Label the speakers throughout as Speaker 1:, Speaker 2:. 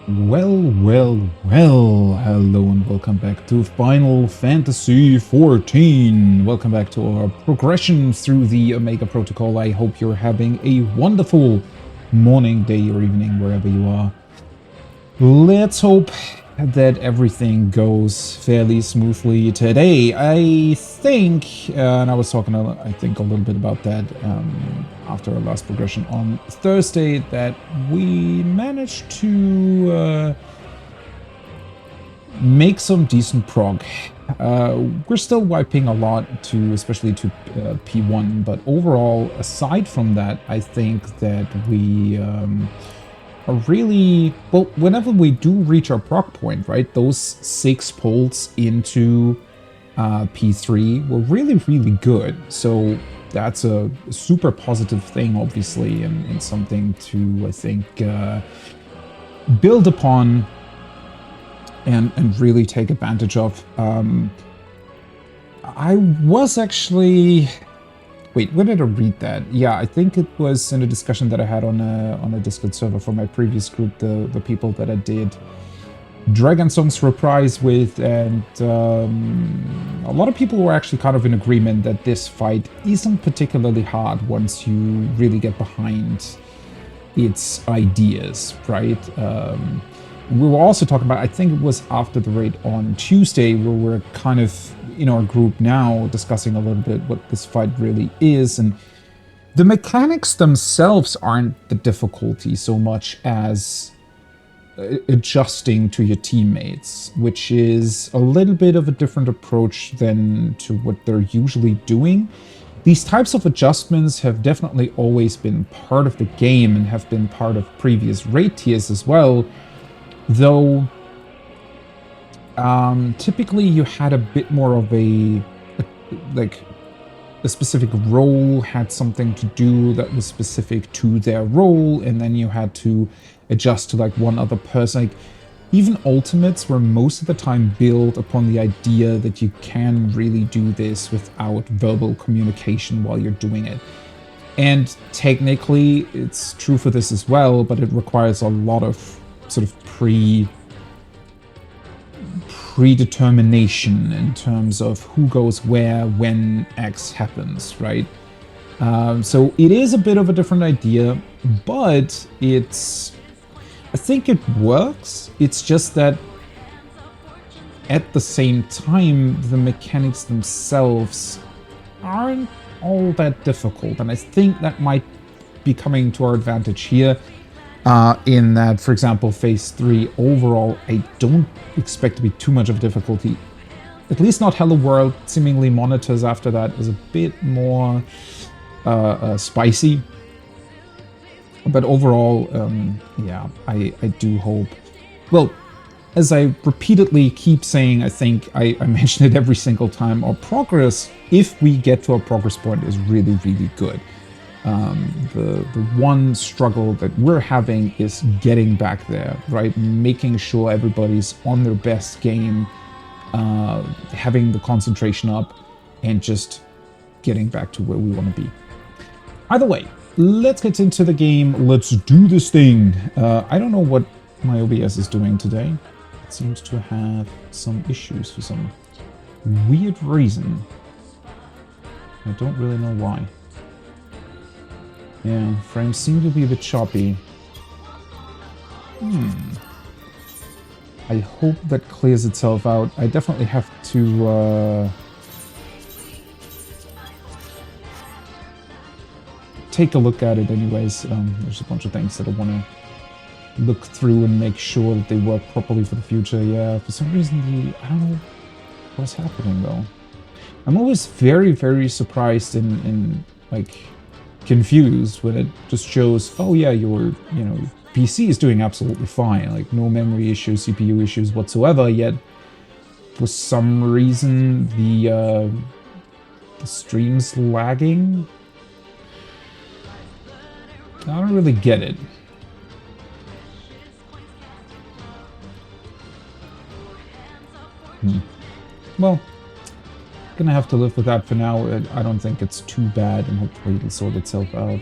Speaker 1: Well, hello and welcome back to Final Fantasy XIV. Welcome back to our progression through the Omega Protocol. I hope you're having a wonderful morning, day, or evening, wherever you are. Let's hope that everything goes fairly smoothly today. I think, and I was talking, I think, a little bit about that after our last progression on Thursday, that we managed to make some decent prog. We're still wiping a lot especially to P1, but overall, aside from that, I think that we are really, well, whenever we do reach our proc point, right, those 6 pulls into P3 were really good. So that's a super positive thing, obviously, and something to, I think, build upon and really take advantage of. I was actually... Wait, where did I read that? Yeah, I think it was in a discussion that I had on a Discord server for my previous group, the people that I did Dragon Song's Reprise with, and a lot of people were actually kind of in agreement that this fight isn't particularly hard once you really get behind its ideas, right? We were also talking about, I think it was after the raid on Tuesday, where we're kind of in our group now discussing a little bit what this fight really is, and the mechanics themselves aren't the difficulty so much as adjusting to your teammates, which is a little bit of a different approach than to what they're usually doing. These types of adjustments have definitely always been part of the game and have been part of previous raid tiers as well, though typically you had a bit more of a specific role had something to do that was specific to their role, and then you had to adjust to like one other person. Like, even ultimates were most of the time built upon the idea that you can really do this without verbal communication while you're doing it. And technically it's true for this as well, but it requires a lot of sort of predetermination in terms of who goes where when X happens, right? So it is a bit of a different idea, but I think it works. It's just that at the same time, the mechanics themselves aren't all that difficult, and I think that might be coming to our advantage here. In that, for example, Phase 3 overall, I don't expect to be too much of a difficulty. At least not Hello World. Seemingly Monitors after that is a bit more spicy. But overall, yeah, I do hope... Well, as I repeatedly keep saying, I think I mention it every single time, our progress, if we get to our progress point, is really good. The one struggle that we're having is getting back there, right? Making sure everybody's on their best game, having the concentration up, and just getting back to where we want to be. Either way, let's get into the game. Let's do this thing. I don't know what my OBS is doing today. It seems to have some issues for some weird reason. I don't really know why. Yeah, frames seem to be a bit choppy. I hope that clears itself out. I definitely have to take a look at it anyways. There's a bunch of things that I want to look through and make sure that they work properly for the future. Yeah, for some reason, I don't know what's happening though. I'm always very surprised and like confused when it just shows, oh yeah, your PC is doing absolutely fine, like no memory issues, CPU issues whatsoever, yet for some reason the stream's lagging. I don't really get it. Well, gonna have to live with that for now. I don't think it's too bad, and hopefully it'll sort itself out.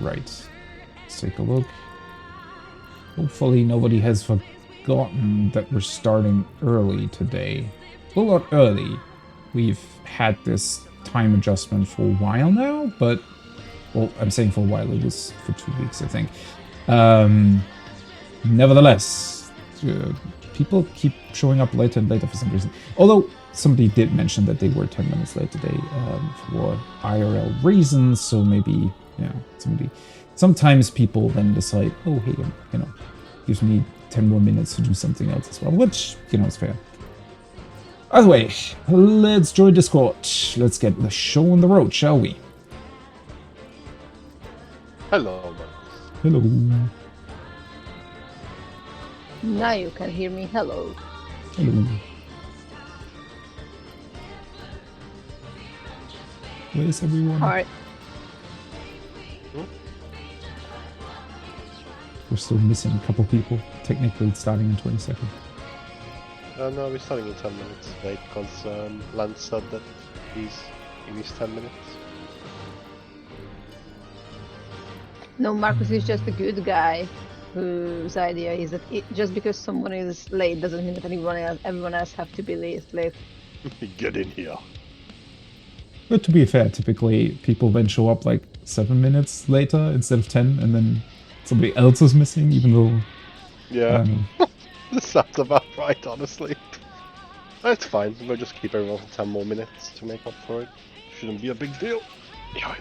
Speaker 1: Right. Let's take a look. Hopefully nobody has forgotten that we're starting early today. Well, not early. We've had this time adjustment for a while now, but... Well, I'm saying for a while. It was for 2 weeks, I think. Nevertheless, people keep showing up later and later for some reason. Although, somebody did mention that they were 10 minutes late today for IRL reasons, so maybe, sometimes people then decide, oh, hey, gives me 10 more minutes to do something else as well, which, is fair. Either way, let's join Discord. Let's get the show on the road, shall we?
Speaker 2: Hello.
Speaker 1: Hello.
Speaker 3: Now you can hear me. Hello.
Speaker 1: Hello. Where's everyone?
Speaker 3: Alright.
Speaker 1: We're still missing a couple people. Technically, it's starting in 20 seconds.
Speaker 2: No, we're starting in 10 minutes late because Lance said that he's in his 10 minutes.
Speaker 3: No, Marcus is just a good guy whose idea is that just because someone is late doesn't mean that everyone else have to be late.
Speaker 2: Get in here.
Speaker 1: But to be fair, typically people then show up like 7 minutes later instead of 10, and then somebody else is missing, even though...
Speaker 2: Yeah, this sounds about right, honestly. That's fine, we'll just keep everyone for 10 more minutes to make up for it. Shouldn't be a big deal. Yeah.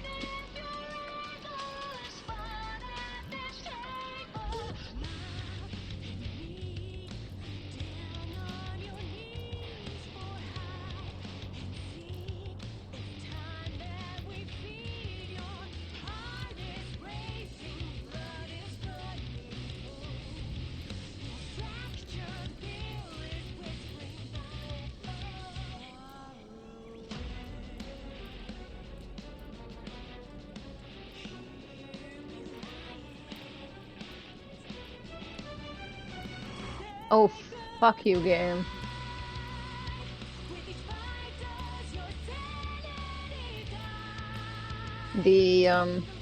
Speaker 3: Oh, fuck you, game. The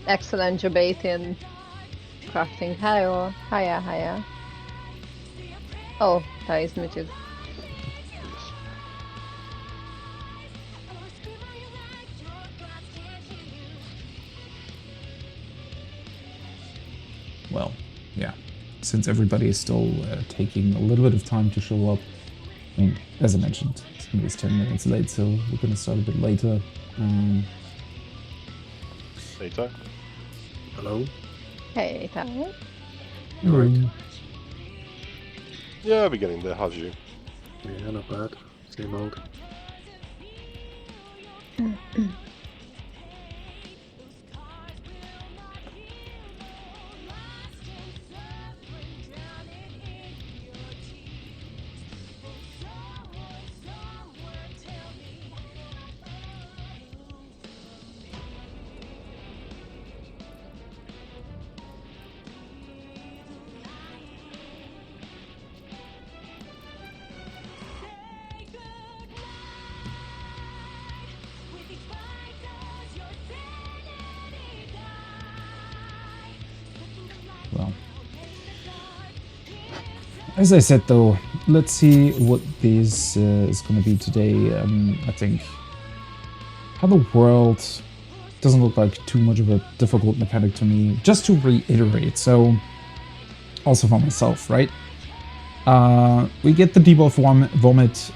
Speaker 3: excellent debate in crafting. Hiya. Oh, that is muted.
Speaker 1: Well, yeah. Since everybody is still taking a little bit of time to show up, I mean, as I mentioned, it's 10 minutes late, so we're going to start a bit later.
Speaker 2: Later.
Speaker 4: Hello?
Speaker 3: Hey, Tyler.
Speaker 1: Right.
Speaker 2: Yeah, we're getting there. How's you?
Speaker 4: Yeah, not bad. Same old.
Speaker 1: Well, as I said though, let's see what this is going to be today. I think how the world doesn't look like too much of a difficult mechanic to me. Just to reiterate, so also for myself, right? We get the debuff vomit.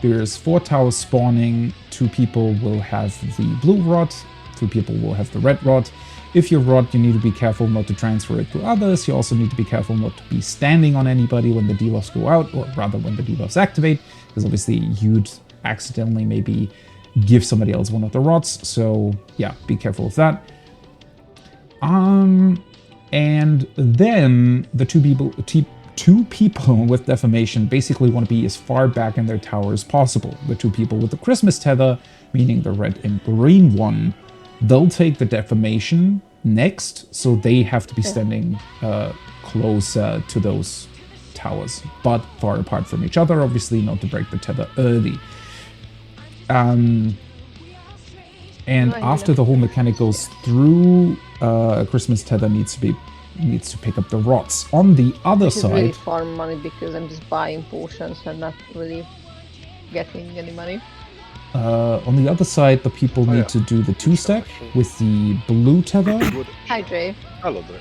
Speaker 1: There's 4 towers spawning. 2 people will have the blue rod. 2 people will have the red rod. If you're rod, you need to be careful not to transfer it to others. You also need to be careful not to be standing on anybody when the debuffs go out, or rather when the debuffs activate, because obviously you'd accidentally maybe give somebody else one of the rods. So yeah, be careful of that. And then the two people with defamation basically want to be as far back in their tower as possible. The 2 people with the Christmas tether, meaning the red and green one, they'll take the defamation next, so they have to be standing closer to those towers, but far apart from each other, obviously not to break the tether early. And after the whole mechanic goes through, Christmas tether needs to pick up the rods. On the other
Speaker 3: Which is really
Speaker 1: side,
Speaker 3: farm money because I'm just buying potions and not really getting any money.
Speaker 1: on the other side, the people
Speaker 2: Oh,
Speaker 1: need
Speaker 2: yeah.
Speaker 1: to do the
Speaker 2: Good
Speaker 1: 2-stack
Speaker 2: selection.
Speaker 1: with the blue tether.
Speaker 2: Good.
Speaker 3: Hi, Dre.
Speaker 2: Hello there.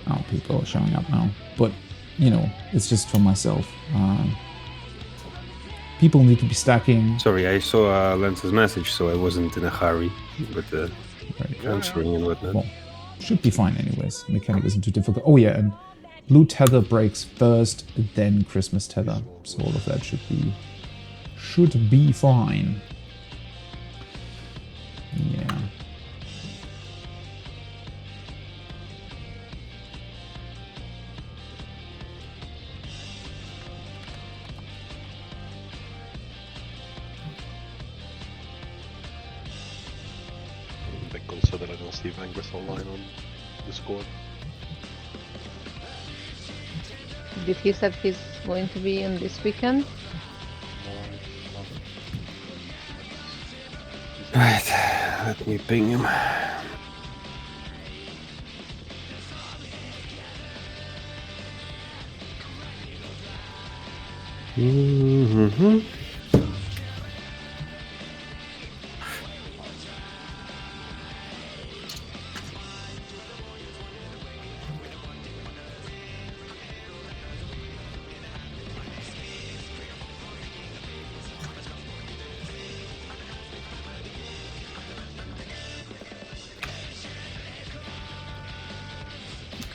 Speaker 1: Oh, people are showing up now. But, you know, it's just for myself. People need to be stacking.
Speaker 5: Sorry, I saw Lance's message, so I wasn't in a hurry with the
Speaker 1: Right.
Speaker 5: answering and whatnot.
Speaker 1: Well, should be fine anyways. Mechanic isn't too difficult. Oh yeah, and blue tether breaks first, then Christmas tether. So all of that should be fine. Yeah.
Speaker 2: I'm a bit concerned that I don't see Vanguard online on Discord.
Speaker 3: Did he said he's going to be on this weekend?
Speaker 5: Right, let me ping him. Mm-hmm.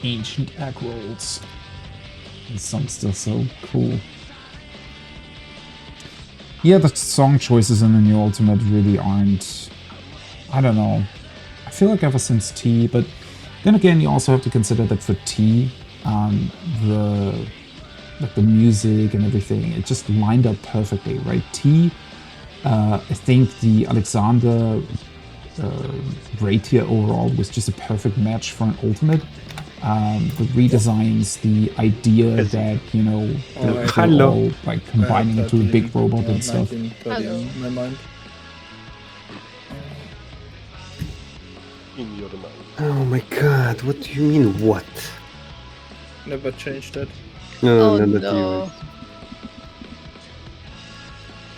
Speaker 1: Ancient egg rolls. This song's still so cool. Yeah, the song choices in the new Ultimate really aren't... I don't know. I feel like ever since T, but then again, you also have to consider that for T, the music and everything, it just lined up perfectly, right? T, I think the Alexander raid tier overall was just a perfect match for an Ultimate. The redesigns, the idea that, you know, they're
Speaker 5: Hello.
Speaker 1: all like combining into a big robot and stuff.
Speaker 6: 1930
Speaker 3: Hello.
Speaker 6: in my mind.
Speaker 2: In your mind.
Speaker 5: Oh my god, what do you mean, what?
Speaker 6: Never changed that.
Speaker 5: No,
Speaker 3: Oh,
Speaker 5: not that
Speaker 3: no.
Speaker 5: you.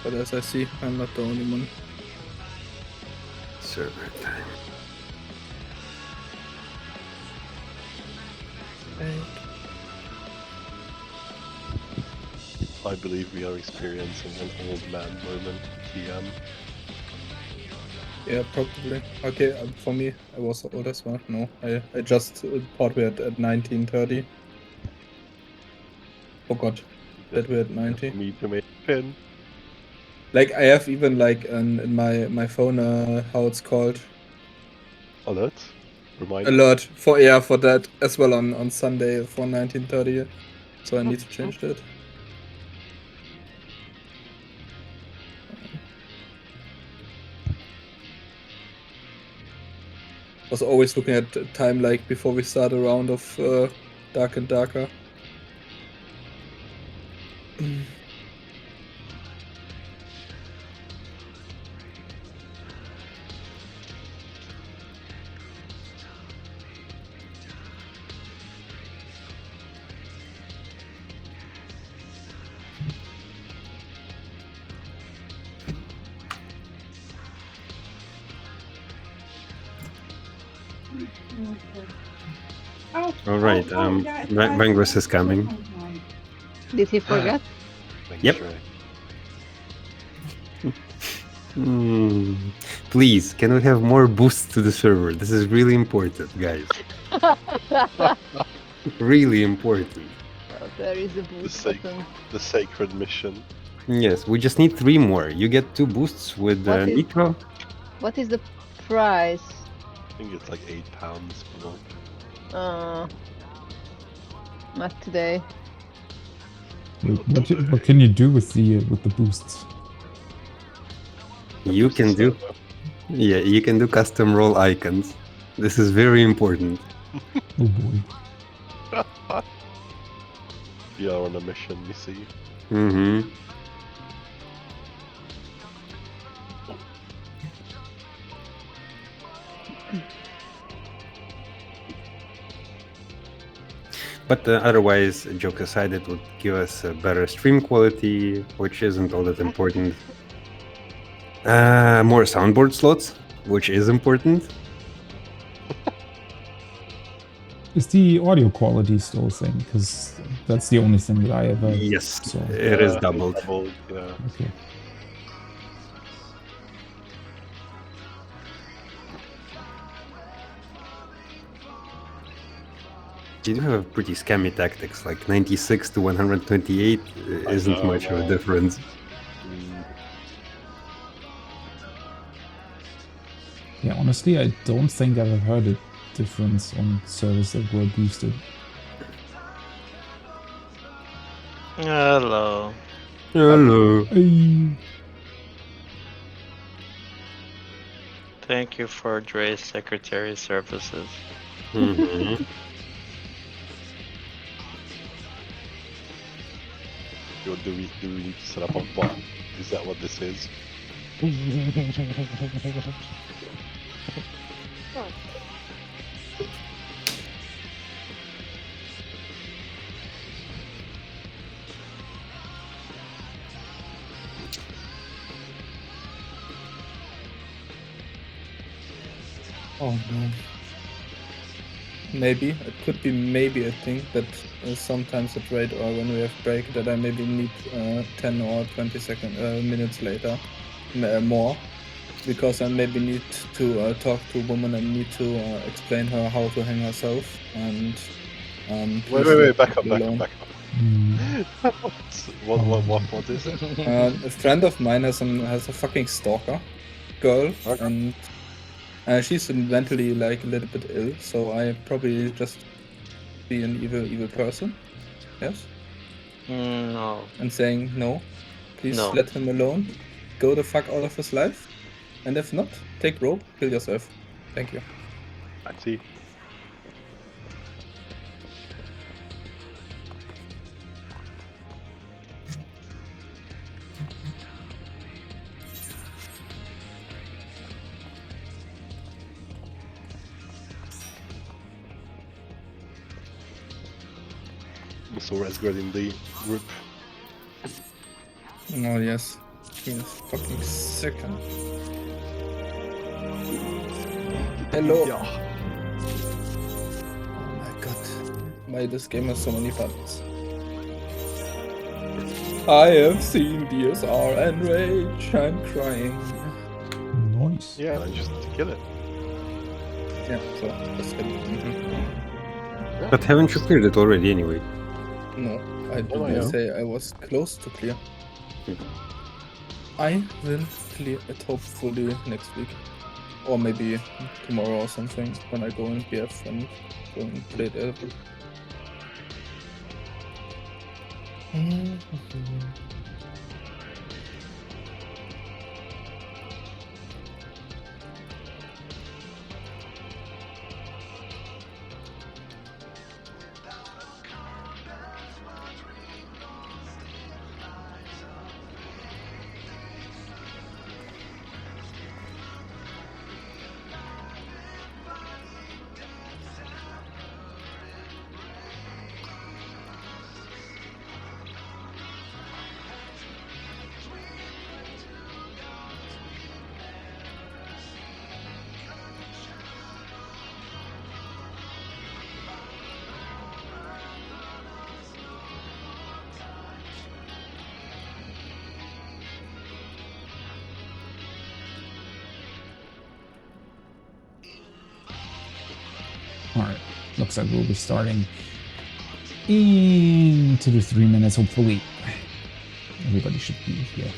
Speaker 6: But as I see, I'm not the only one.
Speaker 5: Server time.
Speaker 2: I believe we are experiencing an old man moment. TM.
Speaker 6: Yeah, probably. Okay, for me, I was old as well. No, I just thought we had at 1930. Forgot that we're at 90.
Speaker 2: For me to make pin.
Speaker 6: Like, I have even, like, in my phone, how it's called,
Speaker 2: Alert. Reminder.
Speaker 6: alert for that as well on Sunday for 1930. So I need to change that. Was always looking at time like before we start a round of Dark and Darker.
Speaker 5: Alright, Vanguard is coming.
Speaker 3: Did he forget?
Speaker 2: Thanks,
Speaker 5: Yep.
Speaker 2: Ray.
Speaker 5: Please, can we have more boosts to the server? This is really important, guys. Really important.
Speaker 3: There is a
Speaker 2: The,
Speaker 3: boost
Speaker 2: sac-
Speaker 3: button.
Speaker 2: the sacred mission.
Speaker 5: Yes, we just need 3 more. You get 2 boosts with
Speaker 3: What is-
Speaker 5: Nitro.
Speaker 3: What is the price?
Speaker 2: I think it's like £8 per month.
Speaker 3: Not today.
Speaker 1: What can you do with the boosts?
Speaker 5: You can do, yeah, you can do custom roll icons. This is very important.
Speaker 1: Oh boy.
Speaker 2: We are on a mission, you see.
Speaker 5: Mm-hmm. But otherwise, jokes aside, it would give us a better stream quality, which isn't all that important. More soundboard slots, which is important.
Speaker 1: Is the audio quality still a thing? Because that's the only thing that I ever
Speaker 5: Yes,
Speaker 1: saw.
Speaker 5: it is doubled.
Speaker 2: Yeah.
Speaker 1: Okay.
Speaker 5: You do have pretty scammy tactics, like 96 to 128 isn't
Speaker 2: know,
Speaker 5: much of a
Speaker 2: man.
Speaker 5: difference.
Speaker 1: Yeah, honestly, I don't think I've heard a difference on servers that were boosted.
Speaker 7: Hello.
Speaker 5: Hello.
Speaker 1: Hey.
Speaker 7: Thank you for Dre's secretary services.
Speaker 5: Mhm.
Speaker 2: Do we need to set up a bot? Is that what this is?
Speaker 6: Oh no. Maybe it could be maybe a thing that sometimes at raid or when we have break that I maybe need 10 or 20 minutes later more, because I maybe need to talk to a woman and need to explain her how to hang herself and
Speaker 2: Wait, back up. What is it?
Speaker 6: A friend of mine has a fucking stalker girl,
Speaker 2: Okay.
Speaker 6: and she's mentally like a little bit ill, so I probably just be an evil person. Yes.
Speaker 7: No.
Speaker 6: And saying no, please
Speaker 7: No.
Speaker 6: let him alone, go the fuck out of his life, and if not, take rope, kill yourself. Thank you.
Speaker 2: I see. So let's go in the group.
Speaker 6: Oh yes. Give me a fucking second. Hello.
Speaker 2: Yeah.
Speaker 6: Oh my god. Why this game has so many buttons. I have seen DSR and rage. I'm crying.
Speaker 1: Nice.
Speaker 2: Yeah, and just kill it.
Speaker 6: Yeah, so that's it.
Speaker 5: But haven't you cleared it already anyway?
Speaker 6: No, I did
Speaker 2: Oh,
Speaker 6: not
Speaker 2: yeah.
Speaker 6: say I was close to clear. I will clear it hopefully next week. Or maybe tomorrow or something when I go in BF and go and play it.
Speaker 1: Alright. Looks like we'll be starting in 2 to 3 minutes, hopefully. Everybody should be here.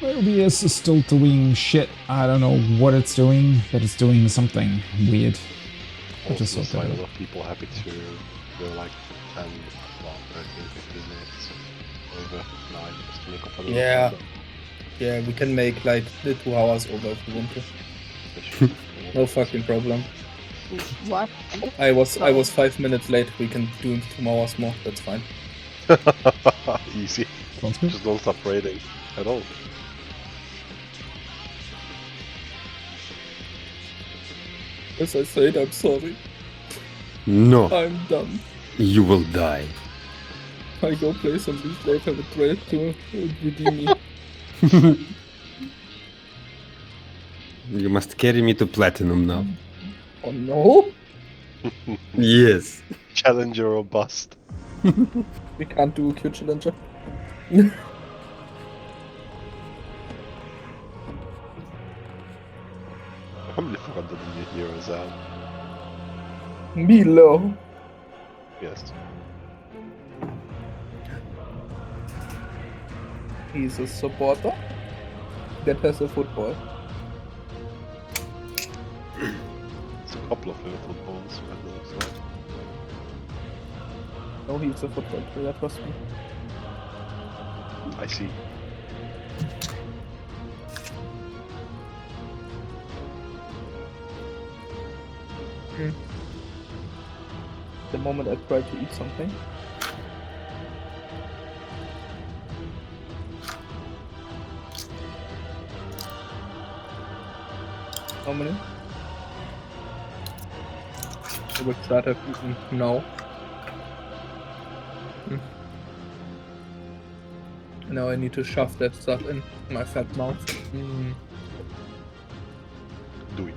Speaker 1: OBS is still doing shit. I don't know what it's doing, but it's doing something weird. I just
Speaker 2: Also,
Speaker 1: thought
Speaker 2: a
Speaker 1: that
Speaker 2: lot of people happy to go like 10, 13, 15 minutes over live just to make up a little
Speaker 6: Yeah.
Speaker 2: further.
Speaker 6: Yeah, we can make like the 2 hours over if we want to. No fucking problem.
Speaker 3: What?
Speaker 6: I was 5 minutes late. We can do 2 hours more. That's fine.
Speaker 2: Easy.
Speaker 1: sounds good.
Speaker 2: Just don't stop raiding at all.
Speaker 6: As I said, I'm sorry.
Speaker 5: No,
Speaker 6: I'm done.
Speaker 5: you will die.
Speaker 6: I go play some League later with Dre to redeem me.
Speaker 5: You must carry me to platinum now.
Speaker 6: Oh no!
Speaker 5: Yes.
Speaker 2: Challenger or bust.
Speaker 6: We can't do a Q challenger.
Speaker 2: How many forgot that the new heroes out?
Speaker 6: Milo!
Speaker 2: Yes.
Speaker 6: He's a supporter that has a football.
Speaker 2: It's a couple of footballs, by the looks of it.
Speaker 6: No, he's a football player, trust me.
Speaker 2: I see.
Speaker 6: The moment I try to eat something. How many? I would start have eaten now. Now I need to shove that stuff in my fat mouth.
Speaker 2: Do it.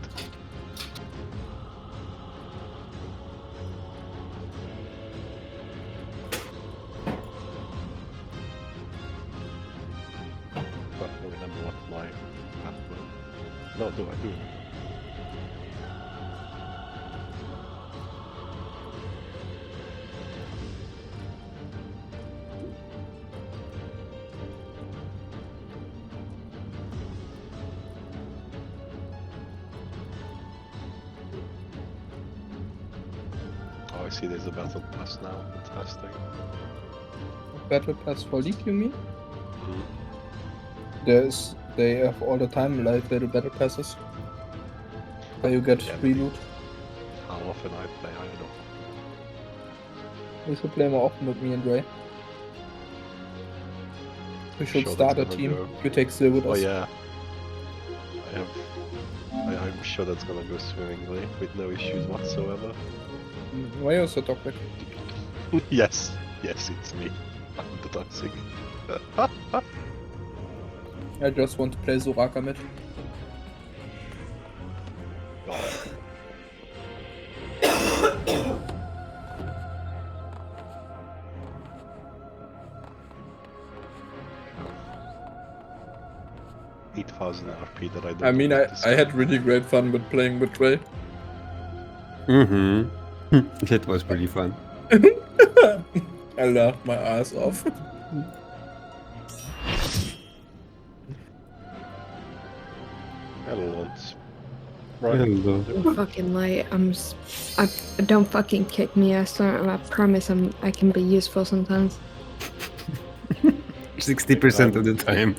Speaker 2: I don't remember what my path was. No, do I do? Oh, I see there's a battle pass now. Fantastic.
Speaker 6: Battle Pass for League, you mean?
Speaker 2: Mhm.
Speaker 6: They have all the time like little battle passes. Where you get
Speaker 2: Yeah.
Speaker 6: free loot.
Speaker 2: How often I play, I don't know.
Speaker 6: You should play more often with me and Ray. We should
Speaker 2: Sure,
Speaker 6: start a
Speaker 2: that's
Speaker 6: team.
Speaker 2: gonna go.
Speaker 6: You take Sil with
Speaker 2: Oh
Speaker 6: us.
Speaker 2: yeah. I'm sure that's gonna go swimmingly with no issues whatsoever.
Speaker 6: Why are you so toxic?
Speaker 2: Yes, it's me. I'm the toxic.
Speaker 6: I just want to play Soraka mid.
Speaker 2: RP that I don't
Speaker 6: I mean,
Speaker 2: want to
Speaker 6: I had really great fun with playing with Ray.
Speaker 5: Mm-hmm. It was pretty fun.
Speaker 6: I laughed my ass off.
Speaker 2: Hello, Lance. Right.
Speaker 5: Hello.
Speaker 8: I'm fucking late. Don't fucking kick me. I promise I can be useful sometimes.
Speaker 5: 60% of the time.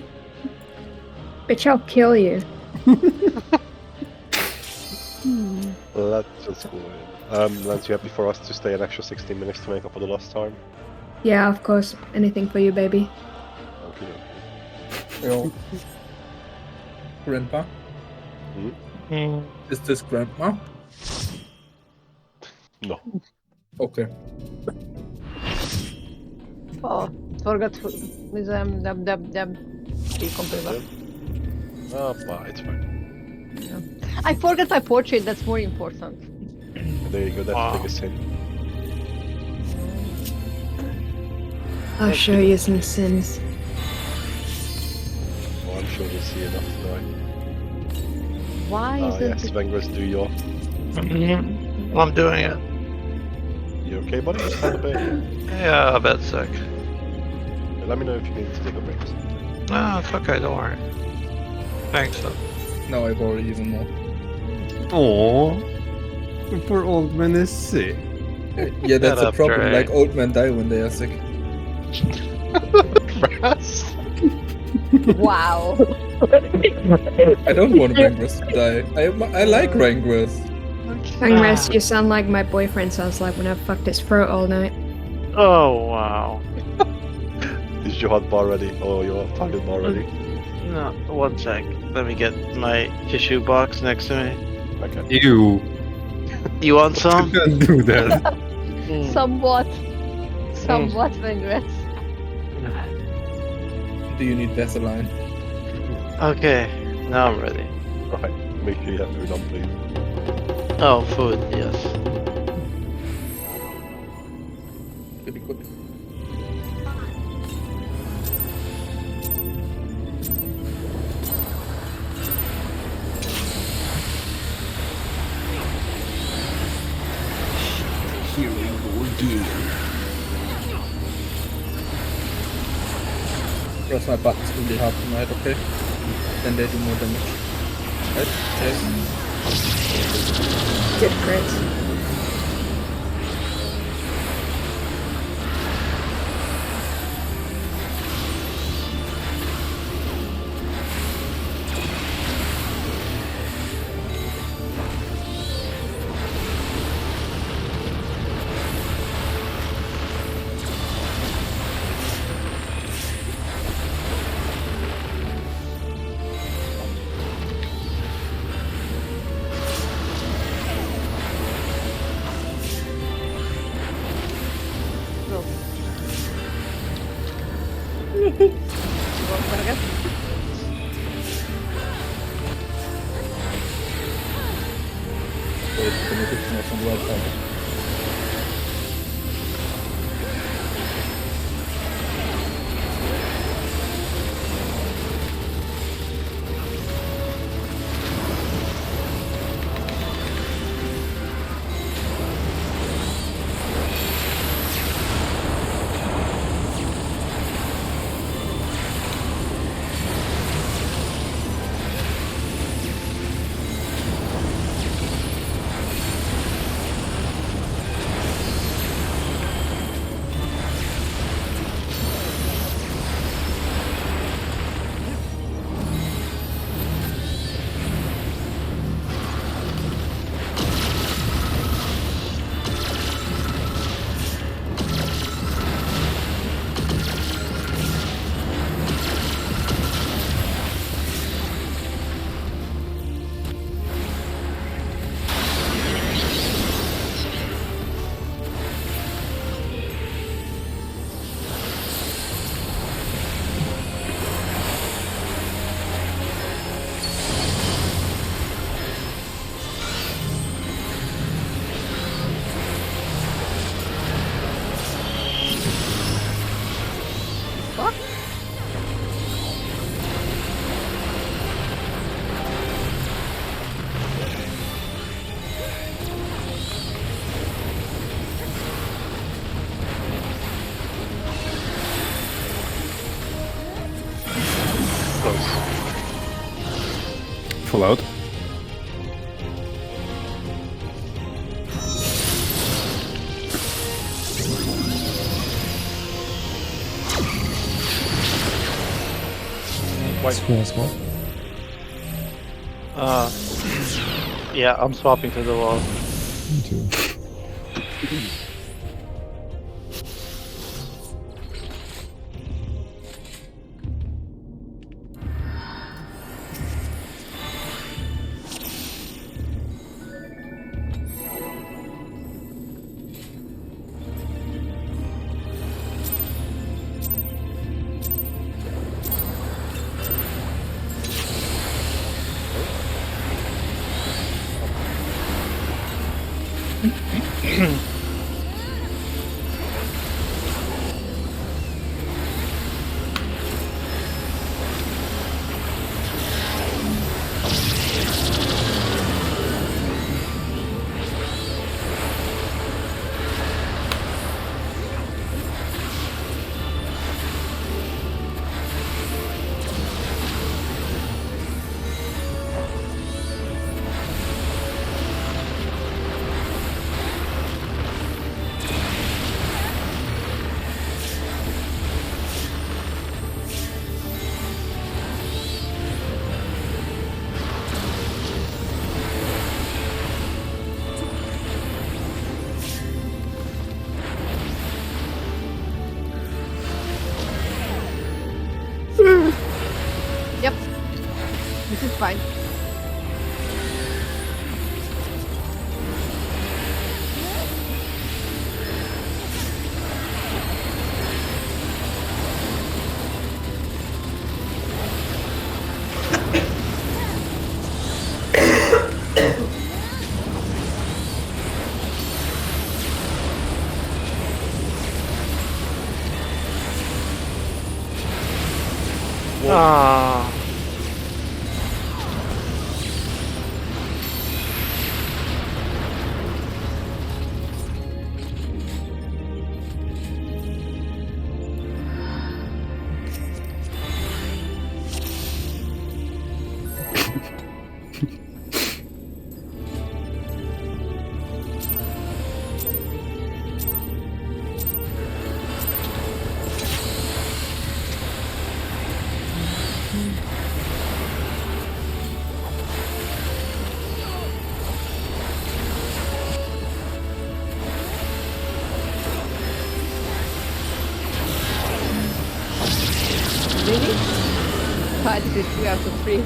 Speaker 8: Bitch, I'll kill you.
Speaker 2: Let's just go in. Lance, you happy for us to stay an extra 16 minutes to make up for the lost time?
Speaker 8: Yeah, of course. Anything for you, baby.
Speaker 2: Okay.
Speaker 6: Yo. Grandpa? Is this Grandma?
Speaker 2: No.
Speaker 6: Okay.
Speaker 3: Oh, forgot who is dab. You completely.
Speaker 2: Oh, but it's fine.
Speaker 3: I forgot my portrait. That's more important.
Speaker 2: There you go, that's the biggest sin.
Speaker 8: I'll show you some sins.
Speaker 2: Well, I'm sure we'll see enough tonight.
Speaker 3: Why isn't
Speaker 2: Yes,
Speaker 3: it?
Speaker 2: Vengress, do your...
Speaker 7: I'm doing it.
Speaker 2: You okay, buddy? You sound a bit...
Speaker 7: Yeah, a bit sick.
Speaker 2: Let me know if you need to take a break or something.
Speaker 7: No, it's okay, don't worry. Thanks, though.
Speaker 6: Now I worry even more.
Speaker 5: Aww. Poor old man is sick.
Speaker 6: Yeah, that's
Speaker 7: Shut
Speaker 6: a
Speaker 7: up,
Speaker 6: problem.
Speaker 7: Dre.
Speaker 6: Like old men die when they are sick.
Speaker 2: Brass?
Speaker 3: Wow.
Speaker 6: I don't want Rangress to die. I like Rangress.
Speaker 8: Fangres, you sound like my boyfriend sounds like when I fucked his throat all night.
Speaker 7: Oh, wow.
Speaker 2: Is your hot bar ready? Oh, your target bar ready?
Speaker 7: No, one sec. Let me get my tissue box next to me.
Speaker 2: Okay.
Speaker 5: Ew.
Speaker 7: You want some?
Speaker 5: Don't do that.
Speaker 7: Mm.
Speaker 3: Somewhat regrets.
Speaker 6: Do you need Vaseline?
Speaker 7: Okay, now I'm ready.
Speaker 2: Right, make sure you have food on, please.
Speaker 7: Oh, food, yes.
Speaker 6: Pretty good. Press my buttons really hard tonight, okay? Then they do more damage. Right? Yes.
Speaker 8: Good crits.
Speaker 6: Wait, can you get more some red powder?
Speaker 5: Full out.
Speaker 1: Square.
Speaker 7: Yeah, I'm swapping to the wall.
Speaker 1: Me too.
Speaker 3: Yep. This is fine.
Speaker 7: Ah.
Speaker 3: Really? I did 2 out of 3.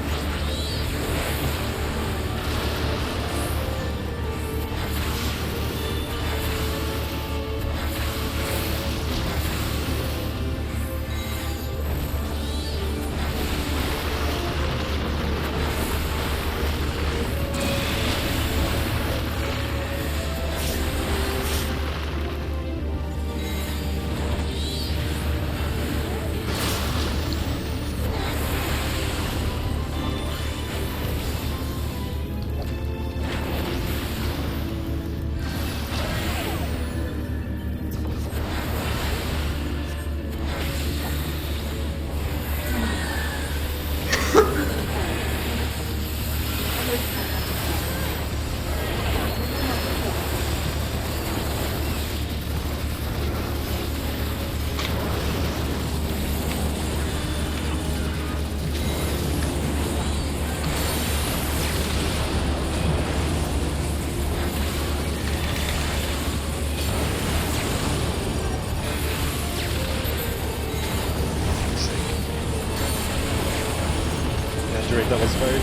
Speaker 2: That was very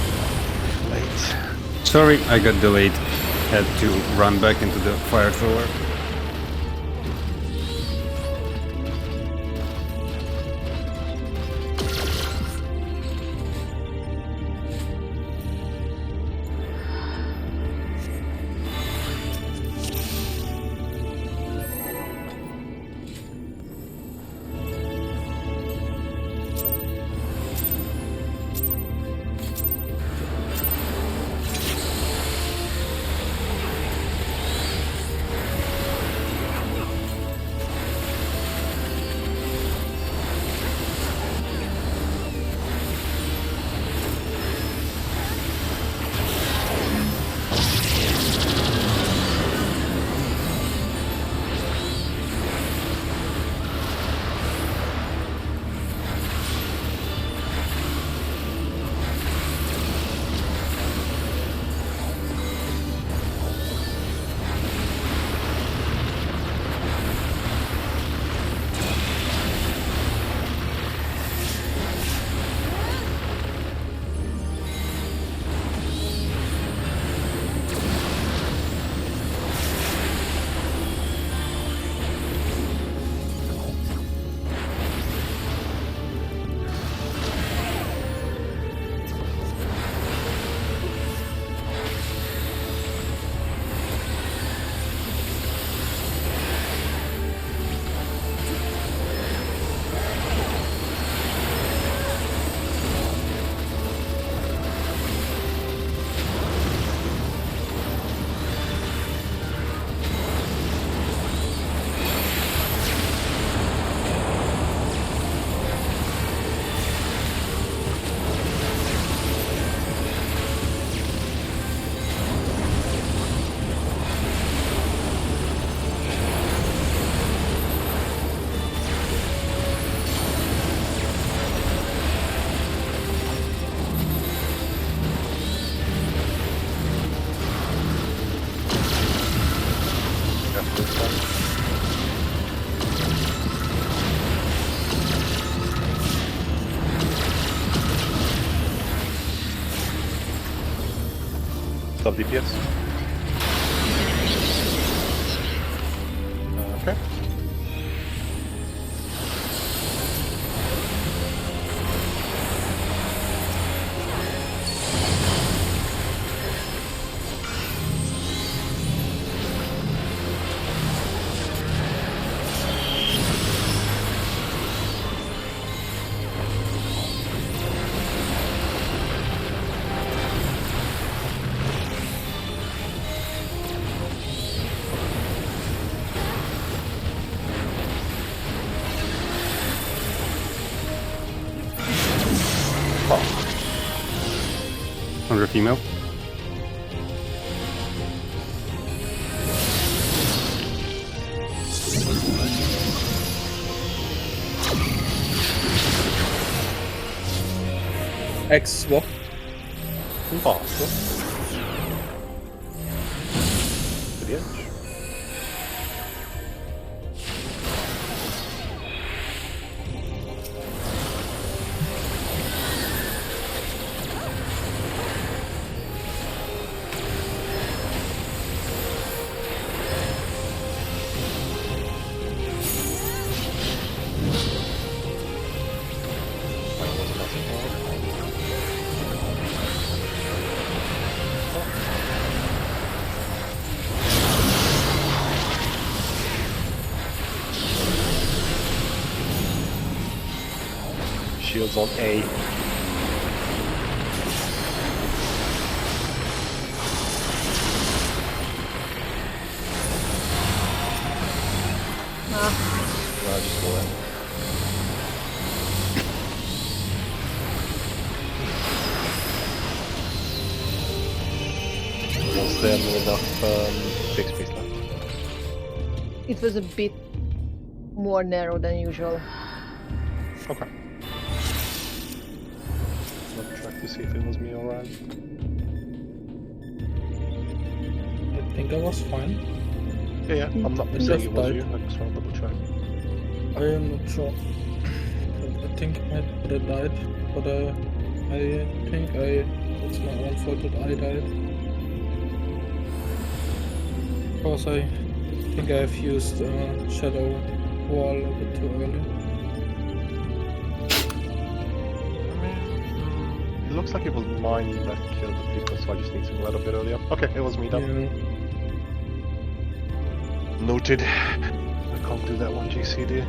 Speaker 2: late.
Speaker 5: Sorry, I got delayed. Had to run back into the fire thrower.
Speaker 2: Sub DPS. Okay.
Speaker 5: female.
Speaker 6: X swap.
Speaker 2: Impossible. To the edge. Shields on A. No, just go in. Was there enough big space left?
Speaker 3: It was a bit more narrow than usual.
Speaker 2: Okay. I'll check to see if it was me alright.
Speaker 6: I think I was fine.
Speaker 2: Yeah, I'm not
Speaker 6: It
Speaker 2: saying
Speaker 6: just
Speaker 2: it was
Speaker 6: died.
Speaker 2: you, I just want to double check.
Speaker 6: I am not sure. I think I might have died, but I think it's my own fault that I died. Because I think I have used Shadow Wall a bit too early.
Speaker 2: It looks like it was mine that killed the people, so I just need to go out a bit earlier. Okay, it was me then.
Speaker 6: Yeah.
Speaker 2: Noted. I can't do that one, GCD.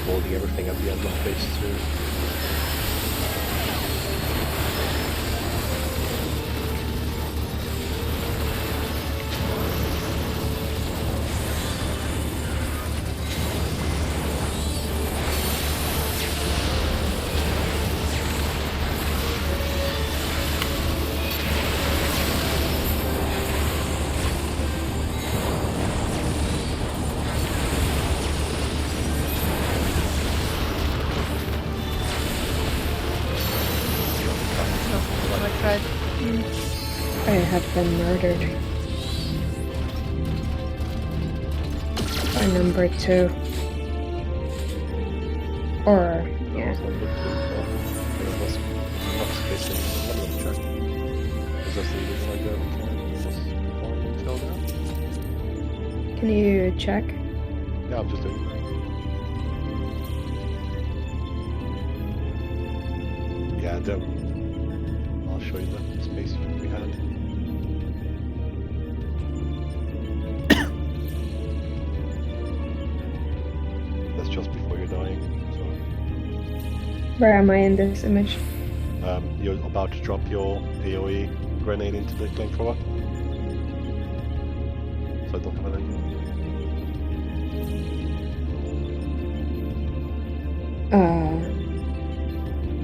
Speaker 2: Holding everything at the end of phase 2.
Speaker 8: I have been murdered. By number 2. Or, yeah. Can you check?
Speaker 2: Yeah, I'm just doing it. Yeah, I'll show you the space we had. That's just before you're dying, so...
Speaker 8: Where am I in this image?
Speaker 2: You're about to drop your AoE grenade into the flamethrower. So I don't have anything.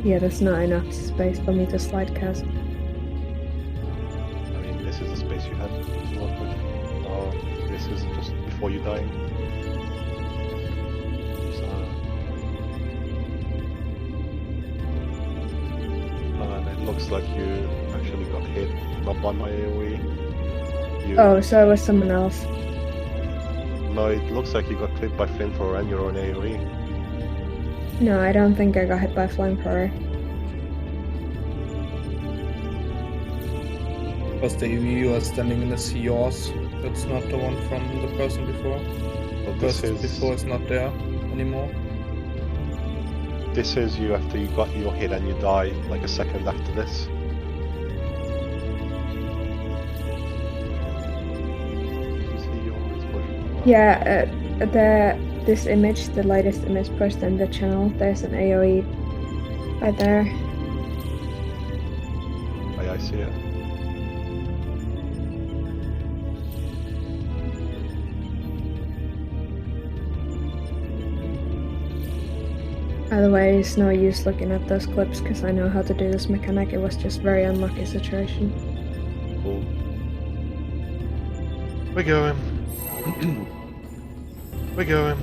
Speaker 8: Yeah, there's not enough space for me to slide cast.
Speaker 2: before you die. So, and it looks like you actually got hit, not by my AoE. You,
Speaker 8: Oh, so it was someone else.
Speaker 2: No, it looks like you got clipped by Flamethrower and your own AoE.
Speaker 8: No, I don't think I got hit by flamethrower.
Speaker 6: Because the AoE you are standing in is yours. That's not the one from the person before.
Speaker 2: But
Speaker 6: The person before is not there anymore.
Speaker 2: this is you after you got your hit and you die like a second after this. Did you see your explosion?
Speaker 8: Yeah, this image, the latest image posted in the channel, there's an AoE right there.
Speaker 2: I see it.
Speaker 8: By the way, it's no use looking at those clips because I know how to do this mechanic. It was just very unlucky situation.
Speaker 2: Cool. We're going. We're going.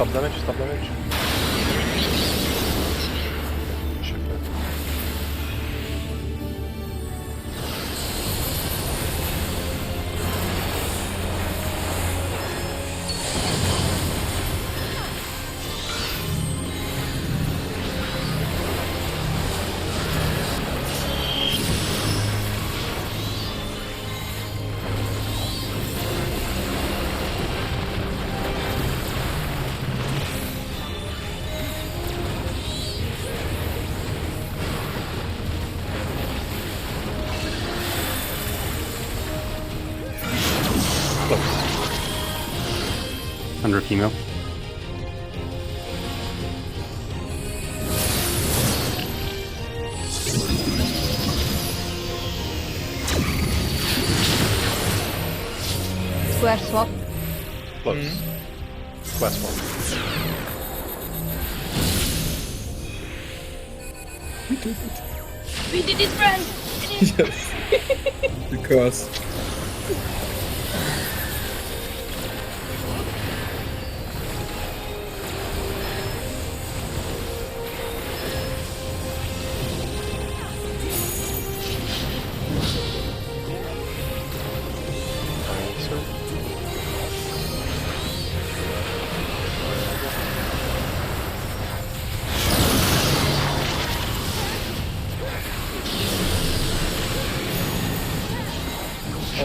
Speaker 2: Stop damage, stop damage. Shift.
Speaker 5: Under female.
Speaker 3: Square swap.
Speaker 2: Close. Square swap.
Speaker 3: We did it, friends!
Speaker 6: Yes. Because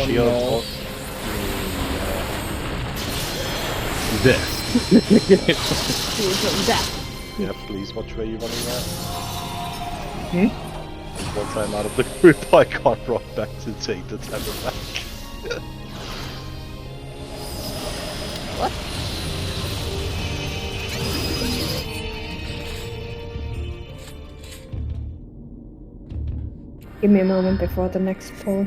Speaker 2: shield
Speaker 6: no.
Speaker 2: or...
Speaker 5: Death.
Speaker 2: Yeah, please, which way are you running at?
Speaker 6: Hmm?
Speaker 2: Once I'm out of the group, I can't rock back to take the tether back.
Speaker 8: Give me a moment before the next pull.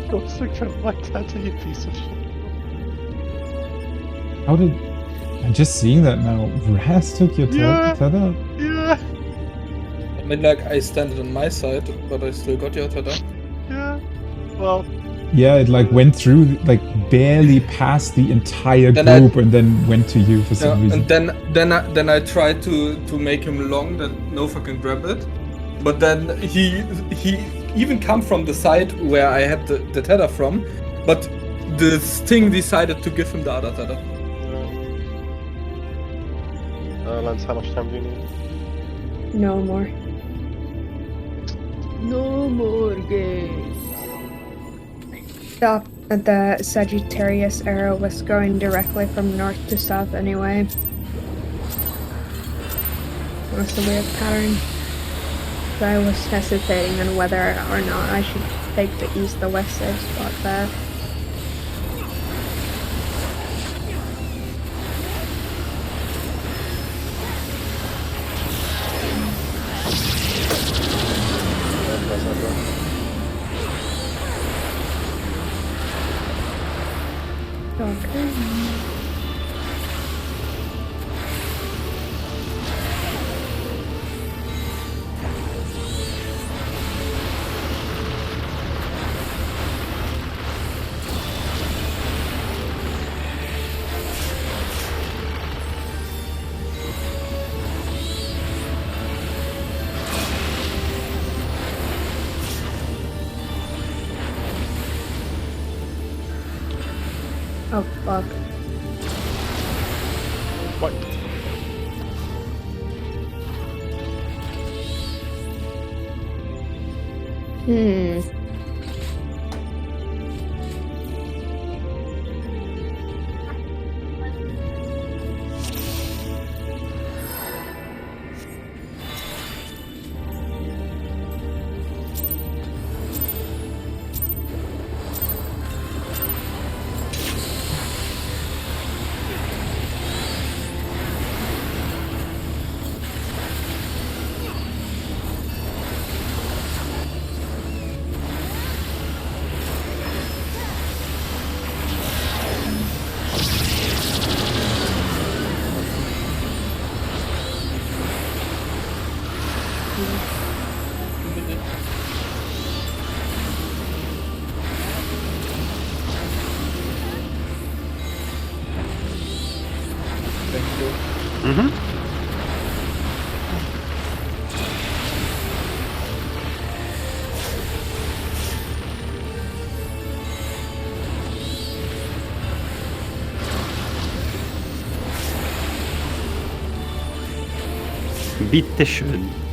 Speaker 2: Go stick from my tether, you piece of shit.
Speaker 1: How did... I'm just seeing that now. Raz took your tether?
Speaker 2: Yeah,
Speaker 6: I mean, like, I stand on my side, but I still got your tether.
Speaker 2: yeah. Well,
Speaker 1: Yeah, it like went through, like barely past the entire
Speaker 6: Then
Speaker 1: group and then went to you for some reason.
Speaker 6: And then I tried to make him long that Nova can grab it, but then he even come from the side where I had the tether from, but this thing decided to give him the other tether.
Speaker 2: Lance, how much time do you need?
Speaker 8: No more.
Speaker 3: No more games.
Speaker 8: The Sagittarius arrow was going directly from north to south anyway. It was a weird pattern. So I was hesitating on whether or not I should take the east or west side spot there. Okay. Oh fuck.
Speaker 2: What?
Speaker 6: Thank you.
Speaker 5: Mm-hmm. Bitteschön.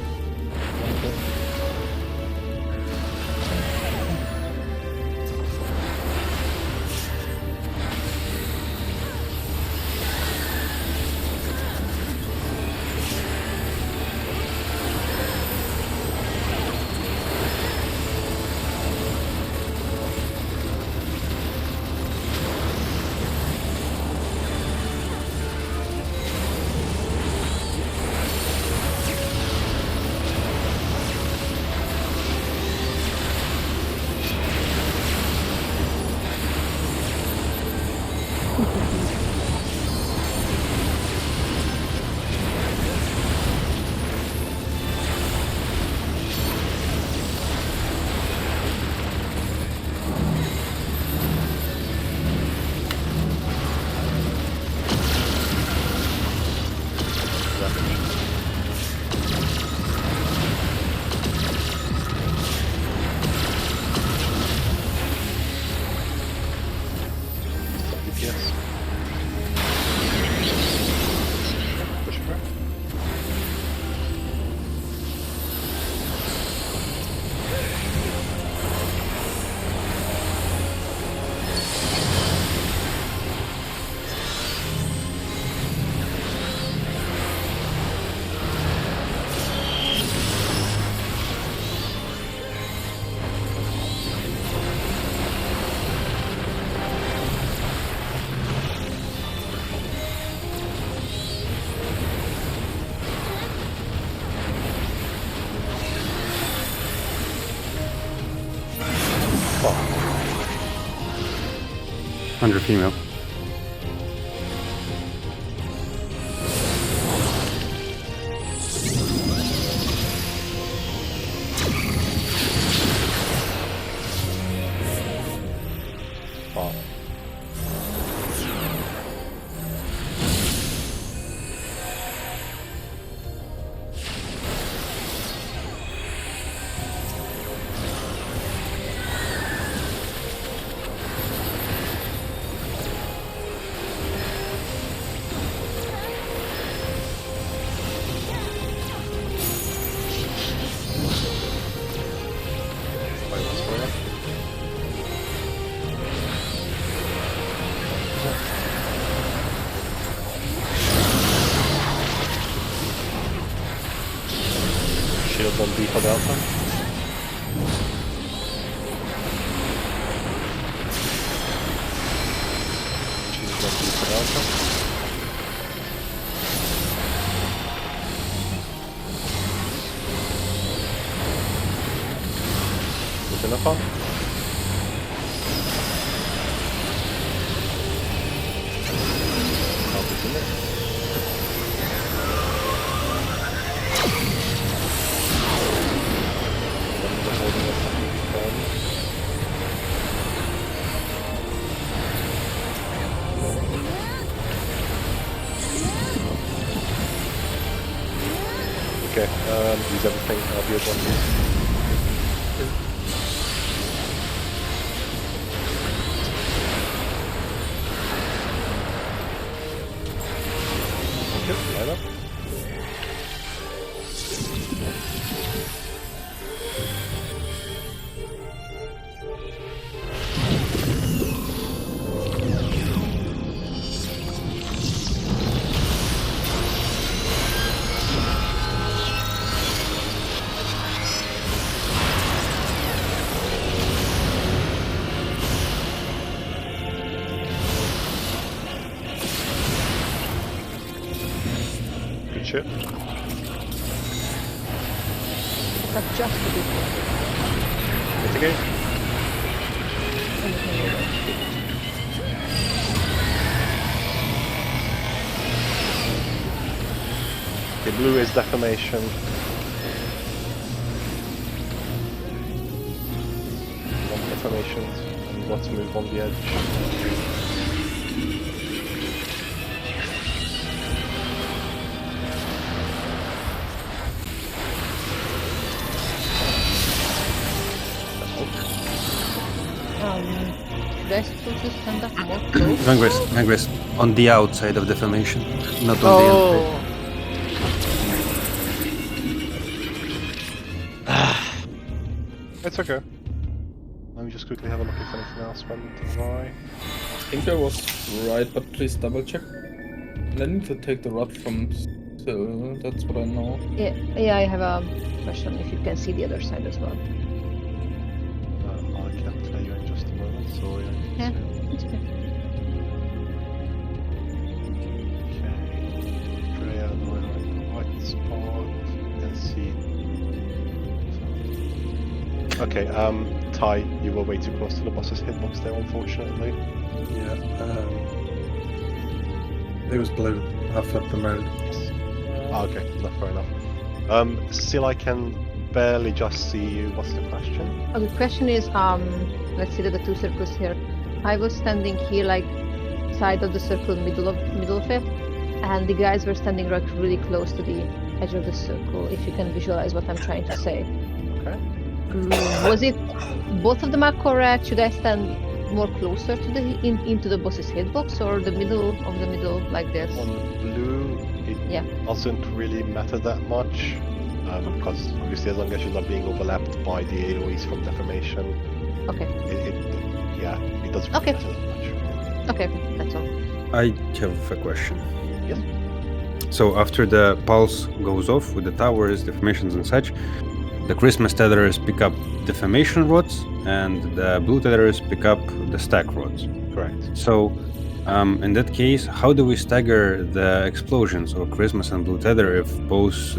Speaker 5: 100 female.
Speaker 2: Shield on B for Delta. Shield on B for Delta. Is enough on? Copies in it. Okay, use everything. I'll be able to. Okay, line up. Good shit.
Speaker 3: But just a bit.
Speaker 2: Mitigate. The blue is defamation. One defamation, and let's move on the edge.
Speaker 3: Do I supposed to stand up more close?
Speaker 5: Vanguard, on the outside of defamation, not on the inside.
Speaker 2: It's okay. Let me just quickly have a look if anything else went awry.
Speaker 6: I think I was right, but please double check. I need to take the rod from Sil, that's what I know.
Speaker 3: Yeah, I have a question if you can see the other side as well.
Speaker 2: I can tell you in just a moment, so
Speaker 3: Yeah, it's okay.
Speaker 2: Okay. Drea, white spot, and see. Okay, Ty, you were way too close to the boss's hitbox there, unfortunately.
Speaker 4: Yeah. It was blue. I flipped them around.
Speaker 2: Yes. Okay, no, fair enough. Still, I can barely just see you. What's the question?
Speaker 3: The question is, let's see the two circles here. I was standing here, like side of the circle, middle of it, and the guys were standing like really close to the edge of the circle. If you can visualize what I'm trying to say.
Speaker 2: Okay.
Speaker 3: Was it both of them are correct? Should I stand more closer to the into the boss's hitbox or the middle of the middle like this?
Speaker 2: On blue, it doesn't really matter that much, because obviously as long as you're not being overlapped by the AoEs from defamation,
Speaker 3: Okay.
Speaker 2: It doesn't
Speaker 3: Okay.
Speaker 2: really matter that much.
Speaker 3: Okay, that's all.
Speaker 5: I have a question.
Speaker 2: Yes.
Speaker 5: So after the pulse goes off with the towers, defamations and such, the Christmas tethers pick up defamation rods and the blue tethers pick up the stack rods.
Speaker 2: Correct.
Speaker 5: So in that case, how do we stagger the explosions of Christmas and blue tether if both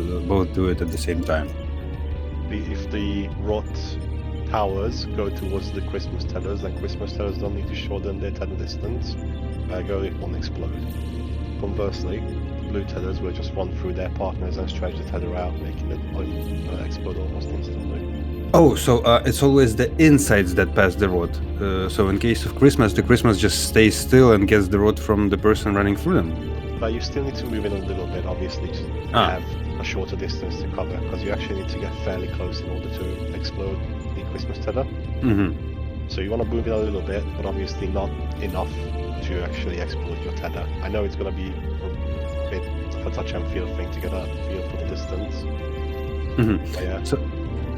Speaker 5: do it at the same time?
Speaker 2: If the rod towers go towards the Christmas tethers, then Christmas tethers don't need to shorten their tether distance. It won't explode. Conversely, the blue tethers will just run through their partners and stretch the tether out, making it explode almost instantly.
Speaker 5: Oh, so it's always the insides that pass the rod. So in case of Christmas, the Christmas just stays still and gets the rod from the person running through them.
Speaker 2: But you still need to move in a little bit, obviously, to have a shorter distance to cover, because you actually need to get fairly close in order to explode the Christmas tether.
Speaker 5: Mm-hmm.
Speaker 2: So you want to move it a little bit, but obviously not enough to actually explode your tether. I know it's going to be a bit of a touch and feel thing to get a feel for the distance.
Speaker 5: Mm-hmm.
Speaker 2: But yeah.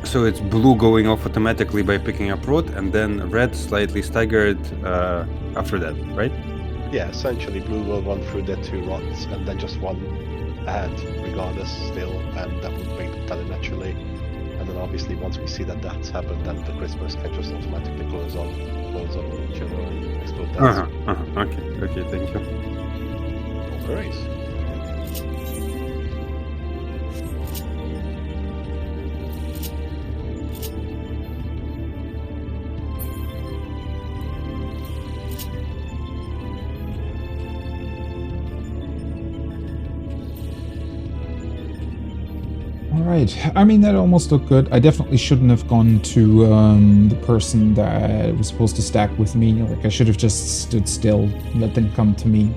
Speaker 5: So it's blue going off automatically by picking up rod, and then red slightly staggered after that, right?
Speaker 2: Yeah, essentially blue will run through their two rods and then just run ahead regardless still, and that will break the tether naturally. And then obviously once we see that that's happened, then the Christmas can just automatically close on each other and explode that.
Speaker 5: Okay, thank you.
Speaker 2: No worries.
Speaker 1: Alright, I mean, that almost looked good. I definitely shouldn't have gone to the person that was supposed to stack with me. Like, I should have just stood still, let them come to me.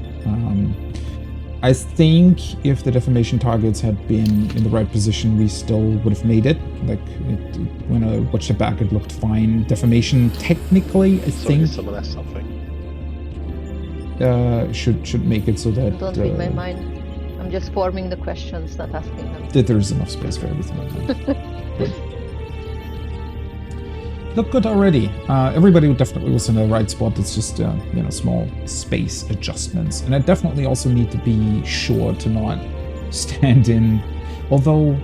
Speaker 1: I think if the defamation targets had been in the right position, we still would have made it. Like, when I watched it back, it looked fine. Defamation, technically, I think...
Speaker 2: someone has something.
Speaker 1: Should make it so that...
Speaker 3: Don't read my mind. I'm just forming the questions, not asking them.
Speaker 1: That there's enough space for everything. Look good already. Everybody definitely was in the right spot. It's just, small space adjustments. And I definitely also need to be sure to not stand in. Although,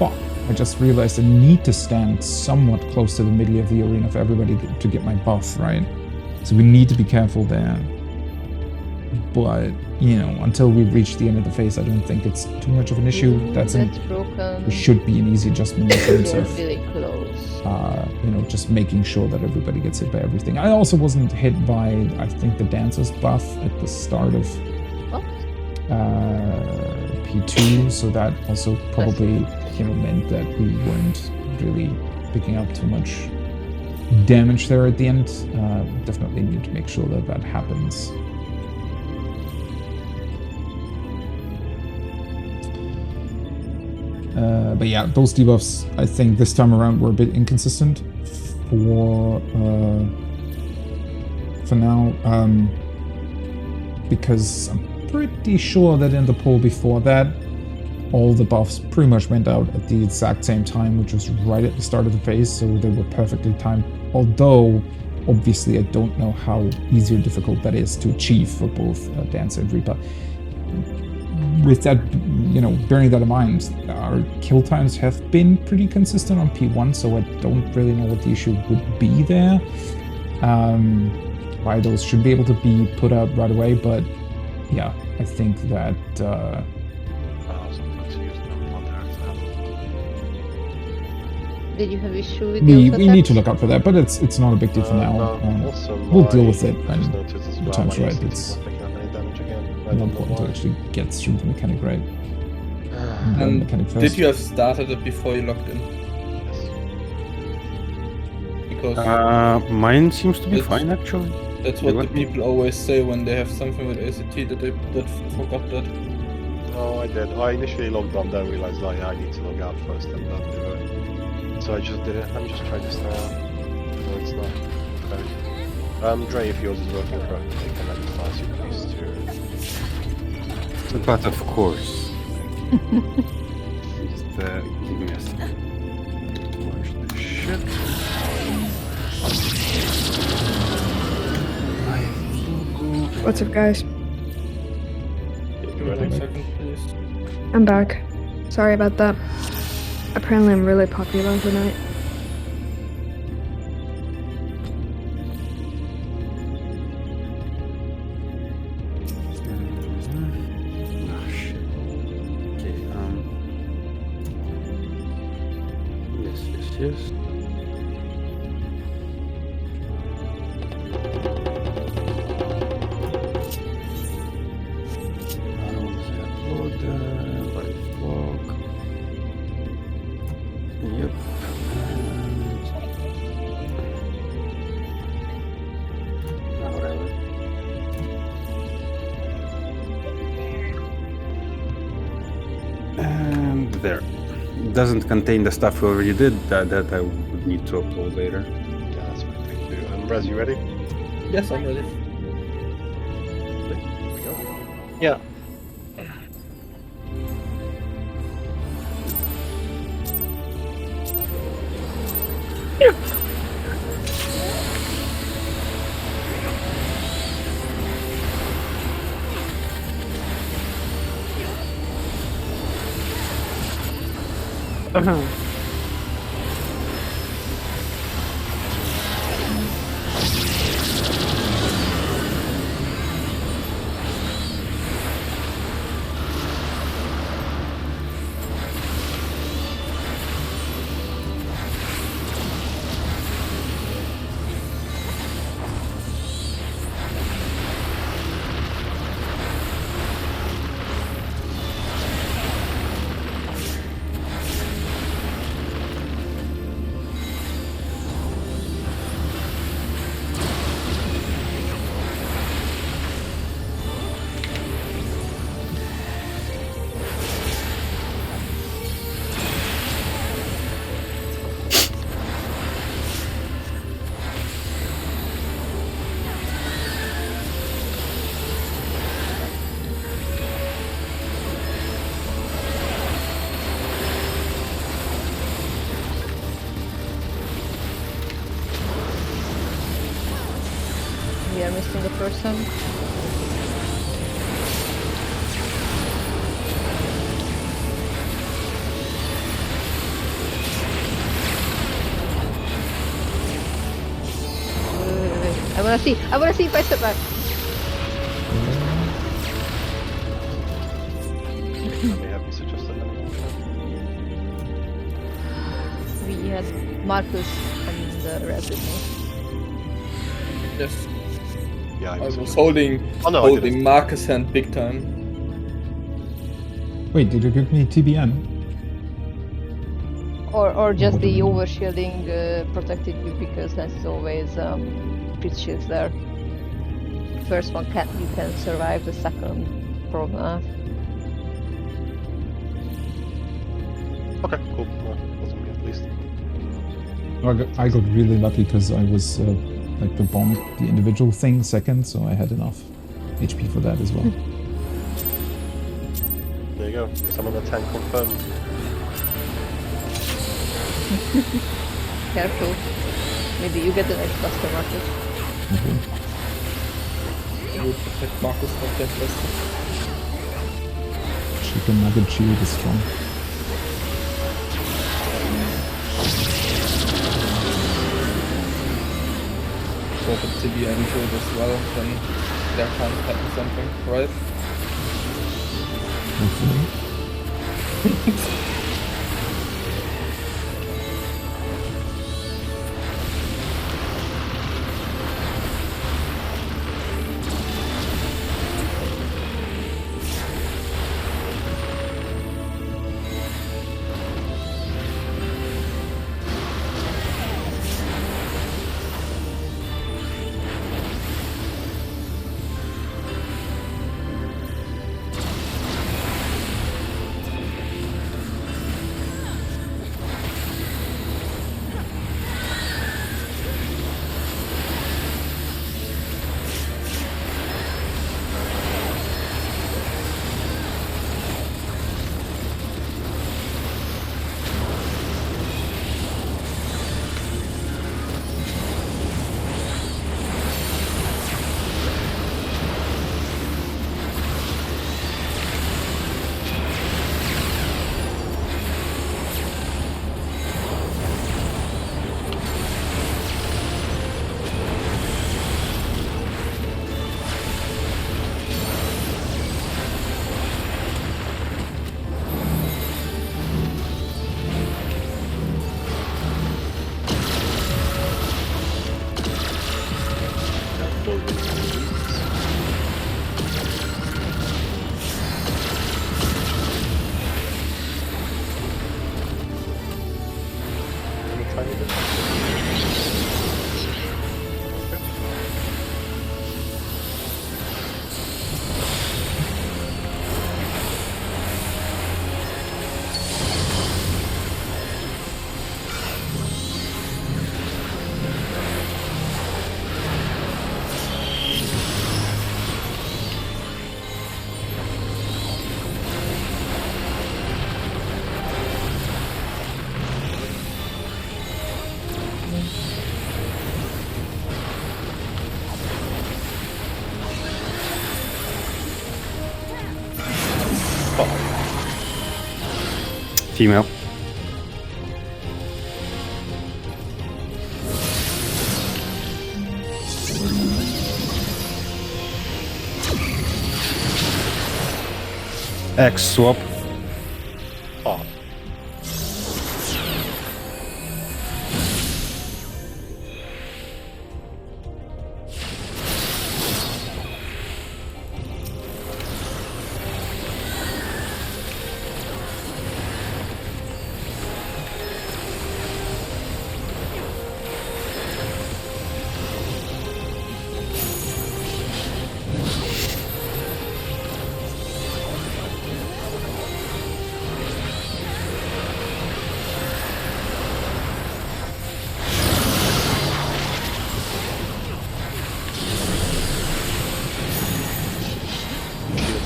Speaker 1: I just realized I need to stand somewhat close to the middle of the arena for everybody to get my buff, right? So we need to be careful there. But, until we reach the end of the phase, I don't think it's too much of an issue. That's
Speaker 3: broken.
Speaker 1: It should be an easy adjustment in terms of,
Speaker 3: really close.
Speaker 1: just making sure that everybody gets hit by everything. I also wasn't hit by, I think, the dancer's buff at the start of P2, so that also probably, meant that we weren't really picking up too much damage there at the end. Definitely need to make sure that that happens. But yeah, those debuffs, I think this time around were a bit inconsistent for now, because I'm pretty sure that in the poll before that, all the buffs pretty much went out at the exact same time, which was right at the start of the phase, so they were perfectly timed. Although, obviously, I don't know how easy or difficult that is to achieve for both Dancer and Reaper. With that, bearing that in mind, our kill times have been pretty consistent on P1, so I don't really know what the issue would be there. Why those should be able to be put out right away, but yeah, I think that...
Speaker 3: Did you have issue with
Speaker 1: we need to look out for that, but it's not a big deal for now. We'll deal with it when the time's right. It's important to actually get through the mechanic right.
Speaker 6: And
Speaker 1: mechanic first.
Speaker 6: Did you have started it before you logged in? Because
Speaker 5: mine seems to be fine, actually.
Speaker 6: That's what the people always say when they have something with ACT, that they forgot that.
Speaker 2: No, I did. I initially logged on, then realized I need to log out first and then do it. So I just did it. Let me just try this now. No, it's not. Okay. Dre, if yours is working correctly, can I just ask you please to...
Speaker 5: But of course. Just give me a second. Watch this shit.
Speaker 8: What's up, guys?
Speaker 2: You ready?
Speaker 6: 1 second, please.
Speaker 8: I'm back. Sorry about that. Apparently I'm really popular tonight.
Speaker 5: Yes. there. It doesn't contain the stuff we already did. That I would need to upload later.
Speaker 2: Yeah, that's fine. Thank you. Rez, you ready?
Speaker 6: Yes, I'm ready.
Speaker 2: Here we go.
Speaker 7: Yeah.
Speaker 3: We are missing a person. Wait. I wanna see if I survive.
Speaker 2: May have you suggested anyone?
Speaker 3: We had Marcus and Rez with me.
Speaker 6: Yes.
Speaker 2: Yeah,
Speaker 6: I
Speaker 2: was
Speaker 6: was
Speaker 2: suggested.
Speaker 6: holding
Speaker 2: Oh no, I didn't.
Speaker 6: holding Marcus' hand big time.
Speaker 1: Wait, did you give me TBN?
Speaker 3: Or just
Speaker 1: What do
Speaker 3: the
Speaker 1: you mean?
Speaker 3: overshielding protected you because there's always crit shields there. First one you can survive, the second probably not.
Speaker 2: Okay, cool. Well, wasn't me at least.
Speaker 1: I got really lucky because I was like the bomb, the individual thing second, so I had enough HP for that as well.
Speaker 2: There you go. Some of the tank confirmed.
Speaker 3: Careful. Maybe you get the next buster, Marcus.
Speaker 1: Okay.
Speaker 6: I would protect Marcus from that list.
Speaker 1: Chicken nugget shield is strong.
Speaker 6: So the TBN shield as well, then there can't happen something, right?
Speaker 1: Hopefully.
Speaker 5: Female. X swap.
Speaker 2: Oh.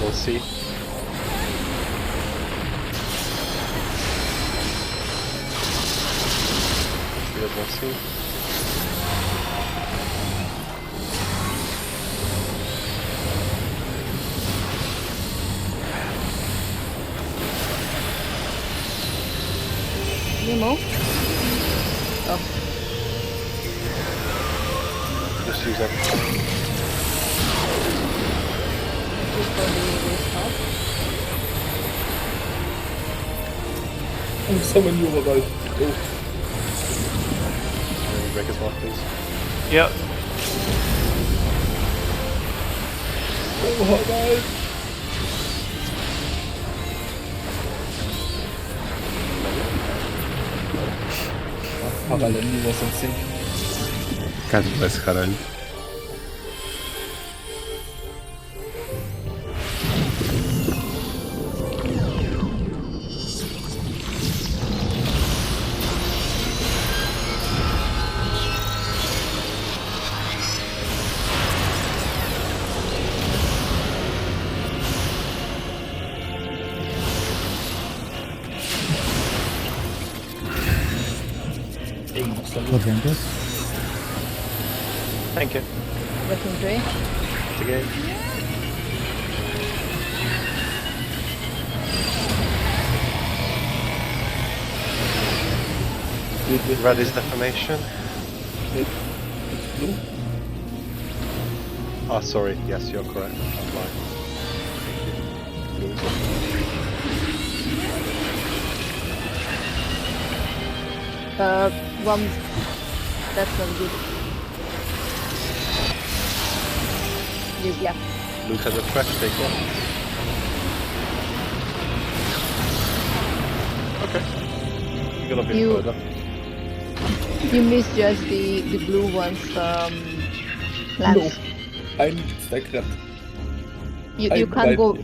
Speaker 2: We'll see. We'll see.
Speaker 3: Nemo? Oh.
Speaker 2: Just use everything.
Speaker 6: I'm summon you about. Go.
Speaker 2: Break as well, please.
Speaker 7: Yep.
Speaker 6: Oh, guys. Harald was in sync.
Speaker 5: God bless Harald.
Speaker 1: Atlantis.
Speaker 7: Thank you.
Speaker 3: Legendary.
Speaker 2: The game. Red is defamation.
Speaker 6: It's blue.
Speaker 2: Ah, sorry. Yes, you're correct. I'm blind. Thank you. Blue is defamation.
Speaker 3: One. That's not good. Yeah.
Speaker 2: Luke has a trash, take one. Okay. You're gonna be
Speaker 3: You-
Speaker 2: further.
Speaker 3: You misjudged the blue one's
Speaker 6: No.
Speaker 3: lance.
Speaker 6: I need to stack that.
Speaker 3: You can't go.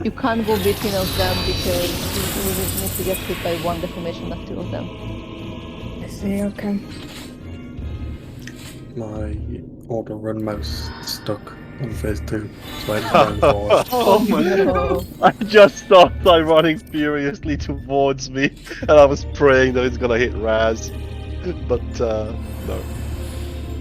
Speaker 3: You can't go between of them because you need to get hit by one deformation, not two of them.
Speaker 8: I see, okay.
Speaker 4: My auto run mouse is stuck on phase 2, so I had to go forward.
Speaker 2: Oh my
Speaker 3: No.
Speaker 2: I just saw Ty running furiously towards me, and I was praying that it's gonna hit Raz. But, no.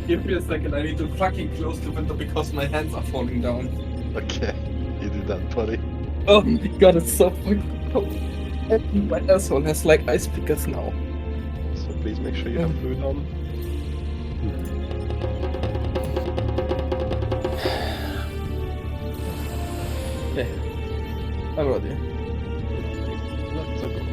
Speaker 6: Give me a second, I need to fucking close the window because my hands are falling down.
Speaker 2: Okay, you do that, buddy.
Speaker 6: Oh my god, it's so fucking cold. My asshole has like ice pickers now.
Speaker 2: So please make sure you have food on.
Speaker 6: Okay. I'm ready.
Speaker 2: That's okay.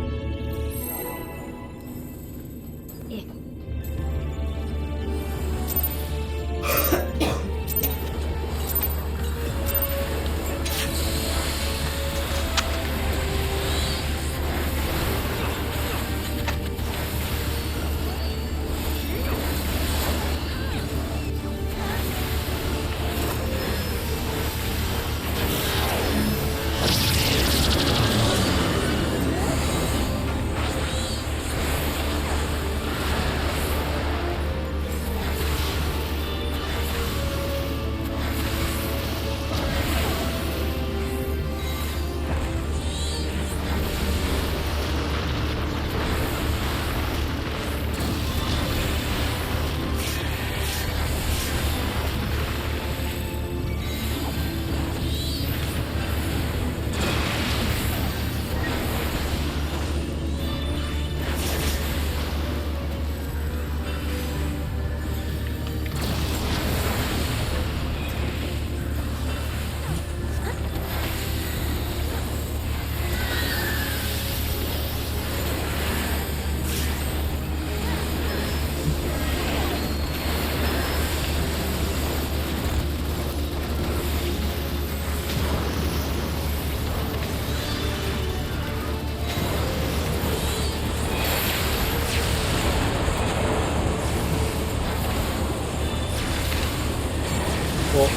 Speaker 6: Oh.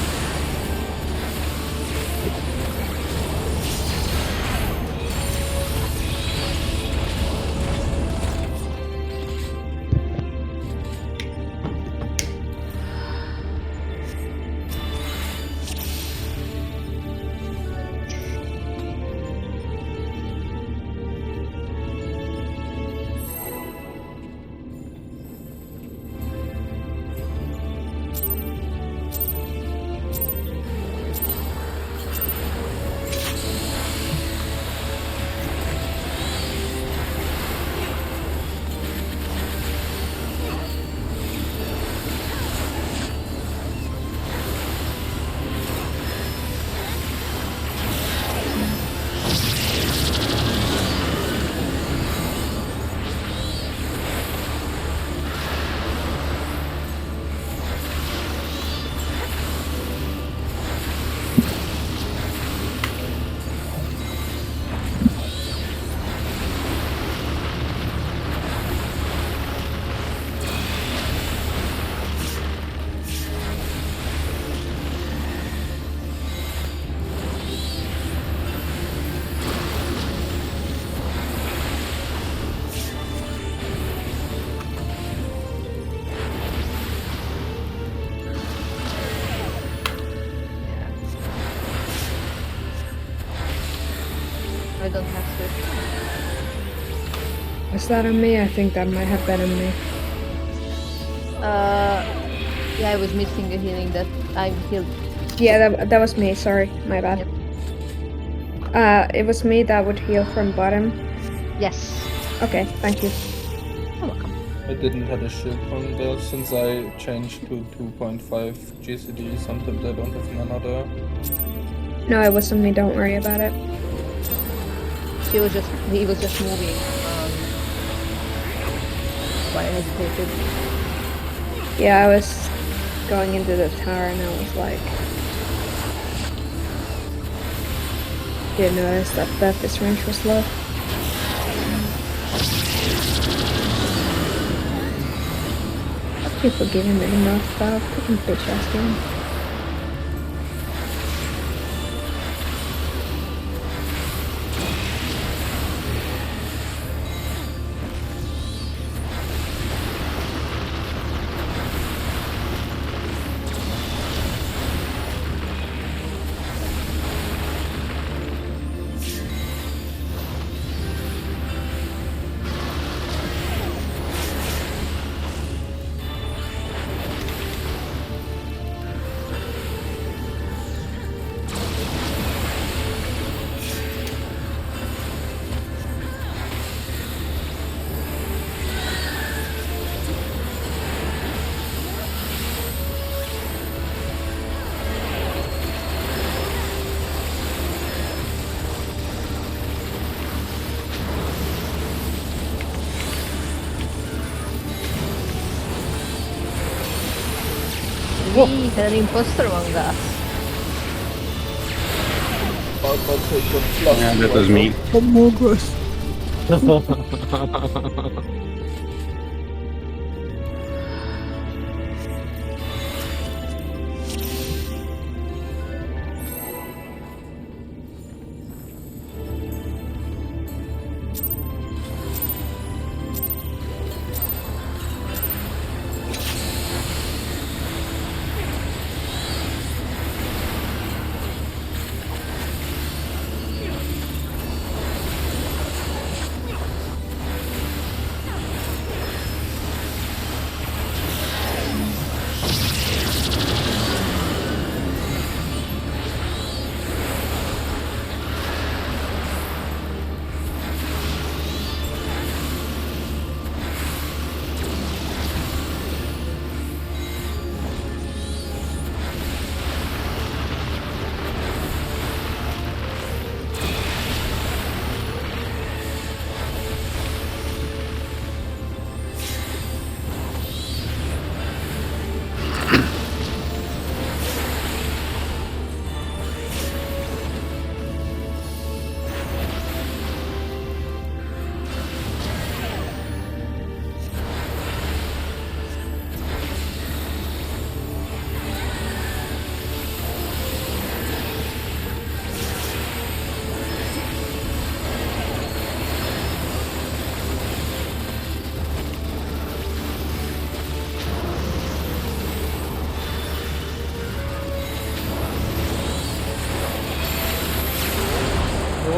Speaker 3: I don't have to.
Speaker 8: Was that on me? I think that might have been on me.
Speaker 3: Yeah, I was missing a healing that I healed.
Speaker 8: Yeah, that was me. Sorry, my bad.
Speaker 3: Yep.
Speaker 8: It was me that would heal from bottom.
Speaker 3: Yes.
Speaker 8: Okay, thank you.
Speaker 3: You're welcome.
Speaker 6: I didn't have a shield from there since I changed to 2.5 GCD. Sometimes I don't have mana there.
Speaker 8: No, it wasn't me. Don't worry about it.
Speaker 3: He was just moving. Why I hesitated.
Speaker 8: Yeah, I was going into the tower and I was like, didn't notice that this range was low. Fuck you for giving me the North Star, fucking bitch ass game.
Speaker 3: We had an imposter among us.
Speaker 6: I'll take the plus.
Speaker 5: Yeah, that was me.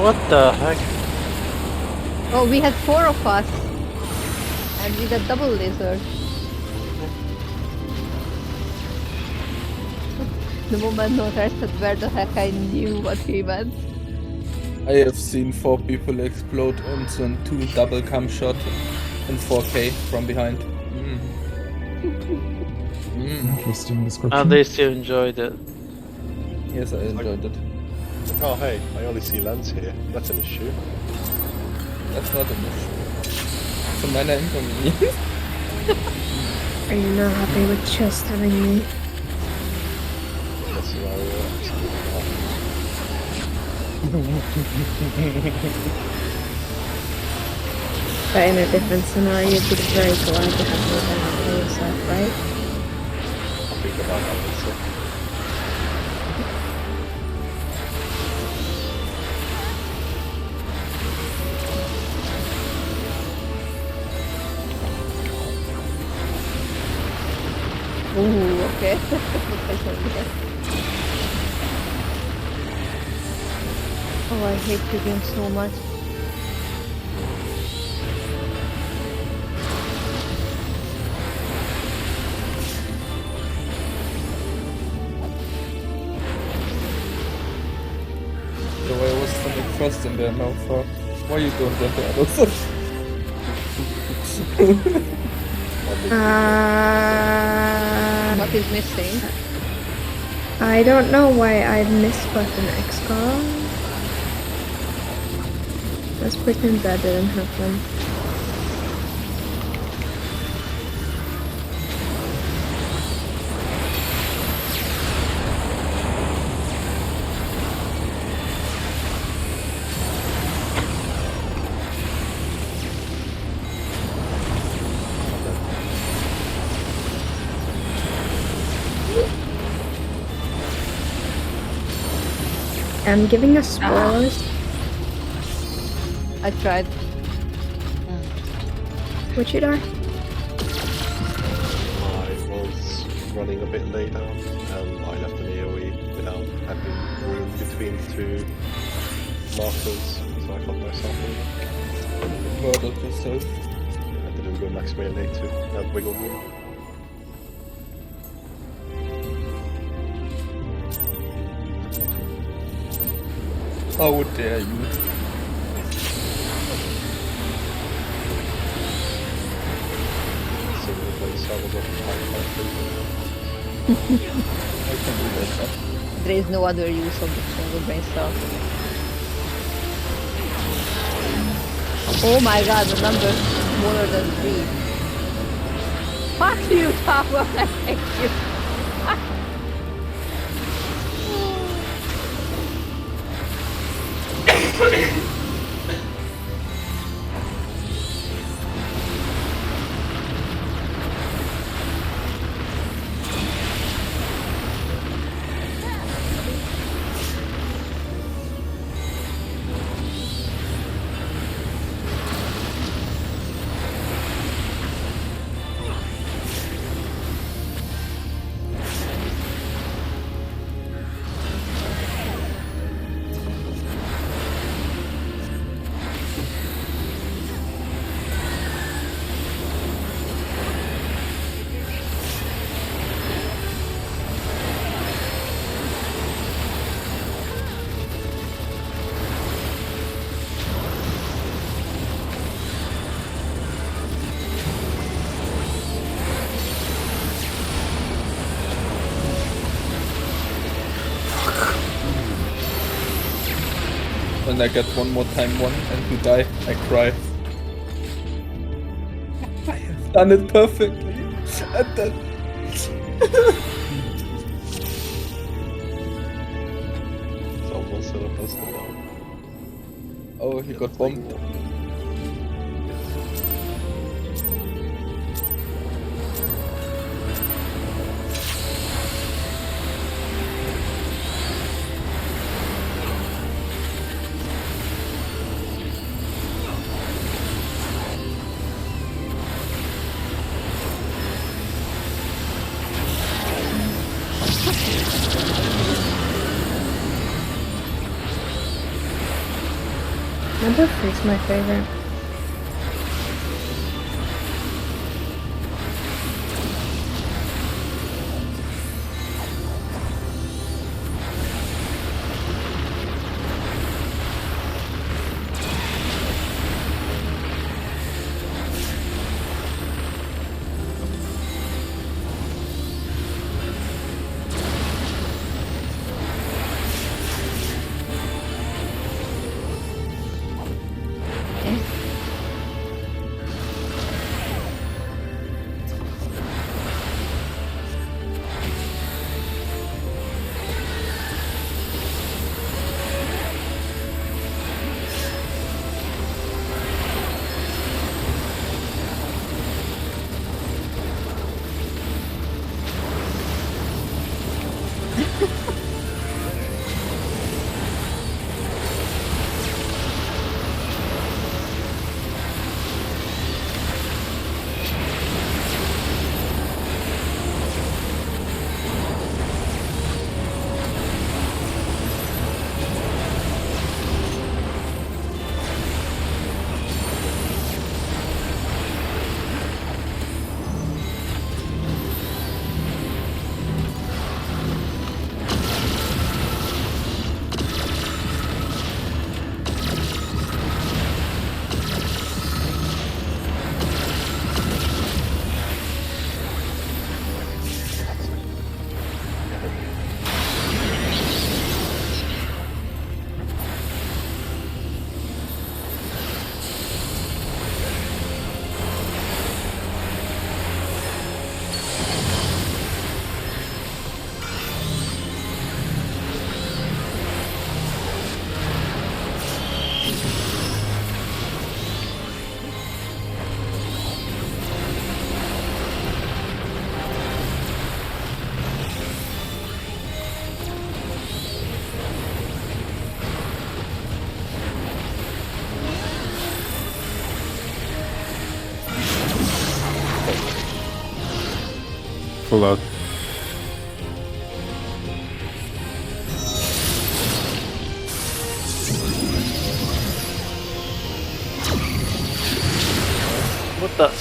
Speaker 7: What the heck?
Speaker 3: Oh, we had 4 of us. And we got double laser. The moment Notar said where the heck, I knew what he meant.
Speaker 6: I have seen 4 people explode into 2 double cam shot in 4K from behind.
Speaker 1: Interesting description.
Speaker 7: At least you enjoyed it.
Speaker 6: Yes, I enjoyed it.
Speaker 2: Oh hey, I only see Lance here. That's an issue.
Speaker 6: That's not an issue. It's a minor inconvenience.
Speaker 8: Are you not happy with just having me?
Speaker 2: That's absolutely not.
Speaker 8: But in a different scenario, you'd be very glad to have me back by yourself, right?
Speaker 2: I'll think about that later.
Speaker 3: Ooh, okay. Oh, I hate the game so much.
Speaker 6: So I was standing first in there now for. Why you don't want the others?
Speaker 3: What is missing?
Speaker 8: I don't know why I missed button XCOM. Let's pretend that didn't happen. I'm giving us spoilers.
Speaker 3: I tried.
Speaker 8: Would you die?
Speaker 2: I was running a bit late out and I left an AoE without having room between 2 markers, so I got myself over.
Speaker 6: Murdered yourself.
Speaker 2: I didn't go max melee to that wiggle room.
Speaker 6: How dare you?
Speaker 2: Single play servers of Final Fantasy.
Speaker 6: I can do that.
Speaker 3: There is no other use of the single brain cell. Oh my god, the number smaller than 3. Fuck you, Tower! I hate you.
Speaker 6: When I get one more time one and you die, I cry. I have done it perfectly. And then
Speaker 2: Someone set up us now.
Speaker 6: oh, he got bombed.
Speaker 8: Underflow's my favorite.
Speaker 5: Full out.
Speaker 7: What the?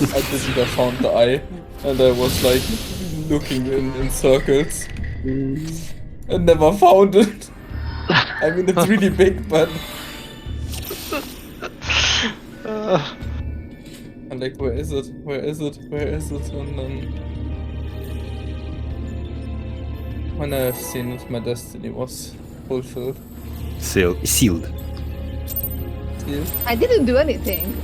Speaker 6: I didn't have found the eye, and I was like looking in circles and never found it. I mean, it's really big, but I'm like, where is it? Where is it? Where is it? And then when I have seen it, my destiny was fulfilled.
Speaker 5: Sealed.
Speaker 6: See?
Speaker 3: I didn't do anything.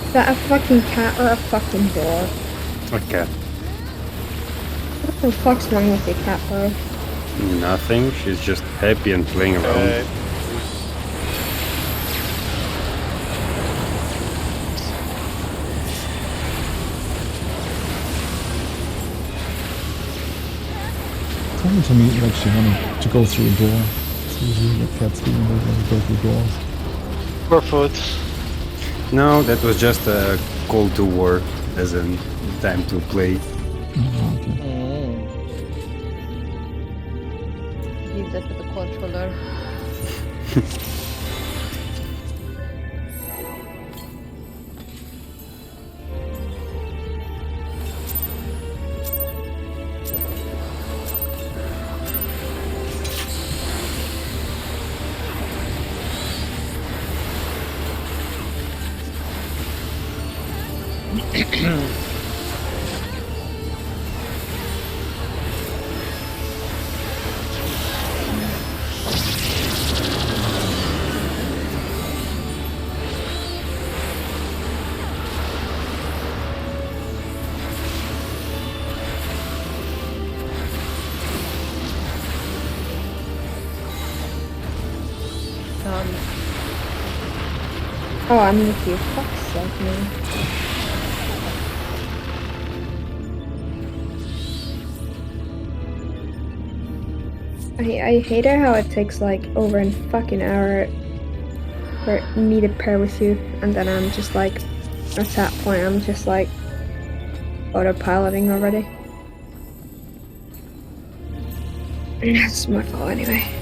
Speaker 8: Is that a fucking cat or a fucking dog?
Speaker 5: Okay.
Speaker 8: What the fuck's wrong with your cat, bro?
Speaker 5: Nothing. She's just happy and playing around.
Speaker 1: Someone told me like she wanted to go through a door. It's usually what cats do when they go through doors.
Speaker 7: Poor foot.
Speaker 5: No, that was just a call to war, as in time to play.
Speaker 1: Oh, okay.
Speaker 3: Leave that to the controller.
Speaker 8: Oh, I'm with you. Fuck's sake, man. I hate it how it takes like over a fucking hour for me to pair with you, and then I'm just like, at that point, I'm just like autopiloting already. It's my fault anyway.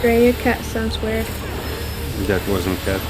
Speaker 8: Gray, your cat sounds weird.
Speaker 5: That wasn't cat.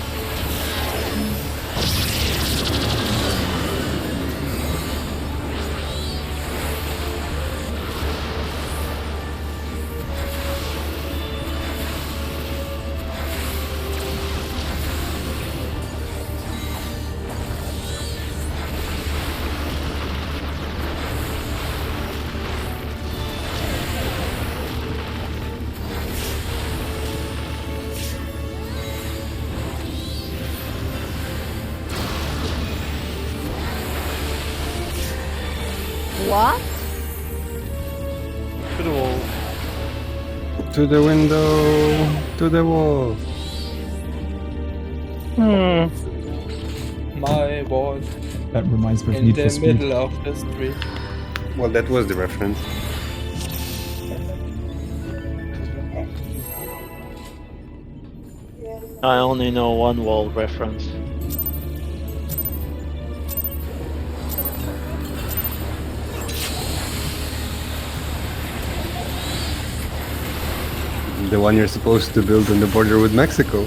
Speaker 3: What?
Speaker 7: To the wall.
Speaker 5: To the window, to the wall.
Speaker 6: My wall
Speaker 1: That reminds me of
Speaker 6: in
Speaker 1: Need
Speaker 6: the
Speaker 1: for Speed.
Speaker 6: middle of the street.
Speaker 5: Well, that was the reference.
Speaker 7: I only know one wall reference.
Speaker 5: The one you're supposed to build on the border with Mexico.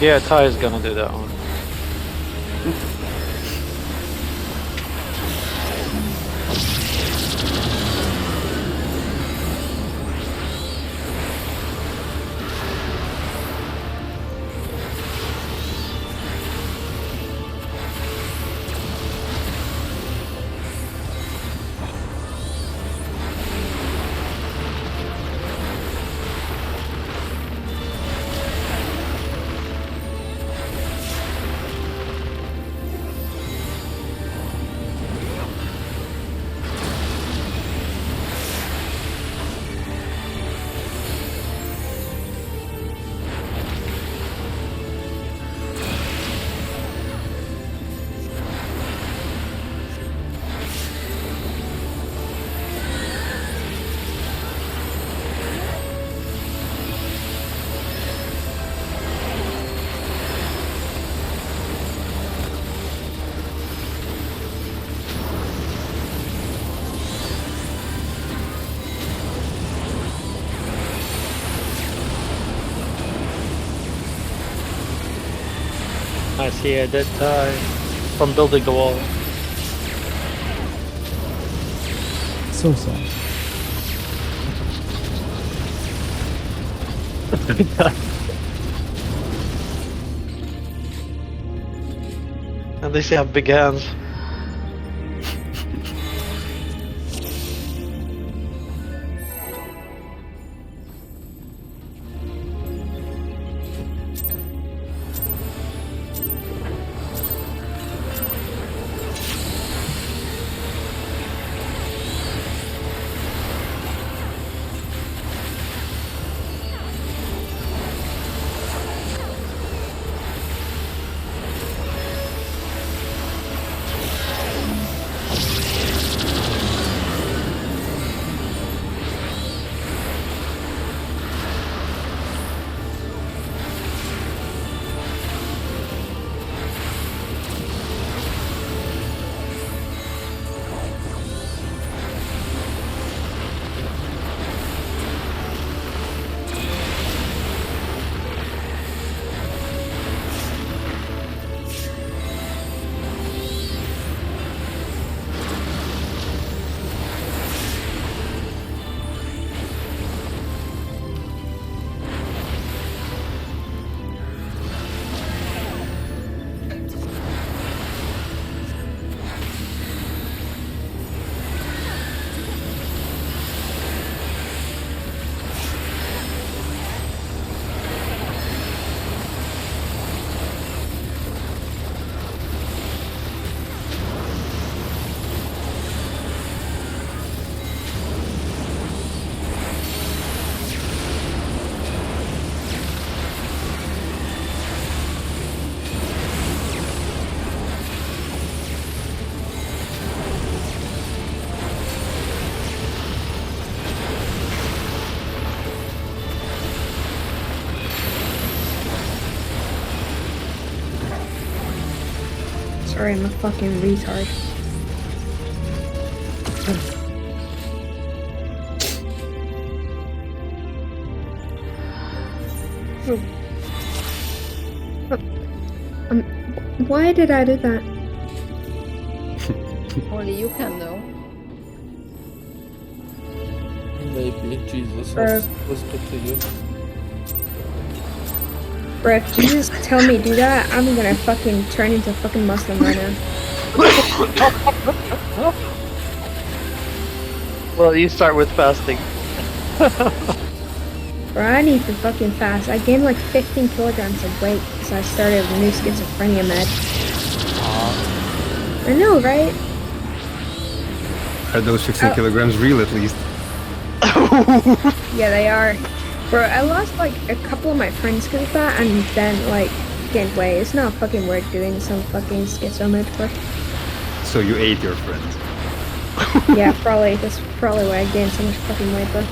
Speaker 7: Yeah, Ty is gonna do that one. I see a dead Ty from building the wall.
Speaker 1: So sad.
Speaker 7: At least they have big hands.
Speaker 8: Sorry, I'm a fucking retard. Why did I do that?
Speaker 3: Only you can know.
Speaker 6: Maybe Jesus
Speaker 8: Bro.
Speaker 6: has whispered to you.
Speaker 8: Bro, if Jesus tell me do that, I'm gonna fucking turn into a fucking Muslim right now.
Speaker 7: Well, you start with fasting.
Speaker 8: Bro, I need to fucking fast. I gained like 15 kilograms of weight because I started a new schizophrenia med. I know, right?
Speaker 5: Are those 15 kilograms real at least?
Speaker 8: Yeah, they are. Bro, I lost like a couple of my friends because of that and then like gained weight. It's not fucking worth doing some fucking schizo med for.
Speaker 5: So you ate your friend.
Speaker 8: Yeah, probably. That's probably why I gained so much fucking weight, bro.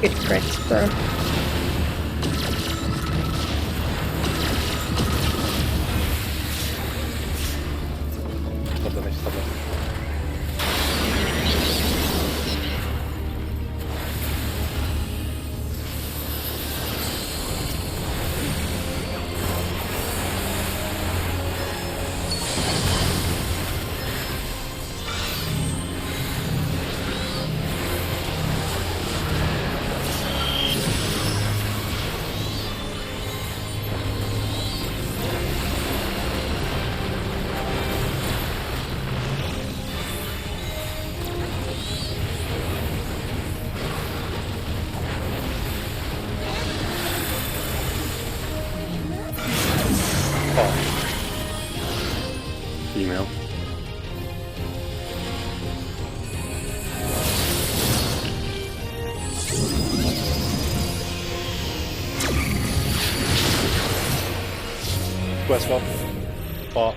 Speaker 8: Good crits, bro.
Speaker 5: Female.
Speaker 2: Westwell. Far.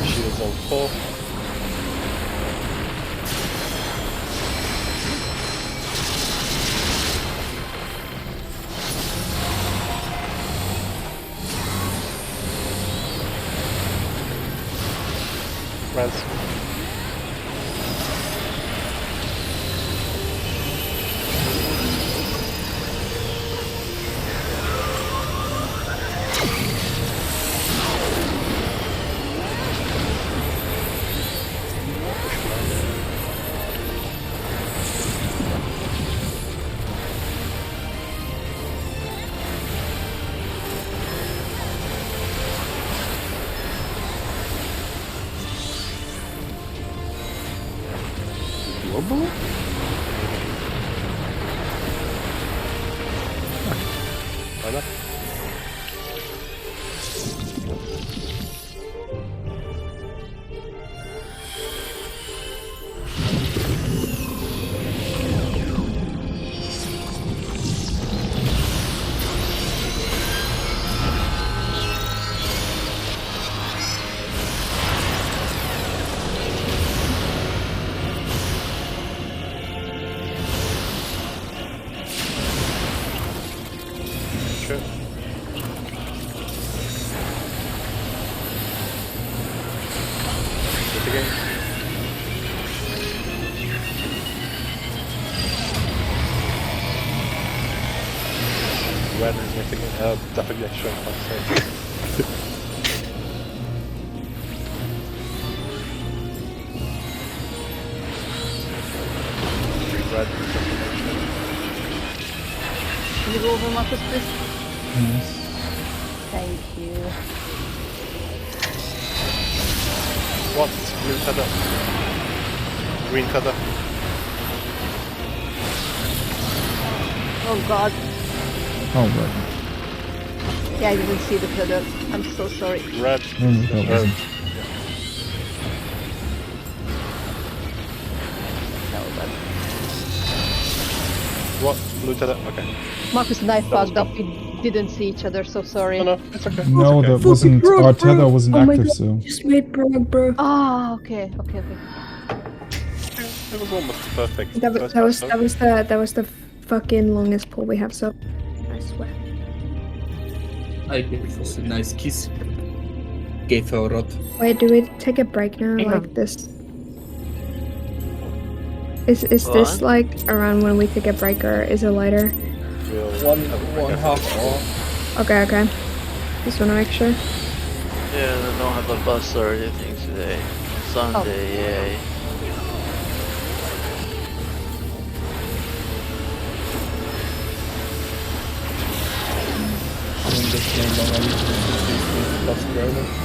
Speaker 2: Shields on 4. Rance.
Speaker 5: Global?
Speaker 2: Sure. Do it again. Red is missing definitely extra, I'd say. Red is definitely
Speaker 3: Can you go over Marcus, please?
Speaker 1: Yes.
Speaker 3: Thank you.
Speaker 2: What? Blue feather. Green feather.
Speaker 3: Oh god.
Speaker 1: Oh, right.
Speaker 3: Yeah, I didn't see the feather. I'm so sorry.
Speaker 2: Red.
Speaker 1: That wasn't.
Speaker 3: No, but
Speaker 2: What? Blue feather? Okay.
Speaker 3: Marcus and I
Speaker 2: was
Speaker 3: fucked up.
Speaker 2: dumb.
Speaker 3: We didn't see each other, so sorry.
Speaker 2: No, it's okay.
Speaker 1: No,
Speaker 2: it's okay.
Speaker 1: that wasn't.
Speaker 8: Bro,
Speaker 1: Our
Speaker 8: bro.
Speaker 1: tether wasn't
Speaker 8: Oh my
Speaker 1: active,
Speaker 8: God.
Speaker 1: so.
Speaker 8: Just made Brog, bro.
Speaker 3: Ah, okay.
Speaker 2: It was almost perfect.
Speaker 8: That
Speaker 2: first
Speaker 8: was the fucking longest pull we have, so I swear.
Speaker 6: I gave us a nice kiss. Gave her a rod.
Speaker 8: Wait, do we take a break now?
Speaker 7: Yeah.
Speaker 8: Like this? Is this
Speaker 7: What?
Speaker 8: like around when we take a break, or is it later?
Speaker 2: We'll
Speaker 6: One
Speaker 2: have a break
Speaker 6: half
Speaker 2: after
Speaker 6: hour.
Speaker 8: Okay. Just wanna make sure.
Speaker 7: Yeah, I don't have a bus or anything today. Sunday, yay.
Speaker 6: And this no longer needs to be bus driver.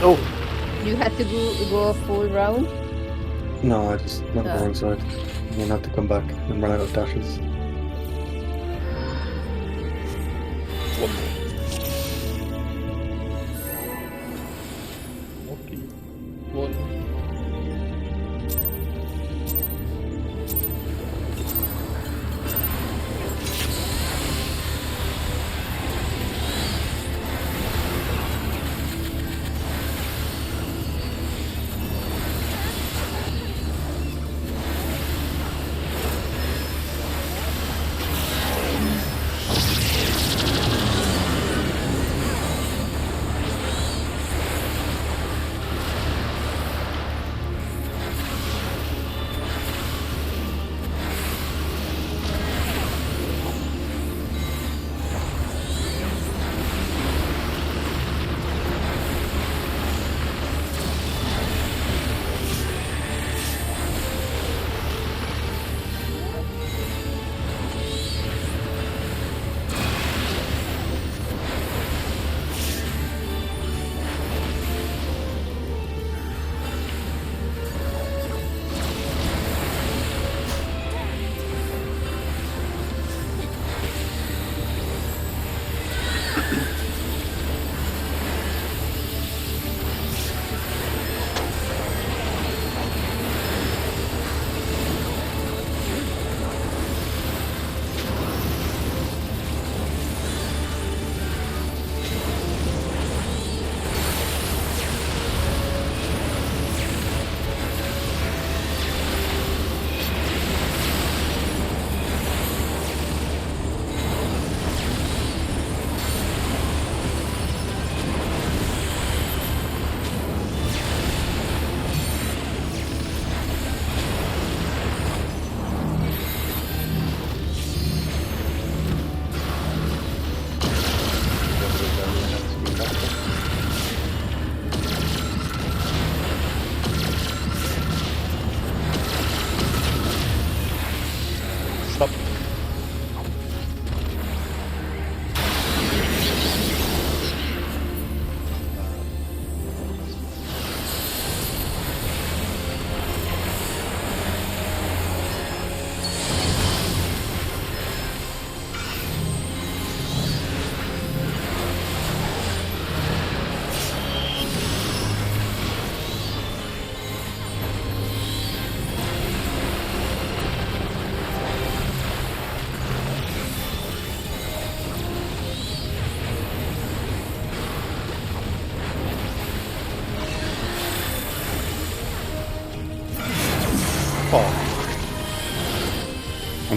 Speaker 2: Oh!
Speaker 3: You had to go a full round?
Speaker 4: No, I just went the wrong side. I'm gonna have to come back and run out of dashes.
Speaker 2: One more. Okay.
Speaker 6: One.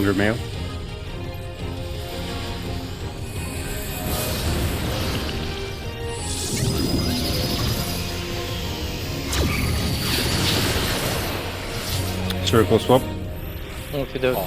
Speaker 5: under mail. Circle swap.
Speaker 7: Okay, doke.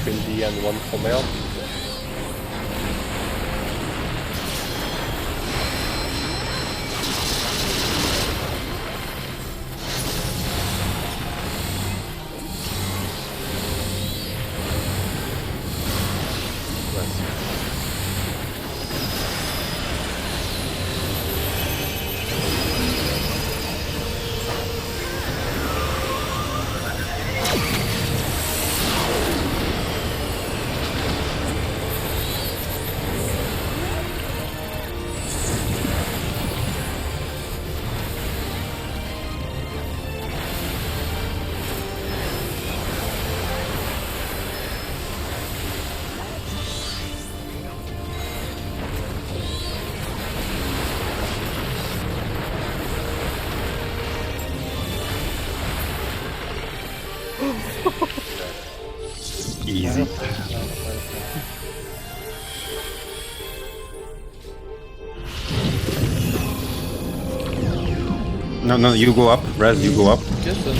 Speaker 2: Between D and 1 for mail.
Speaker 5: Easy. No, you go up. Raz, you go up.
Speaker 6: Yes, then.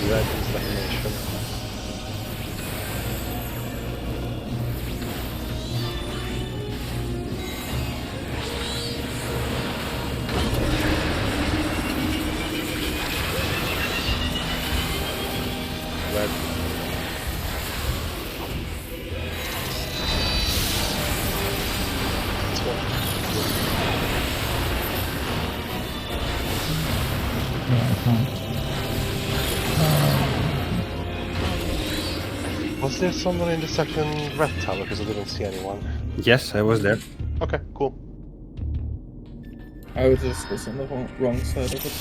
Speaker 2: Red is definition. Red.
Speaker 1: Yeah, I can't.
Speaker 2: Was there someone in the second red tower? Because I didn't see anyone.
Speaker 5: Yes, I was there.
Speaker 2: Okay, cool.
Speaker 6: I was on the wrong side of it.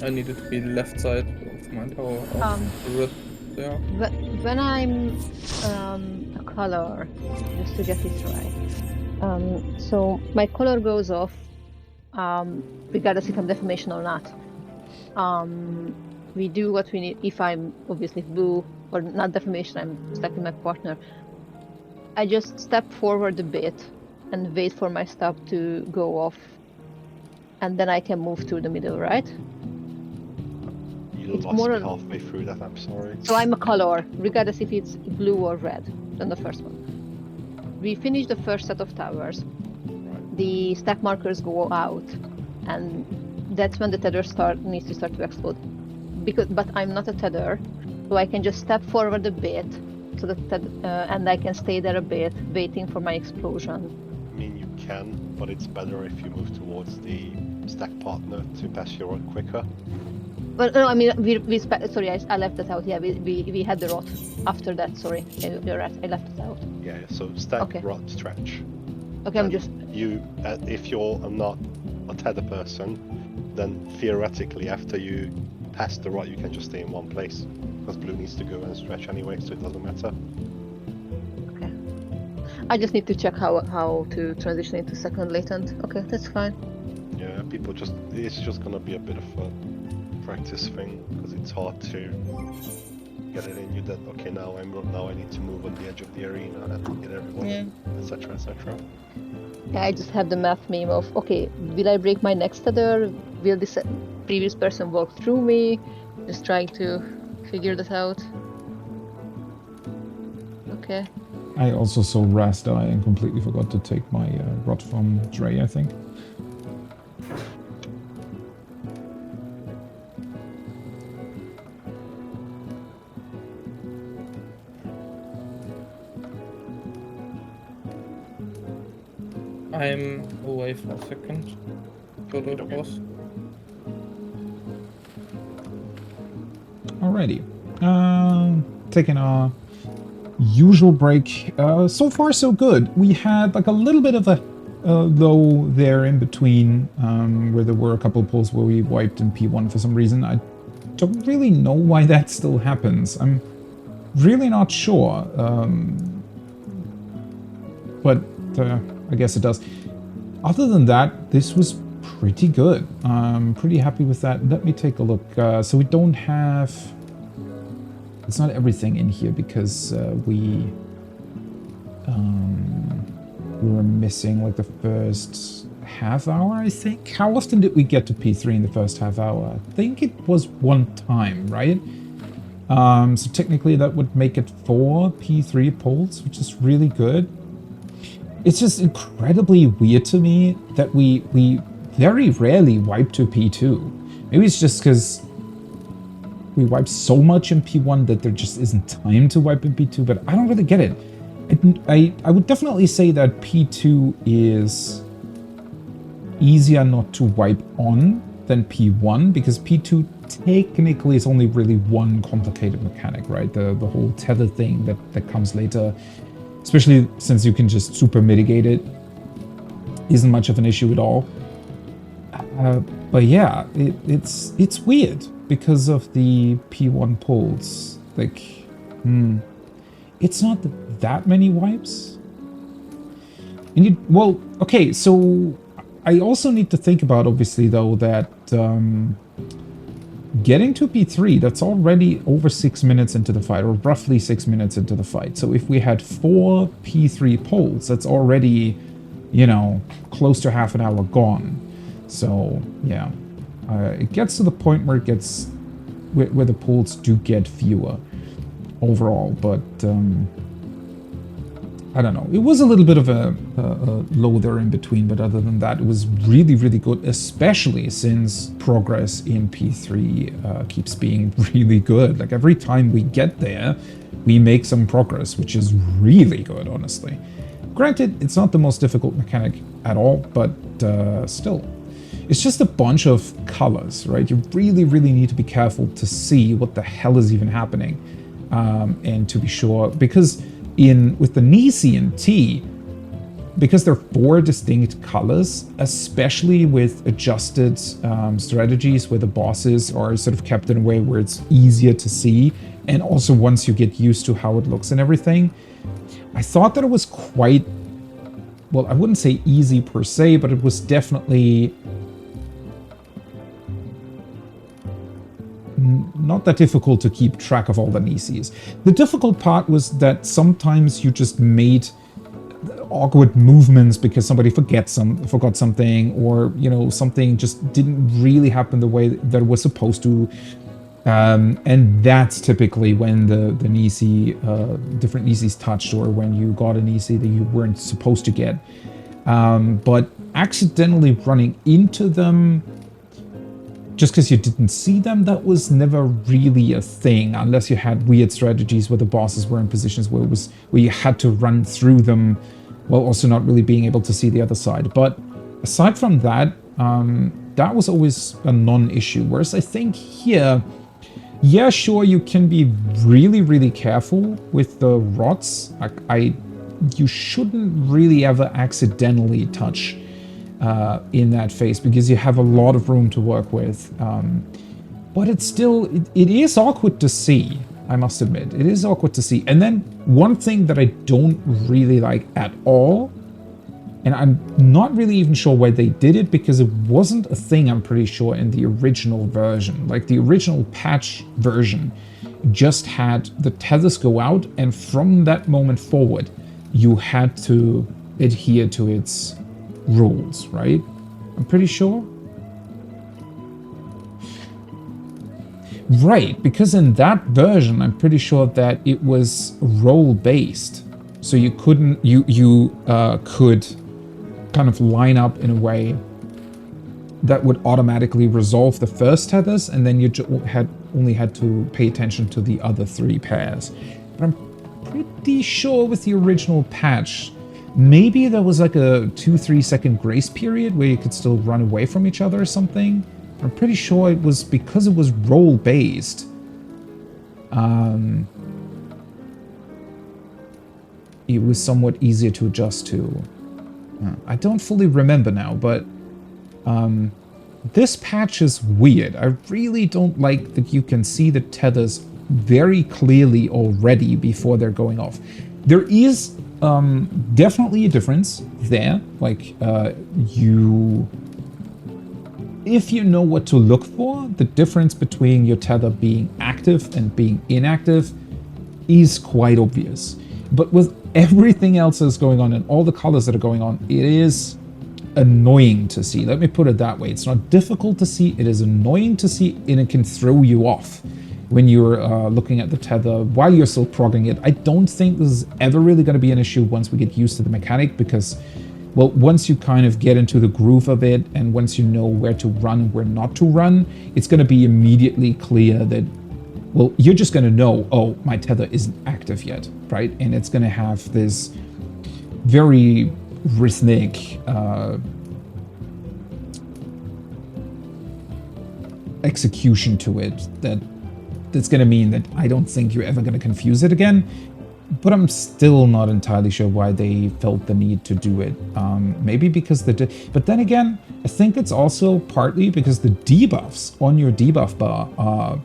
Speaker 6: I needed to be left side of my tower. Of the red. Yeah.
Speaker 3: When I'm a color, just to get it right. So my color goes off, regardless if I'm defamation or not. We do what we need. If I'm obviously blue or not defamation, I'm stuck with my partner. I just step forward a bit and wait for my stop to go off, and then I can move through the middle, right?
Speaker 2: You
Speaker 3: It's
Speaker 2: lost
Speaker 3: more
Speaker 2: me
Speaker 3: or-
Speaker 2: halfway through that, I'm sorry.
Speaker 3: So I'm a color, regardless if it's blue or red, than the first one. We finish the first set of towers. The stack markers go out, and that's when the tether needs to start to explode. But I'm not a tether, so I can just step forward a bit, so that and I can stay there a bit, waiting for my explosion.
Speaker 2: I mean, you can, but it's better if you move towards the stack partner to pass your rod quicker.
Speaker 3: Well, no, I mean, sorry, I left that out. Yeah, we had the rot after that. Sorry, you're right. I left it out.
Speaker 2: Yeah, so stack
Speaker 3: Okay.
Speaker 2: rod stretch.
Speaker 3: Okay, I'm
Speaker 2: And
Speaker 3: just.
Speaker 2: You, if you're not a tether person, then theoretically after you pass the rod, you can just stay in one place. Because blue needs to go and stretch anyway, so it doesn't matter.
Speaker 3: Okay. I just need to check how to transition into second latent. Okay, that's fine.
Speaker 2: Yeah, people just, it's just gonna be a bit of a practice thing, because it's hard to get it in you that, okay, now I need to move on the edge of the arena and get everyone,
Speaker 3: Yeah.
Speaker 2: etc, etc.
Speaker 3: I just have the math meme of, okay, will I break my next tether? Will this previous person walk through me? Just trying to figure that out. Okay.
Speaker 1: I also saw Raz die and completely forgot to take my rod from Dre, I think.
Speaker 6: I'm away for a second. Go to the boss.
Speaker 1: Alrighty. Taking our usual break. So far, so good. We had like a little bit of a low there in between, where there were a couple of pulls where we wiped in P1 for some reason. I don't really know why that still happens. I'm really not sure. But I guess it does. Other than that, this was pretty good. I'm pretty happy with that. Let me take a look. So we don't have... It's not everything in here because we were missing like the first half hour, I think. How often did we get to P3 in the first half hour? I think it was one time, right? So technically that would make it 4 P3 pulls, which is really good. It's just incredibly weird to me that we very rarely wipe to P2. Maybe it's just because we wipe so much in P1 that there just isn't time to wipe in P2, but I don't really get it. I would definitely say that P2 is easier not to wipe on than P1, because P2 technically is only really one complicated mechanic, right? The whole tether thing that comes later, especially since you can just super mitigate it, isn't much of an issue at all. But yeah, it's weird because of the P1 pulls. Like, it's not that many wipes. And well, okay, so I also need to think about, obviously, though, that getting to P3, that's already over 6 minutes into the fight, or roughly 6 minutes into the fight. So if we had 4 P3 pulls, that's already, you know, close to half an hour gone. So, yeah. It gets to the point where it gets... where the pulls do get fewer overall, but... I don't know. It was a little bit of a low there in between, but other than that, it was really, really good, especially since progress in P3 keeps being really good. Like, every time we get there, we make some progress, which is really good, honestly. Granted, it's not the most difficult mechanic at all, but still. It's just a bunch of colors, right? You really, really need to be careful to see what the hell is even happening, and to be sure, because... with the Nisi and T, because they're 4 distinct colors, especially with adjusted strategies where the bosses are sort of kept in a way where it's easier to see, and also once you get used to how it looks and everything, I thought that it was quite, well, I wouldn't say easy per se, but it was definitely not that difficult to keep track of all the Nisis. The difficult part was that sometimes you just made awkward movements because somebody forgot something, or, you know, something just didn't really happen the way that it was supposed to. And that's typically when the Nisi, different Nisis touched, or when you got a Nisi that you weren't supposed to get. But accidentally running into them just because you didn't see them, that was never really a thing, unless you had weird strategies where the bosses were in positions where you had to run through them while also not really being able to see the other side. But aside from that, that was always a non-issue. Whereas I think here, yeah, sure, you can be really, really careful with the rods. You shouldn't really ever accidentally touch in that phase, because you have a lot of room to work with. But it's still, it is awkward to see, I must admit. It is awkward to see. And then one thing that I don't really like at all, and I'm not really even sure why they did it, because it wasn't a thing, I'm pretty sure, in the original version. Like, the original patch version just had the tethers go out, and from that moment forward, you had to adhere to its rules, right? I'm pretty sure. Right, because in that version, I'm pretty sure that it was role-based. So you couldn't, you could kind of line up in a way that would automatically resolve the first tethers, and then you only had to pay attention to the other 3 pairs. But I'm pretty sure with the original patch, maybe there was like a 2-3 second grace period where you could still run away from each other or something. I'm pretty sure it was because it was role-based. It was somewhat easier to adjust to. I don't fully remember now, but this patch is weird. I really don't like that you can see the tethers very clearly already before they're going off. There is definitely a difference there. Like, if you know what to look for, the difference between your tether being active and being inactive is quite obvious. But with everything else that's going on and all the colors that are going on, it is annoying to see. Let me put it that way. It's not difficult to see, it is annoying to see, and it can throw you off when you're looking at the tether while you're still progging it. I don't think this is ever really going to be an issue once we get used to the mechanic, because, well, once you kind of get into the groove of it, and once you know where to run and where not to run, it's going to be immediately clear that, well, you're just going to know, oh, my tether isn't active yet, right? And it's going to have this very rhythmic execution to it that's going to mean that I don't think you're ever going to confuse it again. But I'm still not entirely sure why they felt the need to do it. Maybe because but then again, I think it's also partly because the debuffs on your debuff bar are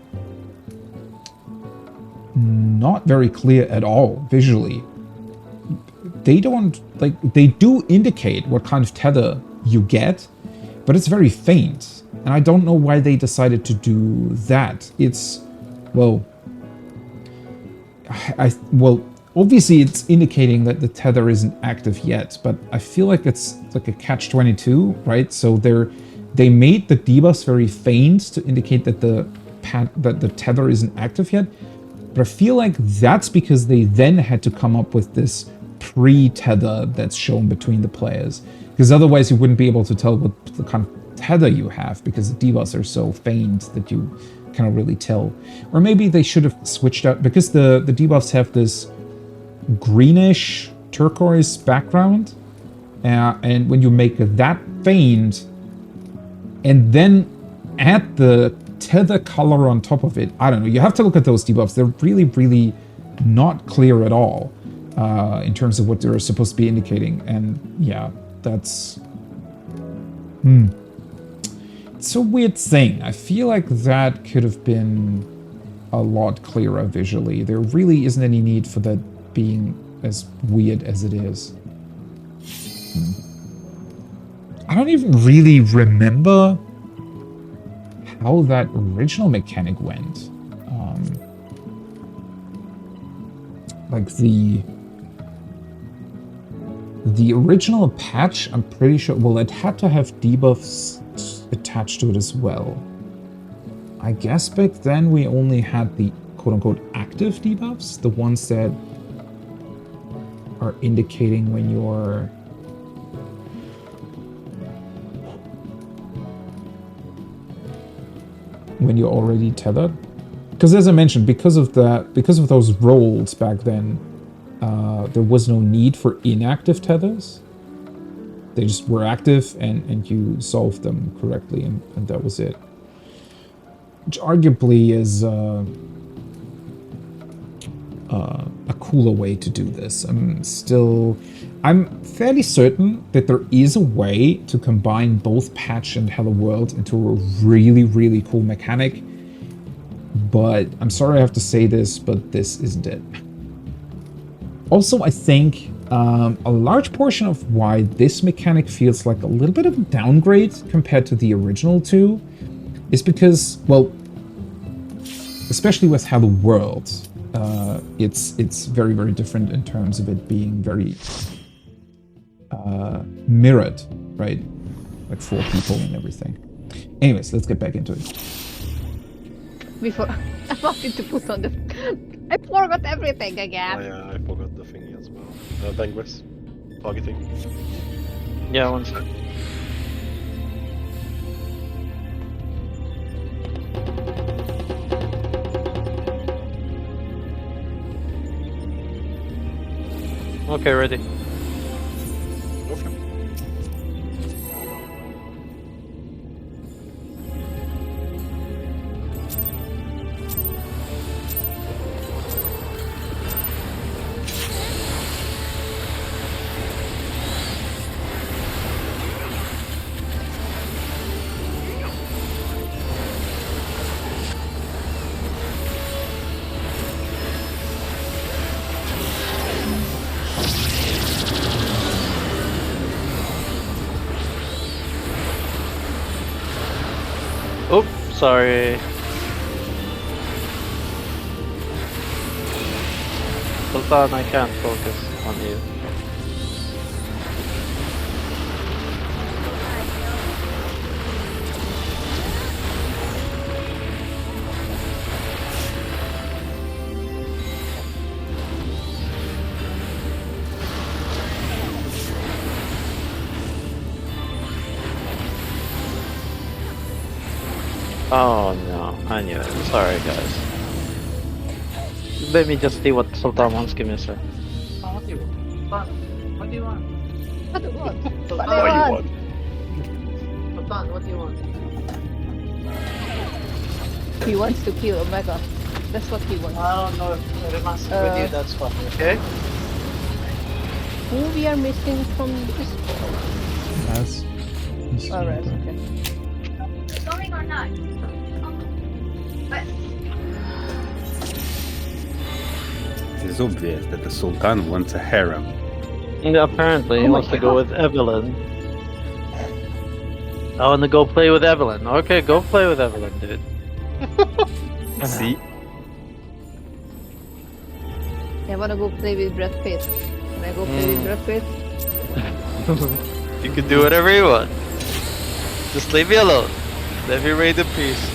Speaker 1: not very clear at all visually. They don't, like, they do indicate what kind of tether you get, but it's very faint. And I don't know why they decided to do that. It's, well, well, obviously it's indicating that the tether isn't active yet, but I feel like it's like a catch-22, right? So they made the debuffs very faint to indicate that the tether isn't active yet. But I feel like that's because they then had to come up with this pre-tether that's shown between the players. Because otherwise you wouldn't be able to tell what the kind of tether you have, because the debuffs are so faint that you cannot really tell. Or maybe they should have switched out, because the debuffs have this greenish turquoise background, and when you make that faint and then add the tether color on top of it, I don't know, you have to look at those debuffs. They're really, really not clear at all in terms of what they're supposed to be indicating. And yeah, that's it's a weird thing. I feel like that could have been a lot clearer visually. There really isn't any need for that being as weird as it is. I don't even really remember how that original mechanic went. Like the original patch, I'm pretty sure, well, it had to have debuffs attached to it as well. I guess back then we only had the quote-unquote active debuffs, the ones that are indicating when you're already tethered. Because as I mentioned, because of those rolls back then, there was no need for inactive tethers. They just were active, and you solved them correctly, and that was it. Which arguably is a cooler way to do this. I'm fairly certain that there is a way to combine both Patch and Hello World into a really, really cool mechanic. But I'm sorry I have to say this, but this isn't it. Also, I think a large portion of why this mechanic feels like a little bit of a downgrade compared to the original two is because, well, especially with Hello World, it's very, very different in terms of it being very mirrored right? Like 4 people and everything. Anyways, let's get back into it.
Speaker 3: Before I wanted to put on the. I forgot everything again.
Speaker 2: Oh yeah, I forgot the thingy as well. Vanquish. Targeting.
Speaker 7: Yeah, one sec. Okay, ready.
Speaker 2: Okay.
Speaker 7: Oops, sorry. Sultan, I can't focus on you. Oh no, I knew it. Sorry guys. Let me just see what Sultan wants. Give me a sec.
Speaker 3: What do you want? What do you want?
Speaker 2: What do you want?
Speaker 3: Sultan, what do you want? He wants to kill Omega. That's what he wants.
Speaker 7: I don't know if it must with you, that's fine, okay?
Speaker 3: Who we are missing from this call?
Speaker 1: That's
Speaker 3: Alright, okay.
Speaker 9: Going or not?
Speaker 5: It is obvious that the Sultan wants a harem.
Speaker 7: Yeah, apparently he
Speaker 3: Oh my
Speaker 7: wants to go with Evelyn. I want to go play with Evelyn. Okay, go play with Evelyn, dude.
Speaker 5: See?
Speaker 3: I wanna go play with Brad Pitt. Can I go play with Brad Pitt?
Speaker 7: You can do whatever you want. Just leave me alone. Let me reign in peace.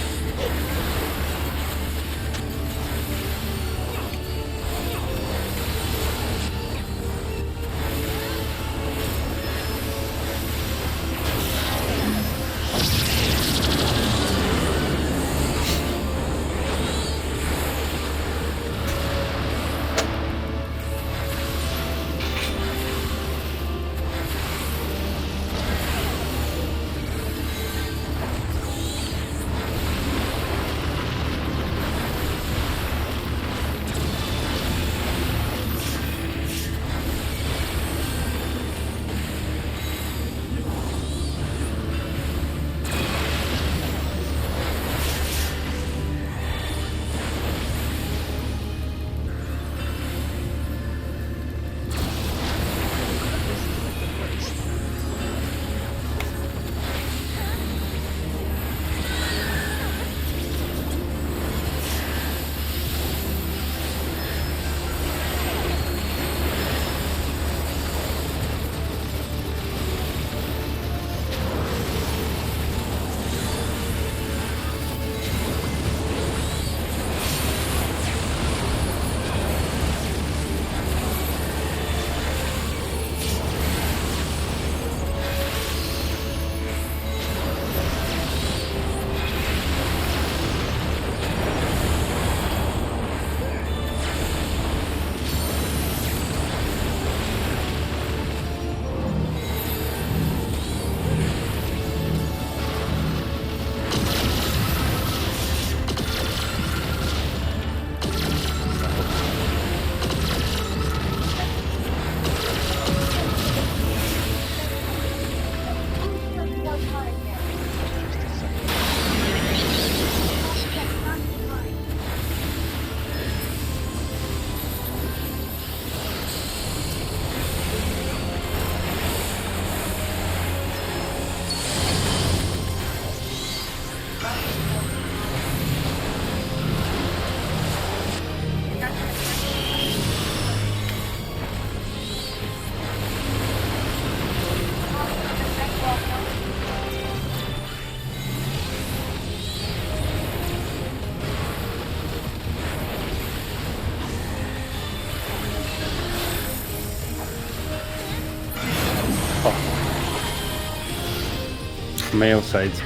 Speaker 5: male sides.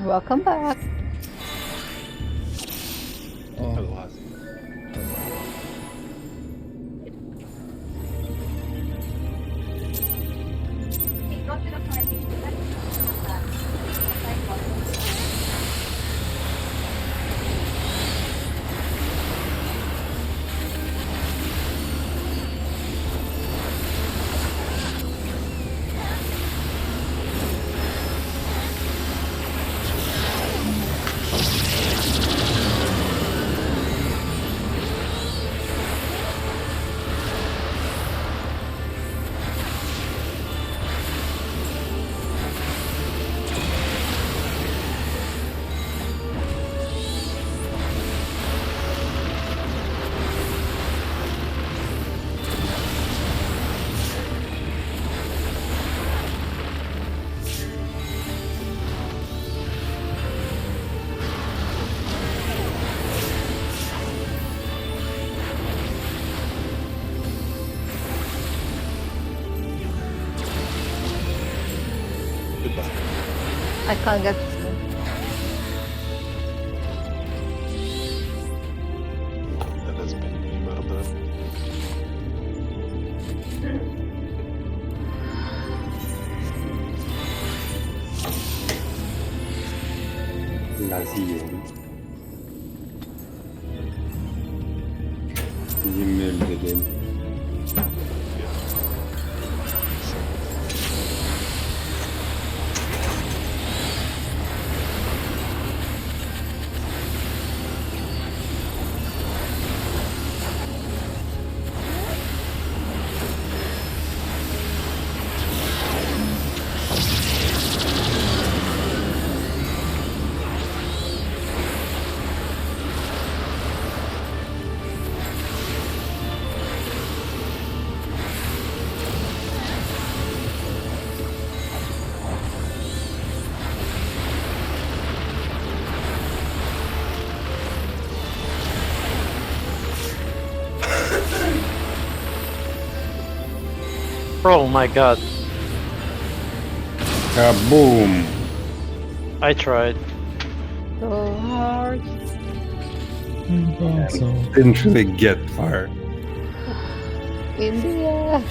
Speaker 3: Welcome back.
Speaker 6: Oh,
Speaker 2: Hello, Hazi.
Speaker 9: Go to the party.
Speaker 2: Goodbye.
Speaker 3: I can't get.
Speaker 2: That has been a murder.
Speaker 5: Lazien. Yemin ederim.
Speaker 7: Oh my god.
Speaker 5: Kaboom!
Speaker 7: I tried.
Speaker 3: So hard.
Speaker 5: Didn't really get far.
Speaker 3: In the end.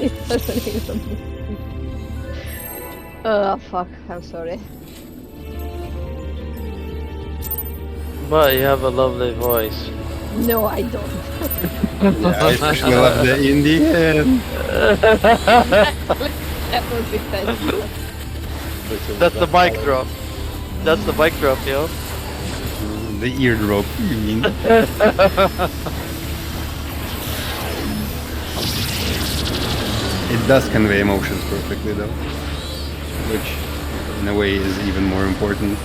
Speaker 3: It doesn't even. Oh fuck, I'm sorry.
Speaker 7: But you have a lovely voice.
Speaker 3: No, I don't.
Speaker 5: Yeah, I especially love the in the end.
Speaker 3: That would be fantastic.
Speaker 7: That's the mic drop. That's the mic drop, yo.
Speaker 5: The eardrop, you mean? It does convey emotions perfectly, though. Which, in a way, is even more important.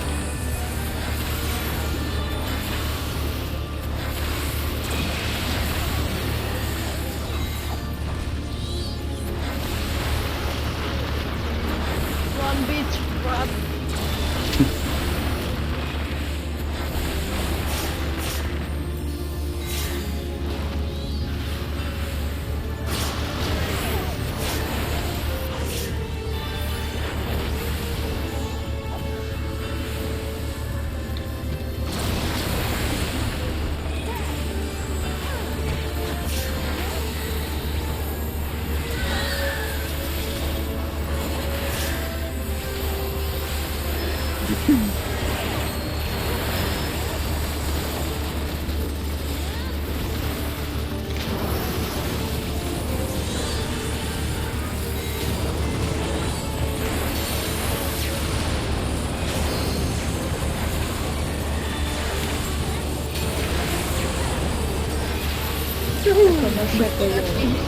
Speaker 3: Run, bitch, run.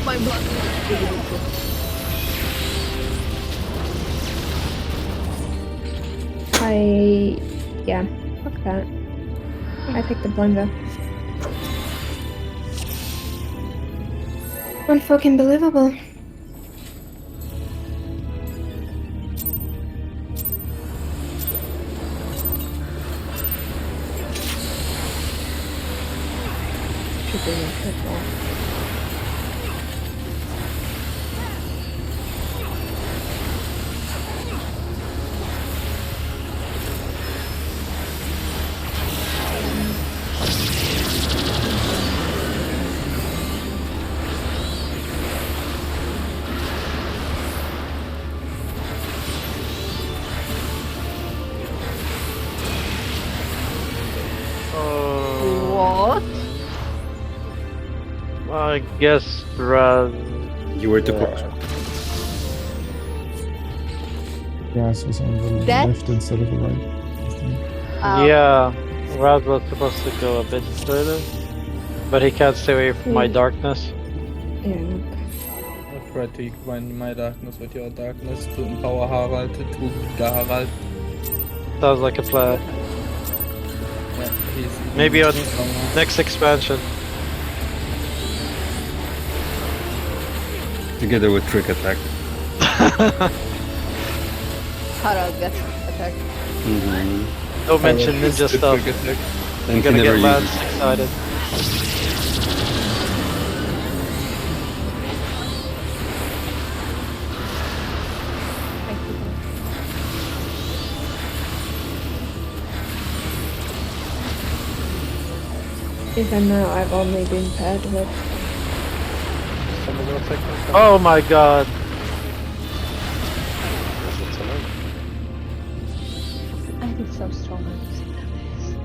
Speaker 3: My blood.
Speaker 8: Yeah, fuck that. I take the blunder. Unfucking believable. Should be in football.
Speaker 3: What?
Speaker 7: I guess Raz.
Speaker 5: You were too close.
Speaker 1: Grass was on the
Speaker 3: That-
Speaker 1: left instead of the right. I think.
Speaker 7: Yeah, Raz was supposed to go a bit further, but he can't stay away from my darkness.
Speaker 8: Yeah.
Speaker 6: I tried to equine my darkness with your darkness to empower Harald to Harald.
Speaker 7: Sounds like a plan.
Speaker 6: Yeah, he's
Speaker 7: Maybe on
Speaker 6: stronger.
Speaker 7: next expansion.
Speaker 5: Together with Trick Attack.
Speaker 3: Harald gets attacked.
Speaker 5: Mm-hmm.
Speaker 7: Don't mention
Speaker 6: Harald
Speaker 7: ninja
Speaker 6: is the
Speaker 7: stuff.
Speaker 6: trick attack.
Speaker 5: And
Speaker 7: You're
Speaker 5: he
Speaker 7: gonna
Speaker 5: never
Speaker 7: get Lance
Speaker 5: uses.
Speaker 7: excited.
Speaker 3: Thank you.
Speaker 8: Even now, I've only been paired with.
Speaker 2: Someone gonna take my
Speaker 7: Oh my god.
Speaker 2: Is it someone?
Speaker 3: I need some stronger music than this.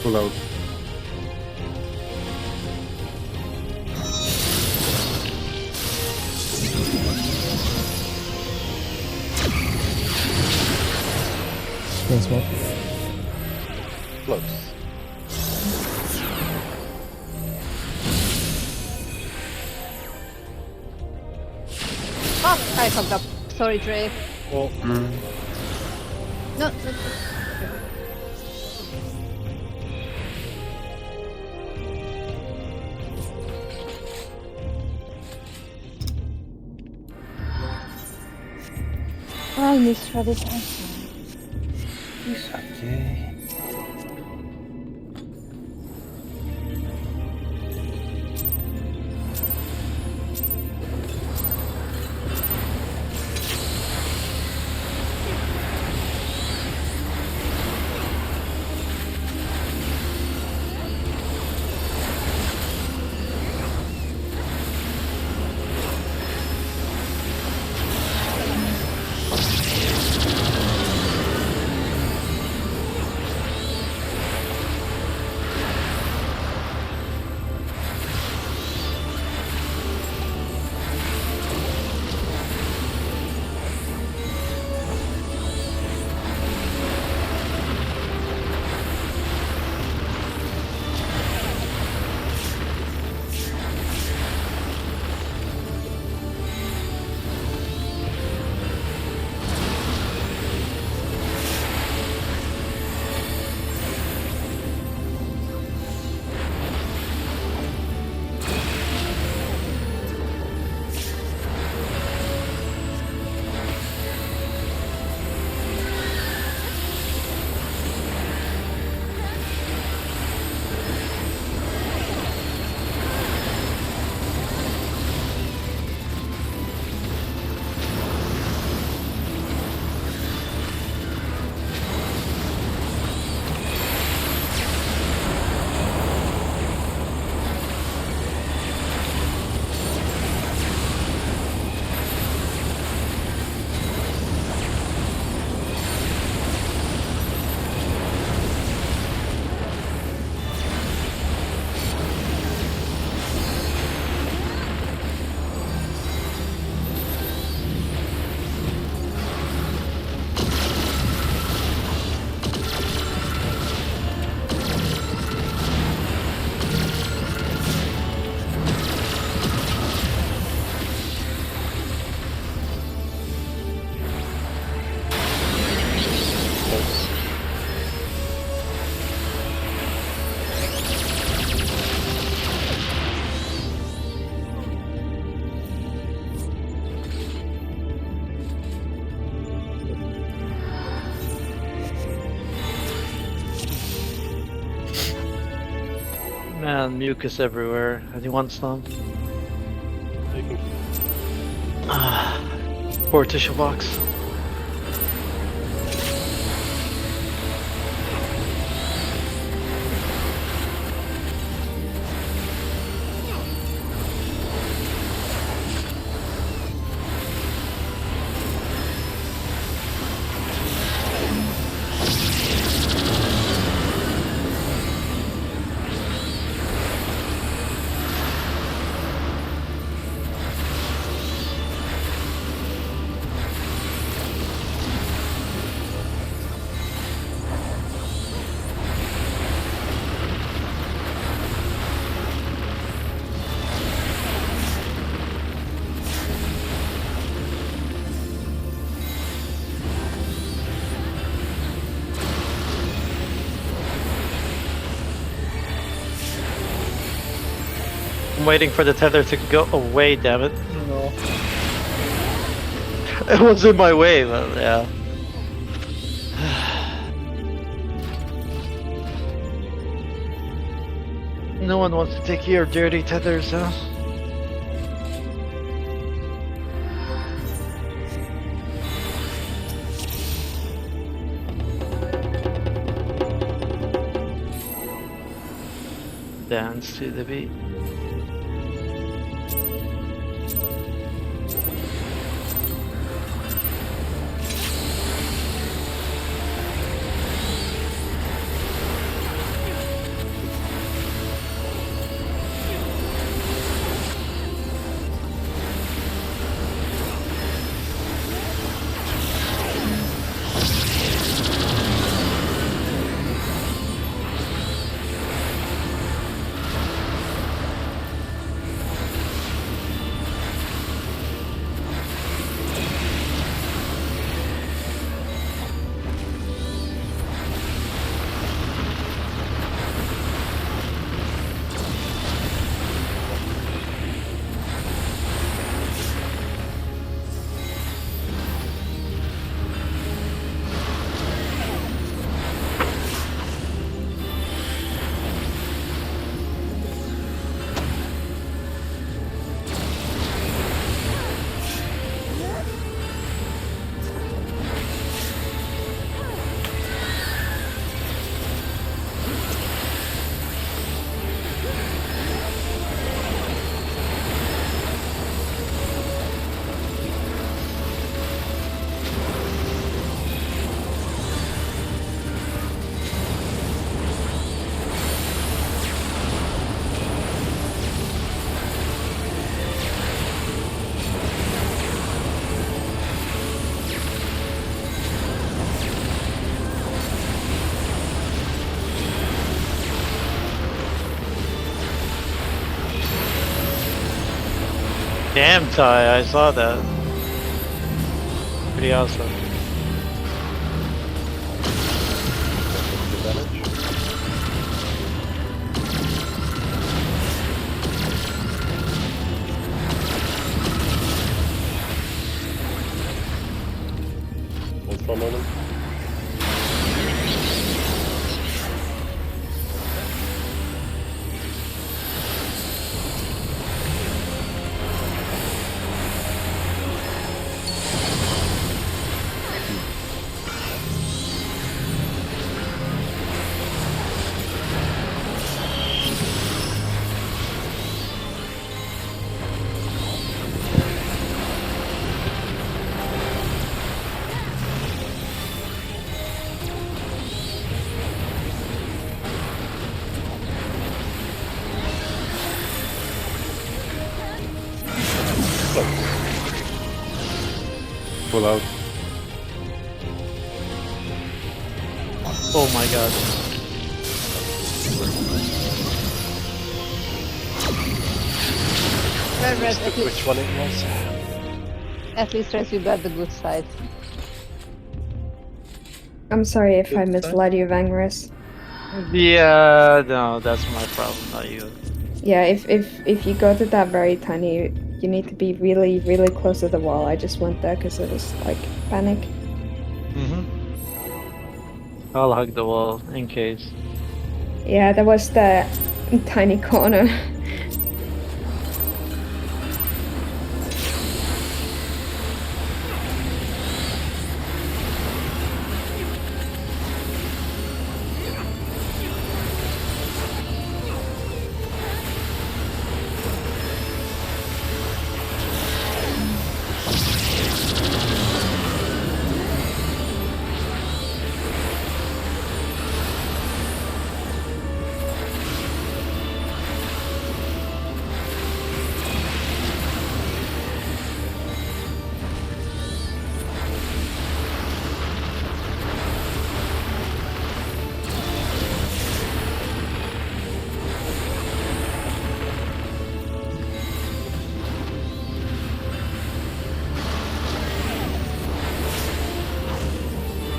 Speaker 5: pull out.
Speaker 1: Close what?
Speaker 2: Close.
Speaker 3: Oh, I fucked up. Sorry, Dre.
Speaker 2: Well,
Speaker 3: No.
Speaker 8: I miss Rabbit.
Speaker 5: It's okay.
Speaker 7: Man, mucus everywhere. Anyone some?
Speaker 2: you can
Speaker 7: Poor tissue box. I'm waiting for the tether to go away, damn it.
Speaker 6: No.
Speaker 7: It was in my way, but yeah. No one wants to take your dirty tethers, huh? Dance to the beat. Damn, Ty, I saw that. Pretty awesome.
Speaker 2: The damage. Hold for a moment.
Speaker 5: Pull out.
Speaker 7: Oh my god.
Speaker 3: Red, at least,
Speaker 2: Which one it was?
Speaker 3: at least try to bet the good side.
Speaker 8: I'm sorry if
Speaker 6: Good
Speaker 8: I
Speaker 6: side.
Speaker 8: misled you, Vangress.
Speaker 7: Yeah, no, that's my problem, not you.
Speaker 8: Yeah, if you go to that very tiny, you need to be really, really close to the wall. I just went there because it was like panic.
Speaker 7: I'll hug the wall in case.
Speaker 8: Yeah, there was the tiny corner.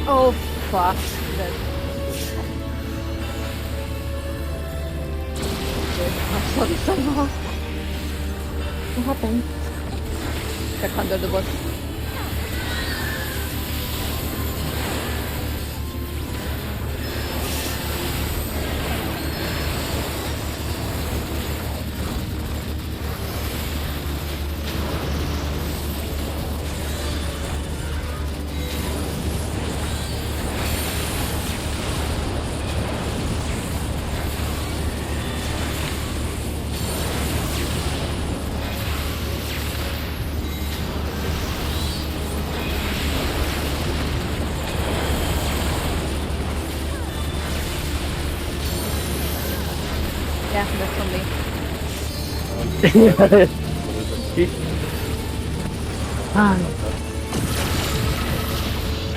Speaker 3: Oh fuck. That... I'm sorry, somehow.
Speaker 8: What happened?
Speaker 3: Got under the bus. Yeah, that's on me.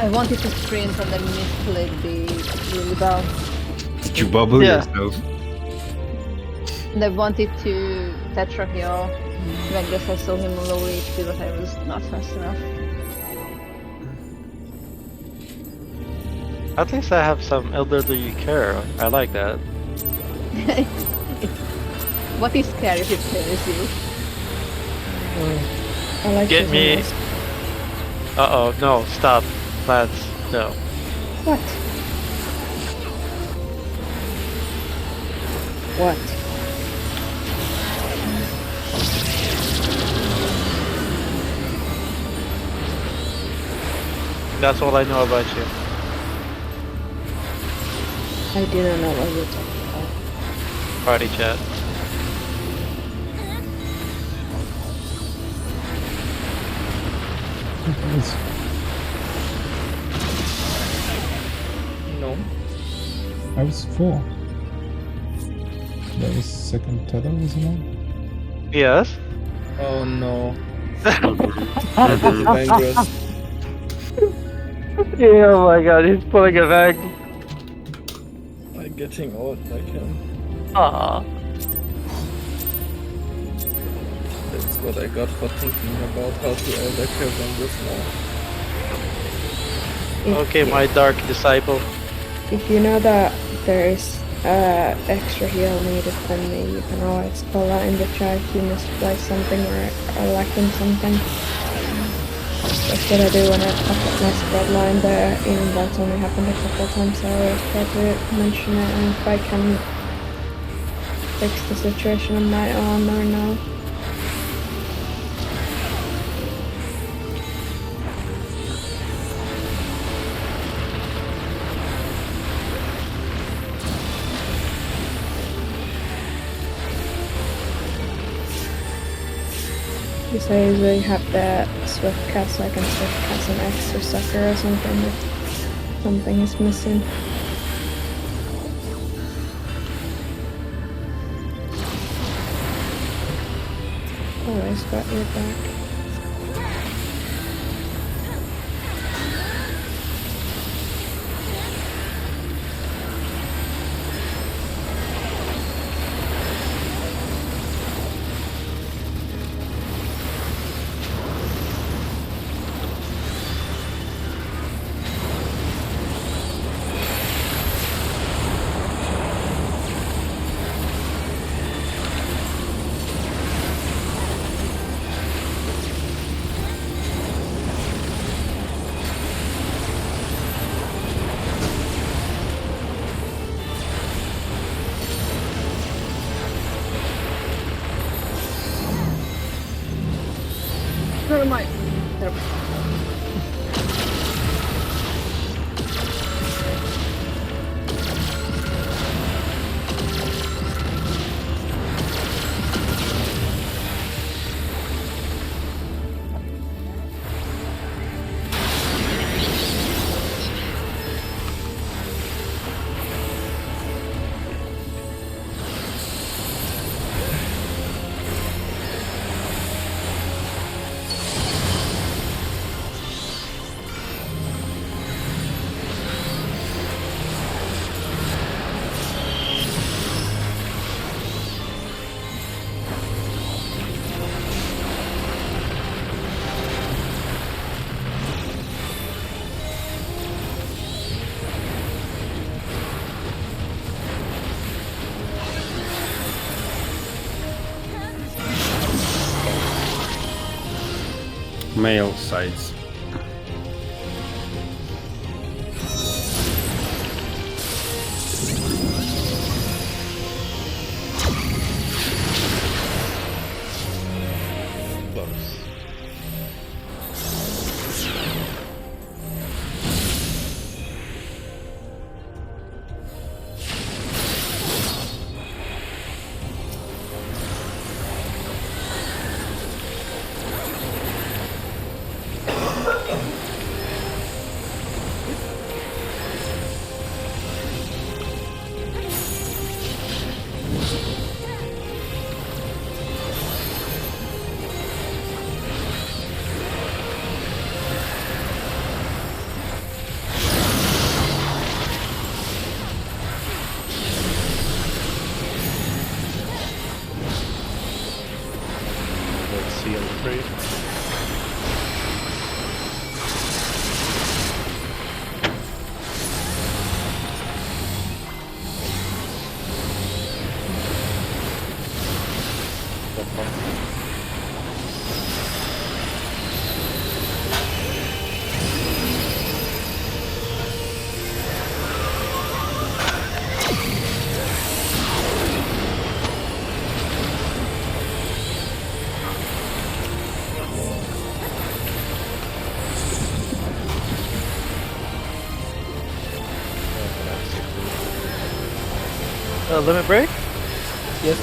Speaker 3: I wanted to sprint and then misclick the really bad.
Speaker 5: Did you bubble
Speaker 7: Yeah.
Speaker 5: yourself?
Speaker 3: And I wanted to Tetra heal. When I saw him on low HP, but I was not fast enough.
Speaker 7: At least I have some elderly care. I like that.
Speaker 3: What is scary if it scares you?
Speaker 8: I like
Speaker 7: Get
Speaker 8: this
Speaker 7: me.
Speaker 8: one.
Speaker 7: Uh-oh, no, stop. Plants, no.
Speaker 8: What? What?
Speaker 7: That's all I know about you.
Speaker 8: I do not know what you're talking about.
Speaker 7: Party chat.
Speaker 6: No.
Speaker 1: I was 4. That was second tether, wasn't it?
Speaker 7: Yes?
Speaker 6: Oh no. Vangress.
Speaker 7: Yeah, oh my god, he's pulling it back.
Speaker 6: I'm getting old like him.
Speaker 7: Aww.
Speaker 6: That's what I got for thinking about how to Elgato on this now.
Speaker 7: Okay, my dark disciple.
Speaker 8: If you know that there is extra heal needed from me, you can always call that in the chat if you misplaced something or are lacking something. That's what I do when I pop up my spread line there, even though it's only happened a couple of times, so I always try to mention it, and if I can fix the situation on my own or no. Because I usually have the Swift cast, so I can Swift cast an extra sucker or something if something is missing. Always got your back.
Speaker 3: Where am I? There.
Speaker 5: Male sides.
Speaker 2: Close. Let's see on the trade.
Speaker 7: Limit break?
Speaker 6: Yes.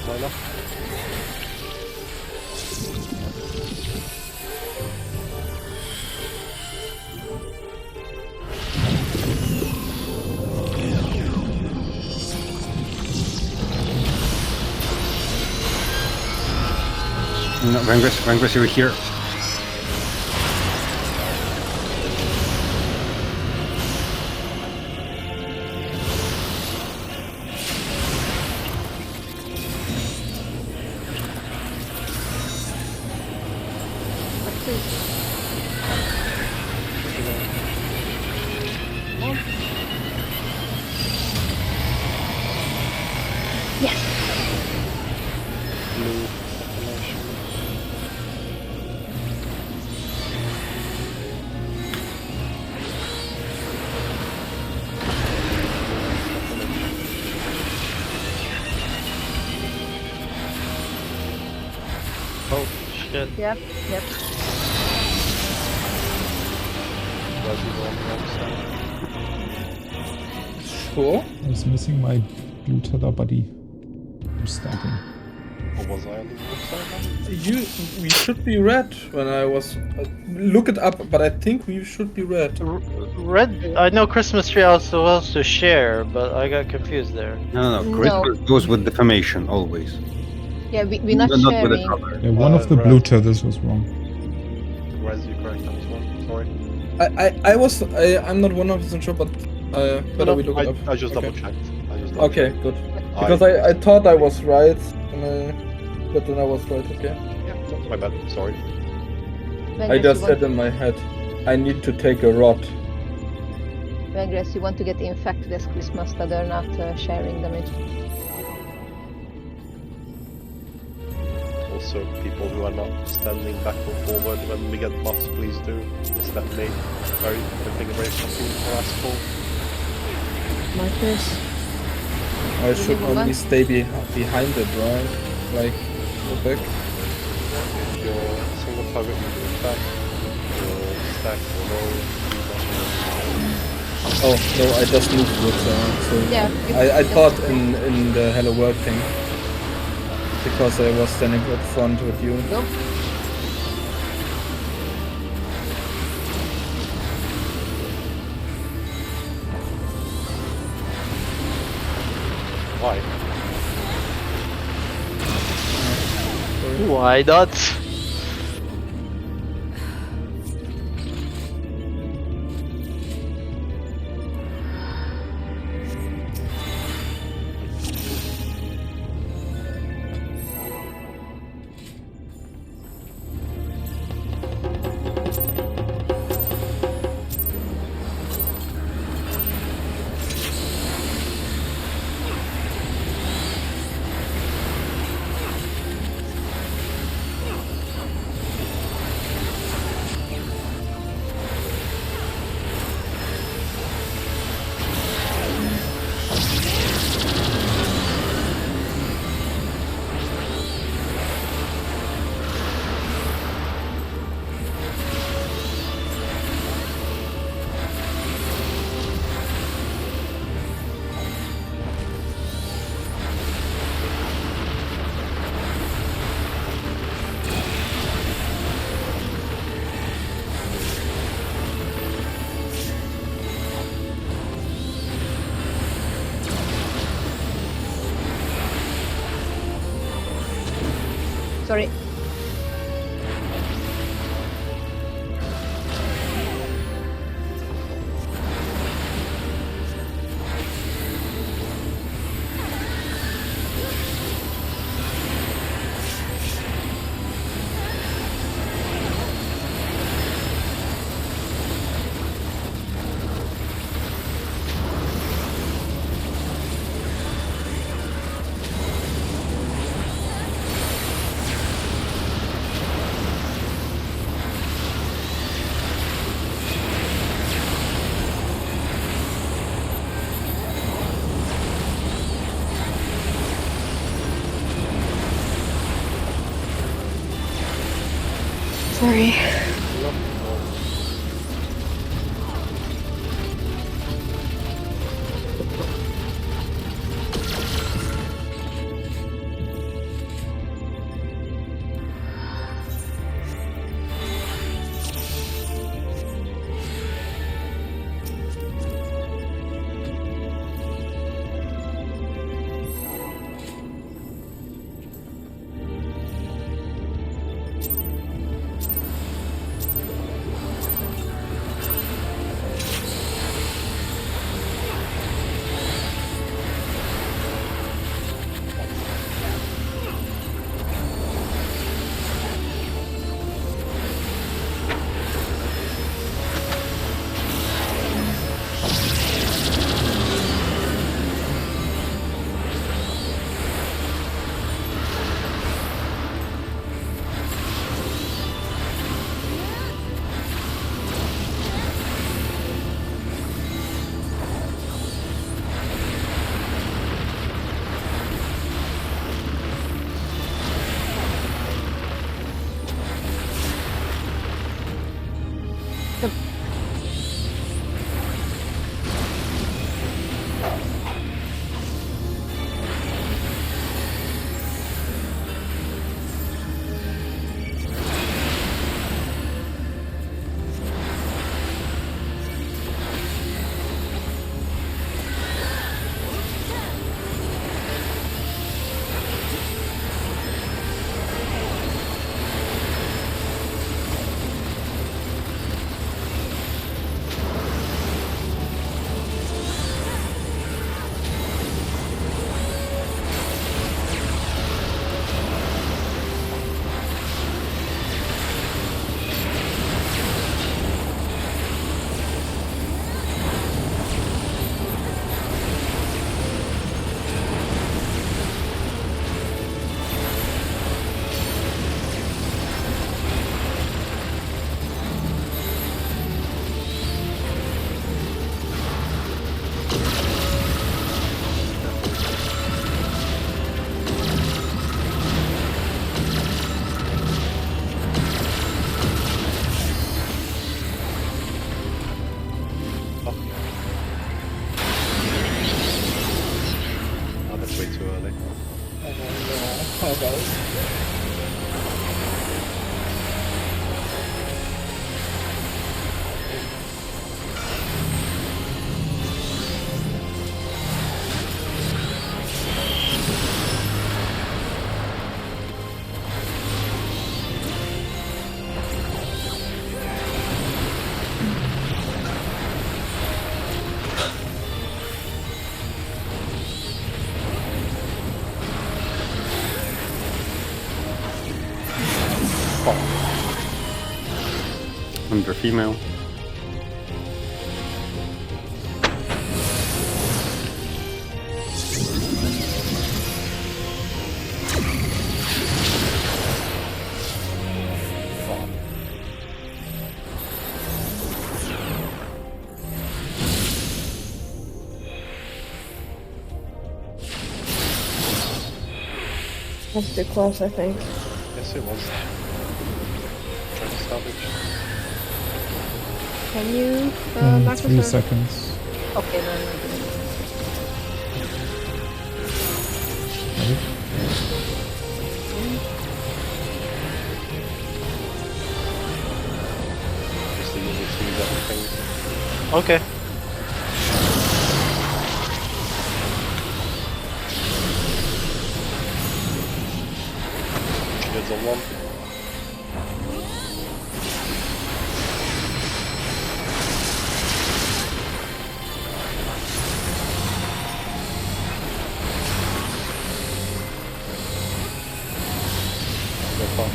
Speaker 2: Why not?
Speaker 5: No, Vanquish, you're here.
Speaker 3: Yes.
Speaker 2: Blue detonation.
Speaker 7: Oh shit.
Speaker 3: Yep. Yep.
Speaker 2: Was he on the wrong side?
Speaker 6: Sure.
Speaker 1: I was missing my blue tether buddy. I'm stacking.
Speaker 2: Or was I on the wrong side?
Speaker 6: We should be red when I was. Look it up, but I think we should be red.
Speaker 7: Red. I know Christmas tree also share, but I got confused there.
Speaker 5: No.
Speaker 3: No.
Speaker 5: Christmas goes with defamation always.
Speaker 3: Yeah, we're not
Speaker 5: Not with the
Speaker 3: sharing.
Speaker 5: color.
Speaker 1: Yeah, one of the blue tethers was wrong.
Speaker 2: Where's you correct on this one? Sorry.
Speaker 6: I'm not 100% sure, but better we look it up.
Speaker 2: I just
Speaker 6: Okay.
Speaker 2: double checked.
Speaker 6: Okay, good. Because I thought I was right, but then I was right. Okay.
Speaker 2: Yeah, my bad. Sorry.
Speaker 6: I just said in my head, I need to take a rod.
Speaker 3: Vengress, you want to get infected as Christmas, that they're not sharing damage.
Speaker 2: Also, people who are not standing back or forward when we get buffs, please do. Because that made everything very confusing for us all.
Speaker 8: Marcus.
Speaker 6: I should only stay behind it, right? Like, go back.
Speaker 2: If you're single target, you do attack. If you're stacked or low, you don't.
Speaker 6: Oh, no, I just moved it, so
Speaker 3: Yeah,
Speaker 6: I thought in the Hello World thing. Because I was standing up front with you.
Speaker 3: Go.
Speaker 2: Why?
Speaker 7: Why not?
Speaker 3: Sorry.
Speaker 8: Sorry.
Speaker 5: Under female.
Speaker 8: That's too close, I think.
Speaker 2: Yes, it was. Try to salvage.
Speaker 3: Can you,
Speaker 1: In
Speaker 3: Marcus?
Speaker 1: 3
Speaker 3: or-
Speaker 1: seconds.
Speaker 3: Okay, no.
Speaker 1: Right?
Speaker 2: Just the unit sees everything.
Speaker 7: Okay.
Speaker 2: Shields on one. No far.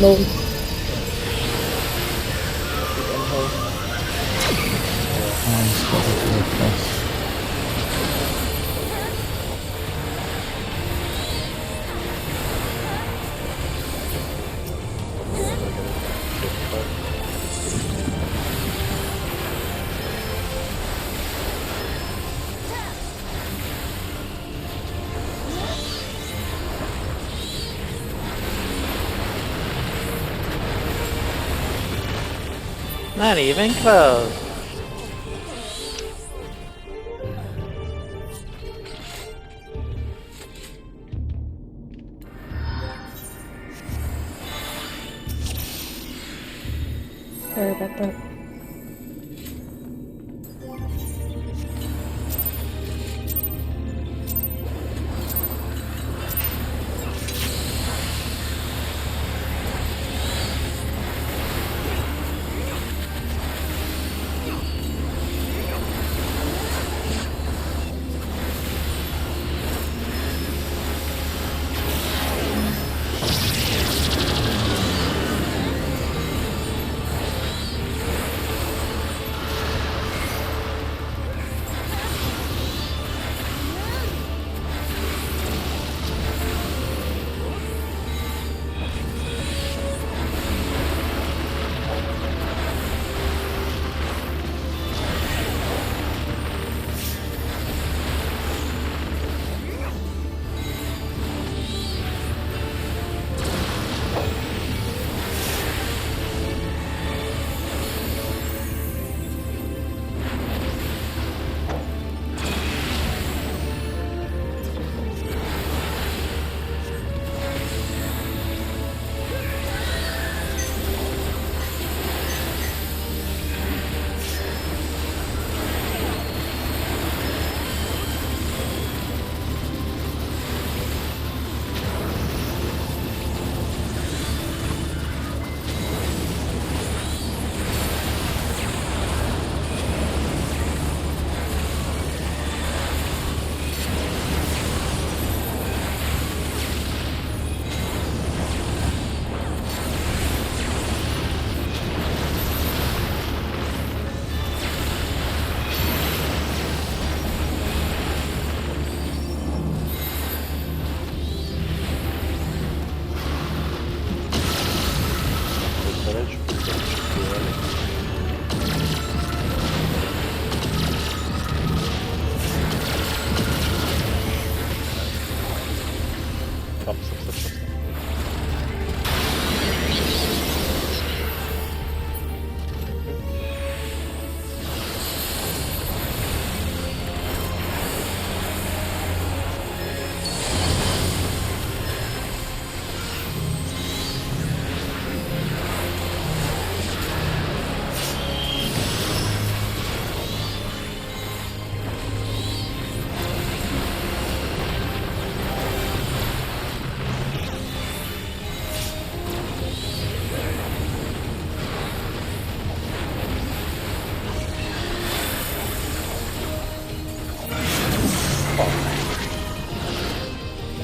Speaker 8: No.
Speaker 1: Spotted very fast.
Speaker 7: Not even close.
Speaker 8: Sorry about that.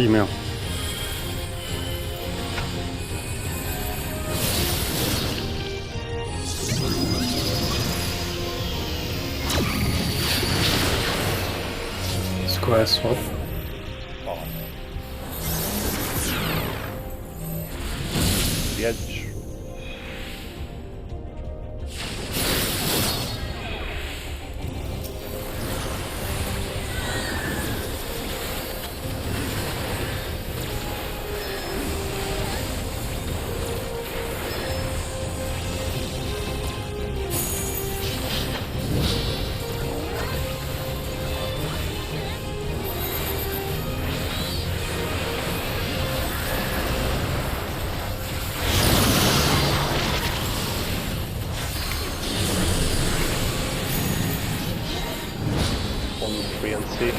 Speaker 5: Female.
Speaker 4: Square swap.
Speaker 2: Oh. The edge. And see.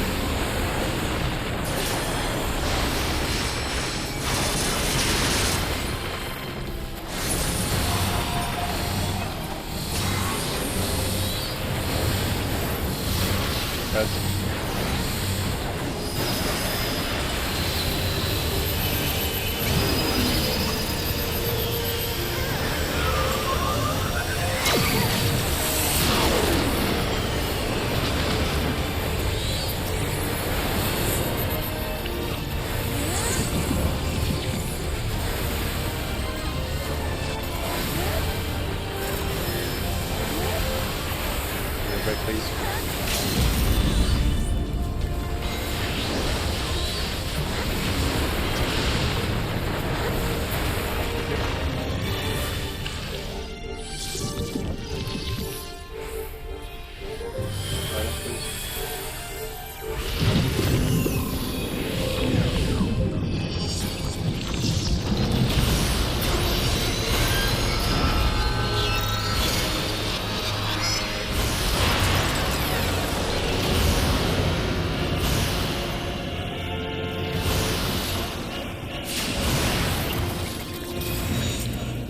Speaker 2: Very pleased.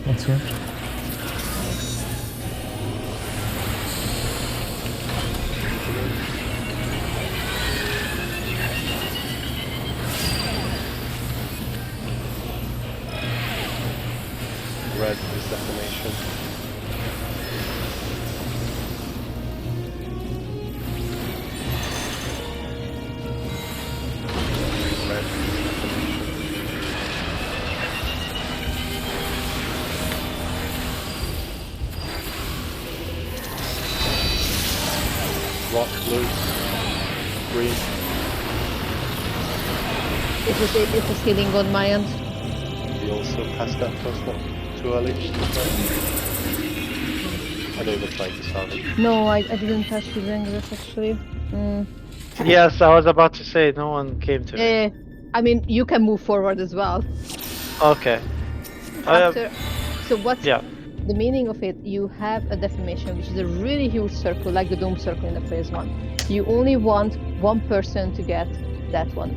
Speaker 1: That's good.
Speaker 2: Red is defamation. Red is defamation. Rock, blue, green.
Speaker 3: It was healing on my end.
Speaker 2: We also passed that first not too early. I know you were trying to solve it.
Speaker 3: No, I didn't touch the English actually.
Speaker 7: Yes, I was about to say no one came to me.
Speaker 3: I mean, you can move forward as well.
Speaker 7: Okay.
Speaker 3: After, so what's
Speaker 7: Yeah.
Speaker 3: the meaning of it? You have a defamation, which is a really huge circle, like the Doom circle in the phase 1. You only want one person to get that one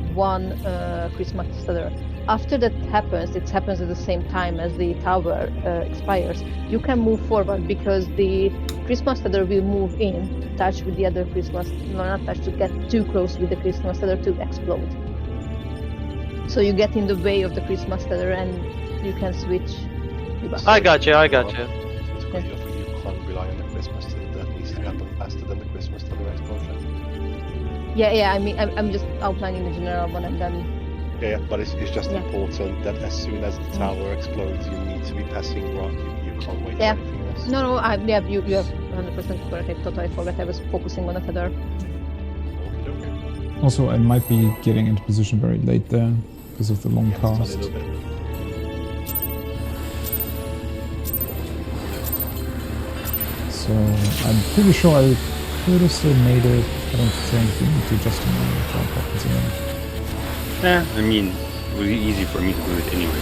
Speaker 3: Christmas Stutter. After that happens, it happens at the same time as the tower expires. You can move forward because the Christmas Stutter will move in to touch with the other Christmas, no, not touch, to get too close with the Christmas Stutter to explode. So you get in the way of the Christmas Stutter and you can switch.
Speaker 7: I got you. I got you.
Speaker 2: It's great for you can't rely on the Christmas Stutter. That needs to happen faster than the Christmas Stutter explosion.
Speaker 3: Yeah. I mean, I'm just outlining the general one and then.
Speaker 2: Yeah, but it's just important that as soon as the tower explodes, you need to be passing rock. You can't wait for anything else.
Speaker 3: No, you have 100% correct. I totally forgot. I was focusing on the feather.
Speaker 2: Okay.
Speaker 1: Also, I might be getting into position very late there because of the long
Speaker 2: Just a
Speaker 1: cast.
Speaker 2: little bit.
Speaker 1: So I'm pretty sure I could have still made it. I don't think we need to just try pockets in.
Speaker 5: Yeah, I mean, it was easy for me to do it anyway.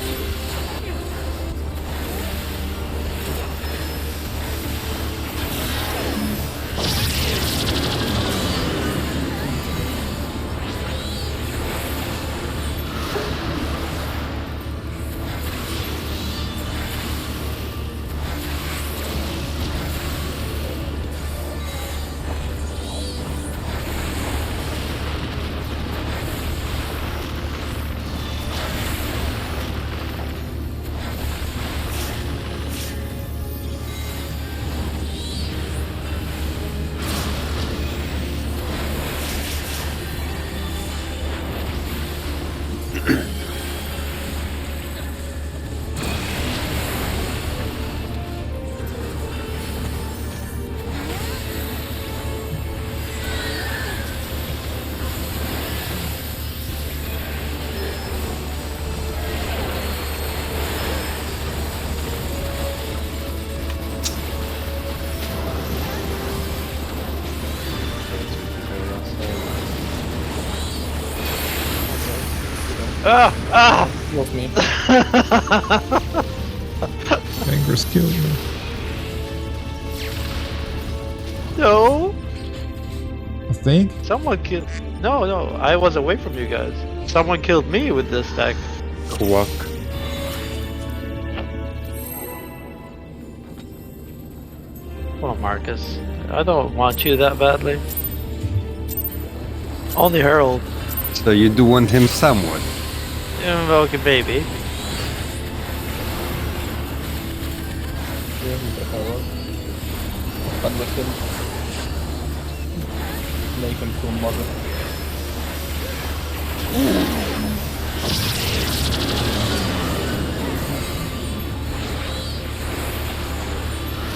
Speaker 6: Was me.
Speaker 1: Fingers kill you.
Speaker 7: No,
Speaker 1: I think.
Speaker 7: someone killed. No, I was away from you guys. Someone killed me with this stack.
Speaker 5: Quack.
Speaker 7: Come on, Marcus. I don't want you that badly. Only Harold.
Speaker 5: So you do want him somewhat.
Speaker 7: Okay, baby.
Speaker 6: Yeah, he's a hero. But with him. Make him to a model.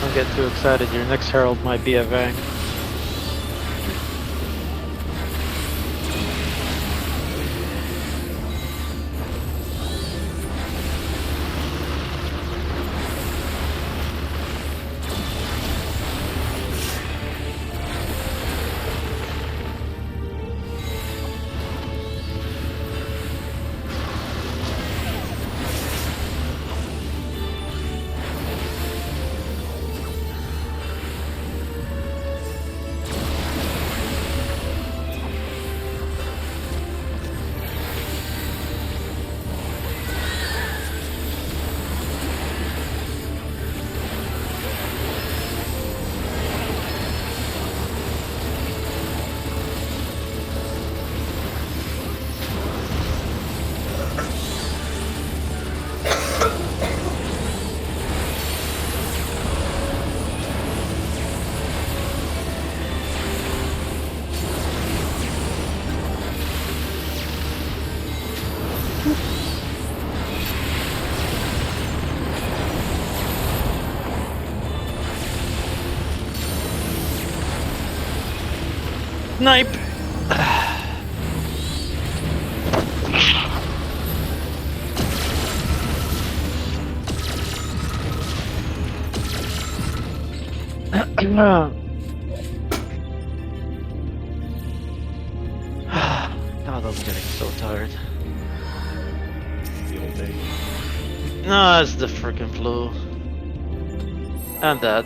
Speaker 7: Don't get too excited. Your next Herald might be a Vang. Snipe! God, I'm getting so tired.
Speaker 2: The old day.
Speaker 7: No, it's the freaking flu. And that.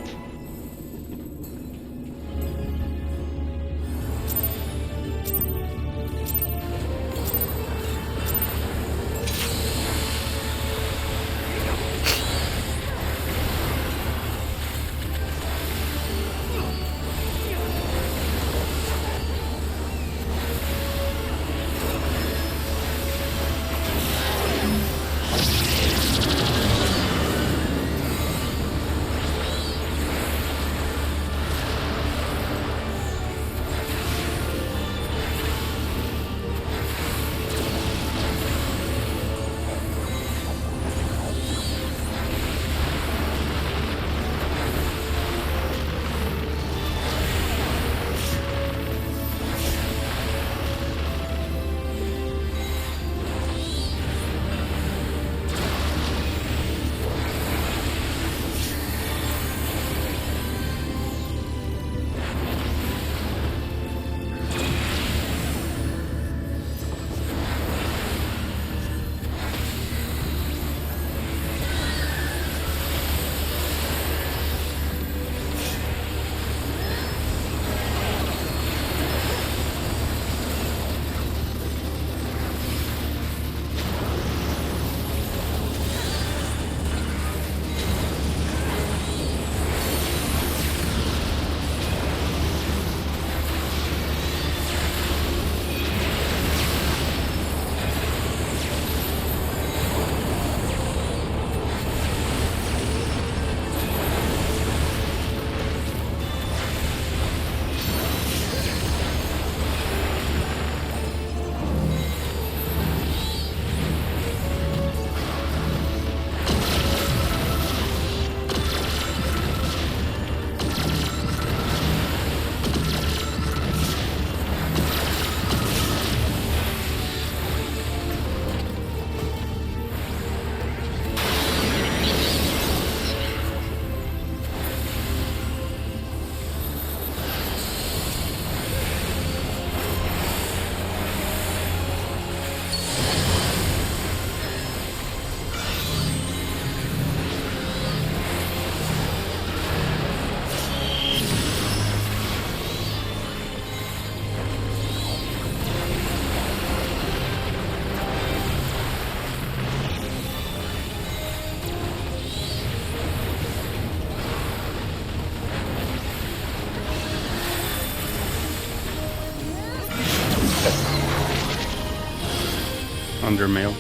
Speaker 5: under mail.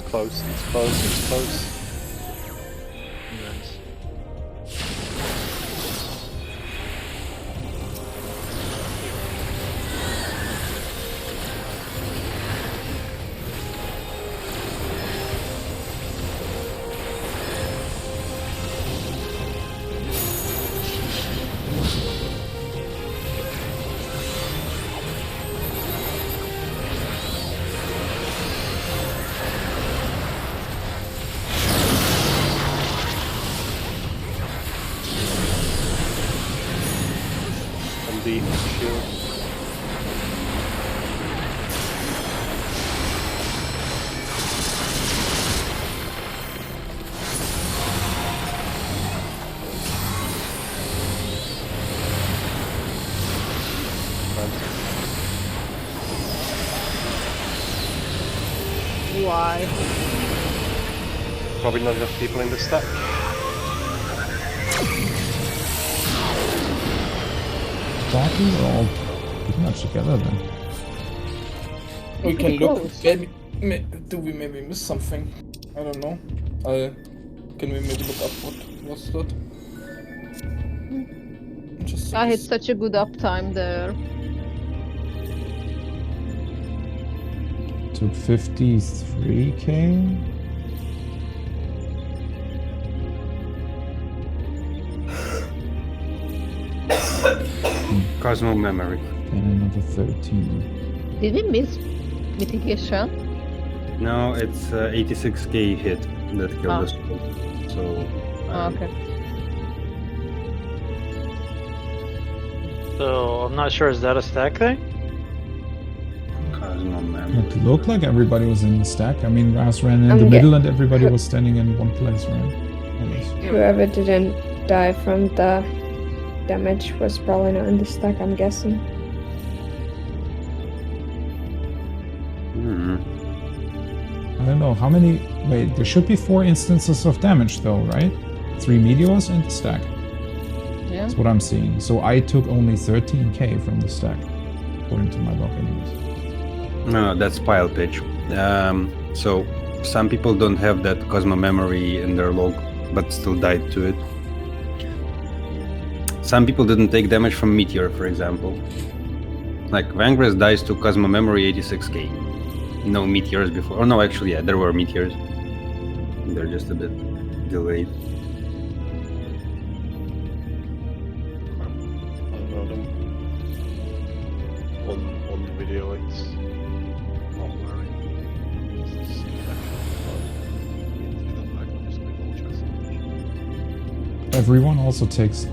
Speaker 2: Close. It's close. It's close. The shield.
Speaker 3: Why?
Speaker 2: Probably not enough people in the stack.
Speaker 1: Exactly, we're all pretty much together then.
Speaker 6: We can
Speaker 3: Pretty
Speaker 6: look.
Speaker 3: close.
Speaker 6: Do we maybe miss something? I don't know. Can we maybe look up what was that? Just
Speaker 3: I had such a good uptime there.
Speaker 1: Took 53k.
Speaker 5: Cosmo memory.
Speaker 1: And another 13.
Speaker 3: Did we miss mitigation?
Speaker 5: No, it's 86k hit that killed us. So.
Speaker 3: Okay.
Speaker 7: So I'm not sure. Is that a stack thing?
Speaker 5: Cosmo memory.
Speaker 1: It looked like everybody was in the stack. I mean, Raz ran in
Speaker 8: I'm
Speaker 1: the
Speaker 8: ge-
Speaker 1: middle and everybody was standing in one place, right? Almost.
Speaker 8: Whoever didn't die from the damage was probably not in the stack, I'm guessing.
Speaker 1: I don't know, how many... Wait, there should be 4 instances of damage though, right? 3 meteors and the stack.
Speaker 3: Yeah.
Speaker 1: That's what I'm seeing. So I took only 13k from the stack, according to my log anyways.
Speaker 5: No, that's pile pitch. So some people don't have that Cosmo memory in their log, but still died to it. Some people didn't take damage from meteor, for example. Like Vangres dies to Cosmo memory 86k. No meteors before. Oh no, actually, yeah, there were meteors. They're just a bit delayed.
Speaker 2: I don't know them. On the video, it's not worrying. It's just
Speaker 1: Everyone also takes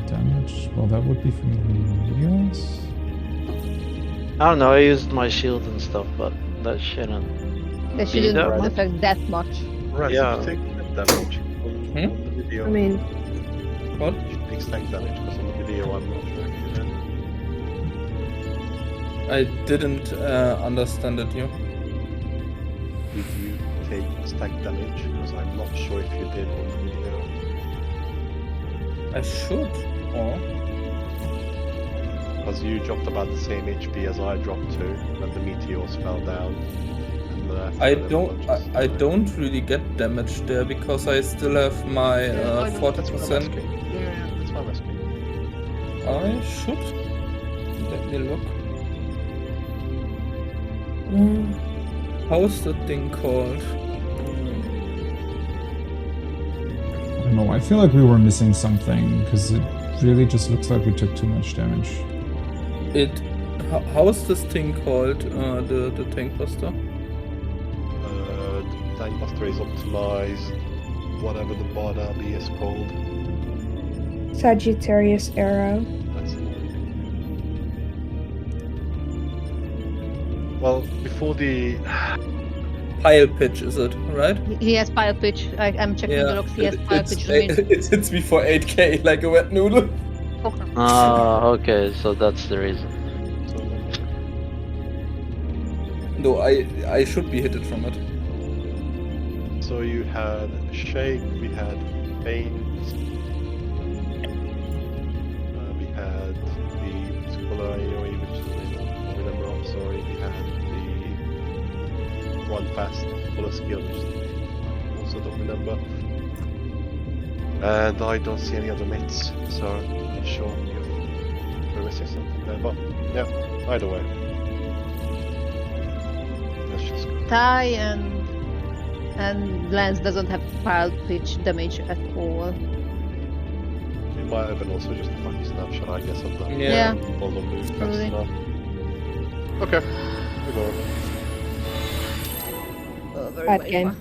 Speaker 1: damage. Well, that would be from the meteors.
Speaker 7: I don't know. I used my shield and stuff, but that shouldn't.
Speaker 3: They shouldn't
Speaker 7: that much?
Speaker 3: affect that much.
Speaker 2: Right,
Speaker 7: Yeah.
Speaker 2: you take that damage on the video.
Speaker 8: I mean,
Speaker 6: What?
Speaker 2: You take stack damage because on the video I'm not sure if you did.
Speaker 6: I didn't understand it. You?
Speaker 2: Did you take stack damage? Because I'm not sure if you did on the video.
Speaker 6: I should. Or
Speaker 2: Because you dropped about the same HP as I dropped to when the meteors fell down. And,
Speaker 6: I don't really get damage there because I still have my 40%.
Speaker 2: Yeah, that's what I'm asking.
Speaker 6: I should. Let me look. How's the thing called?
Speaker 1: I don't know, I feel like we were missing something, because it really just looks like we took too much damage.
Speaker 6: How's this thing called? The tank buster?
Speaker 2: The tank buster is optimized, whatever the bod RB is called.
Speaker 8: Sagittarius arrow.
Speaker 2: That's well, before the
Speaker 6: Pile pitch, is it right?
Speaker 3: He has pile pitch. I'm checking the logs. He has pile pitch.
Speaker 6: It hits me for 8k like a wet noodle.
Speaker 7: Okay, so that's the reason.
Speaker 6: No, I should be hit from it.
Speaker 2: So you had Shake, we had Faint, we had the Scolari, which I don't remember, I'm sorry, we had the Run Fast Fuller Skill, which I also don't remember. And I don't see any other mates, so I'm not sure if we're missing something there, but yeah, either way. Let's just go.
Speaker 3: Ty and Lance doesn't have pile pitch damage at all.
Speaker 2: It might have been also just a funny snapshot, I guess, of the
Speaker 3: Yeah.
Speaker 2: bottom move. That's
Speaker 3: Probably.
Speaker 2: enough. Okay, we go.
Speaker 3: Oh, very
Speaker 8: Bad
Speaker 3: well.
Speaker 8: game.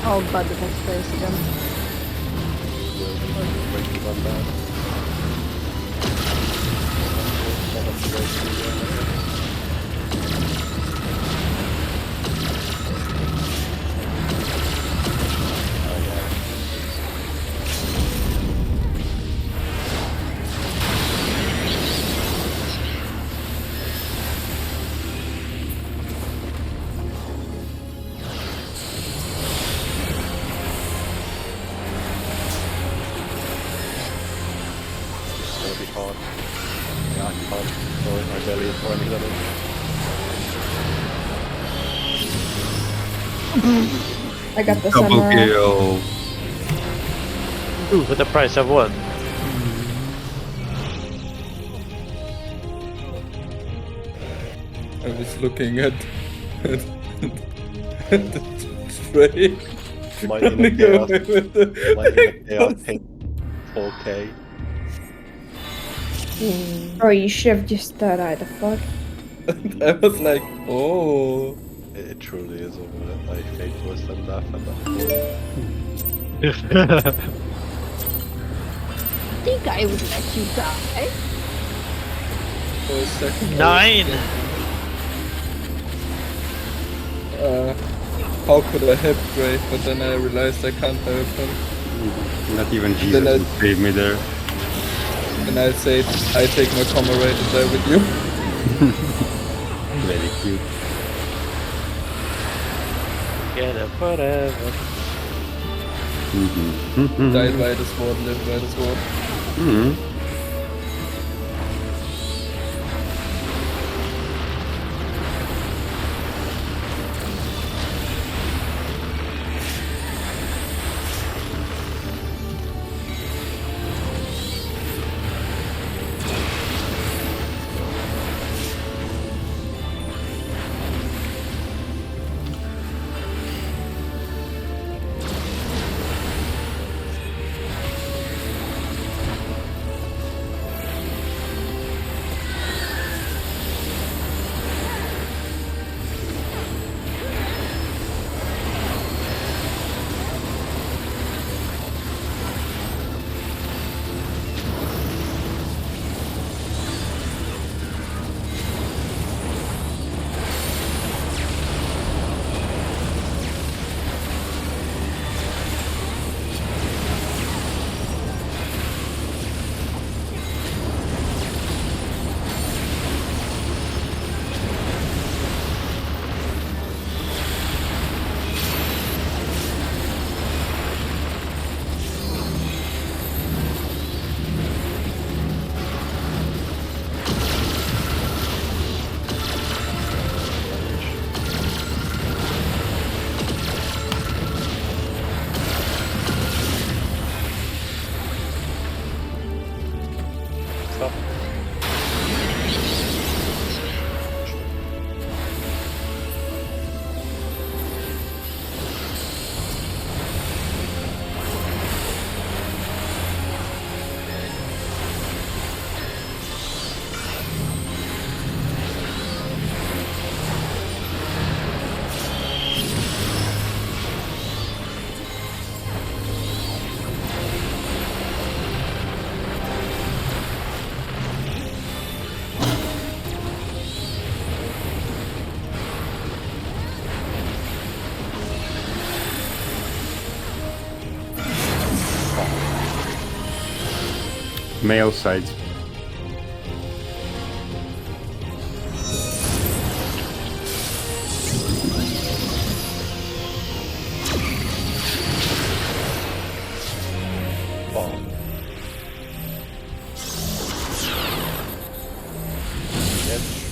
Speaker 3: Oh god, the text place again.
Speaker 2: It's gonna be hard. Yeah, I can't. Sorry, I barely for any of it.
Speaker 8: I got the
Speaker 5: Double
Speaker 8: samurai.
Speaker 5: kill.
Speaker 7: Ooh, for the price of one.
Speaker 6: I was looking at the tray.
Speaker 2: My
Speaker 6: Running
Speaker 2: inner chaos,
Speaker 6: away with the
Speaker 2: my inner chaos hit 4K.
Speaker 8: Bro, you should have just died the fuck.
Speaker 6: I was like, oh.
Speaker 2: It truly is a fate worse than death at that point.
Speaker 3: I think I would let you die.
Speaker 6: For a second.
Speaker 7: 9!
Speaker 6: How could I help Gray? But then I realized I can't help him.
Speaker 5: Not even Jesus
Speaker 6: Then I-
Speaker 5: would save me there.
Speaker 6: And I said, I take my comrade and die with you.
Speaker 5: Very cute.
Speaker 7: Get it forever.
Speaker 6: Died by the sword, lived by the sword.
Speaker 5: Male sides.
Speaker 2: Bomb. Edge.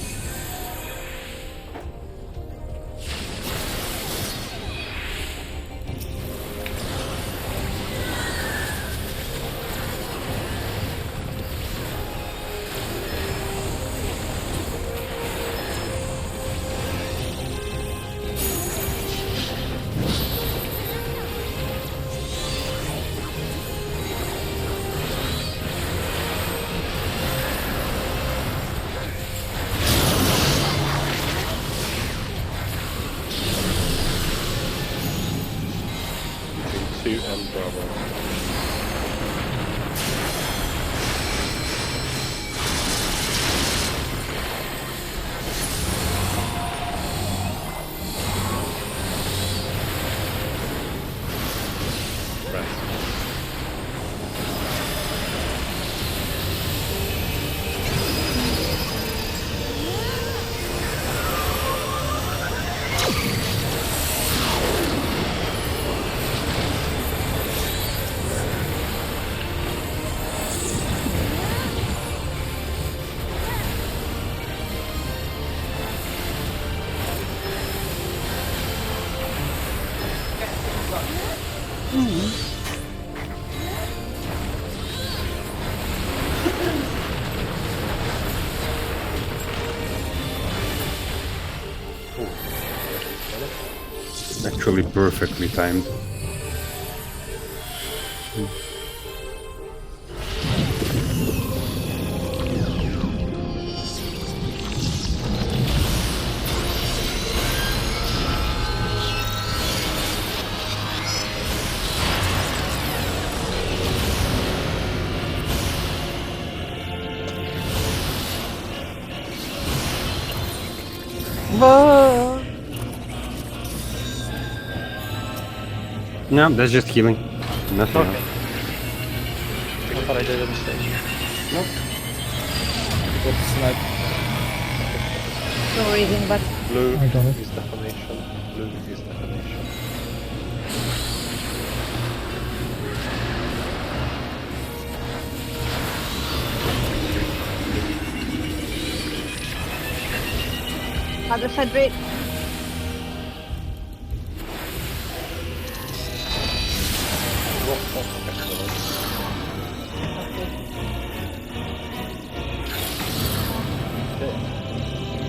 Speaker 2: Two and Bravo.
Speaker 5: Actually perfectly timed. No, that's just healing. Nothing
Speaker 7: Okay.
Speaker 5: else.
Speaker 7: I thought I did a mistake.
Speaker 6: Got sniped.
Speaker 3: No reason, but
Speaker 2: Blue
Speaker 1: I got it.
Speaker 2: is defamation. Blue is defamation.
Speaker 3: other side raid.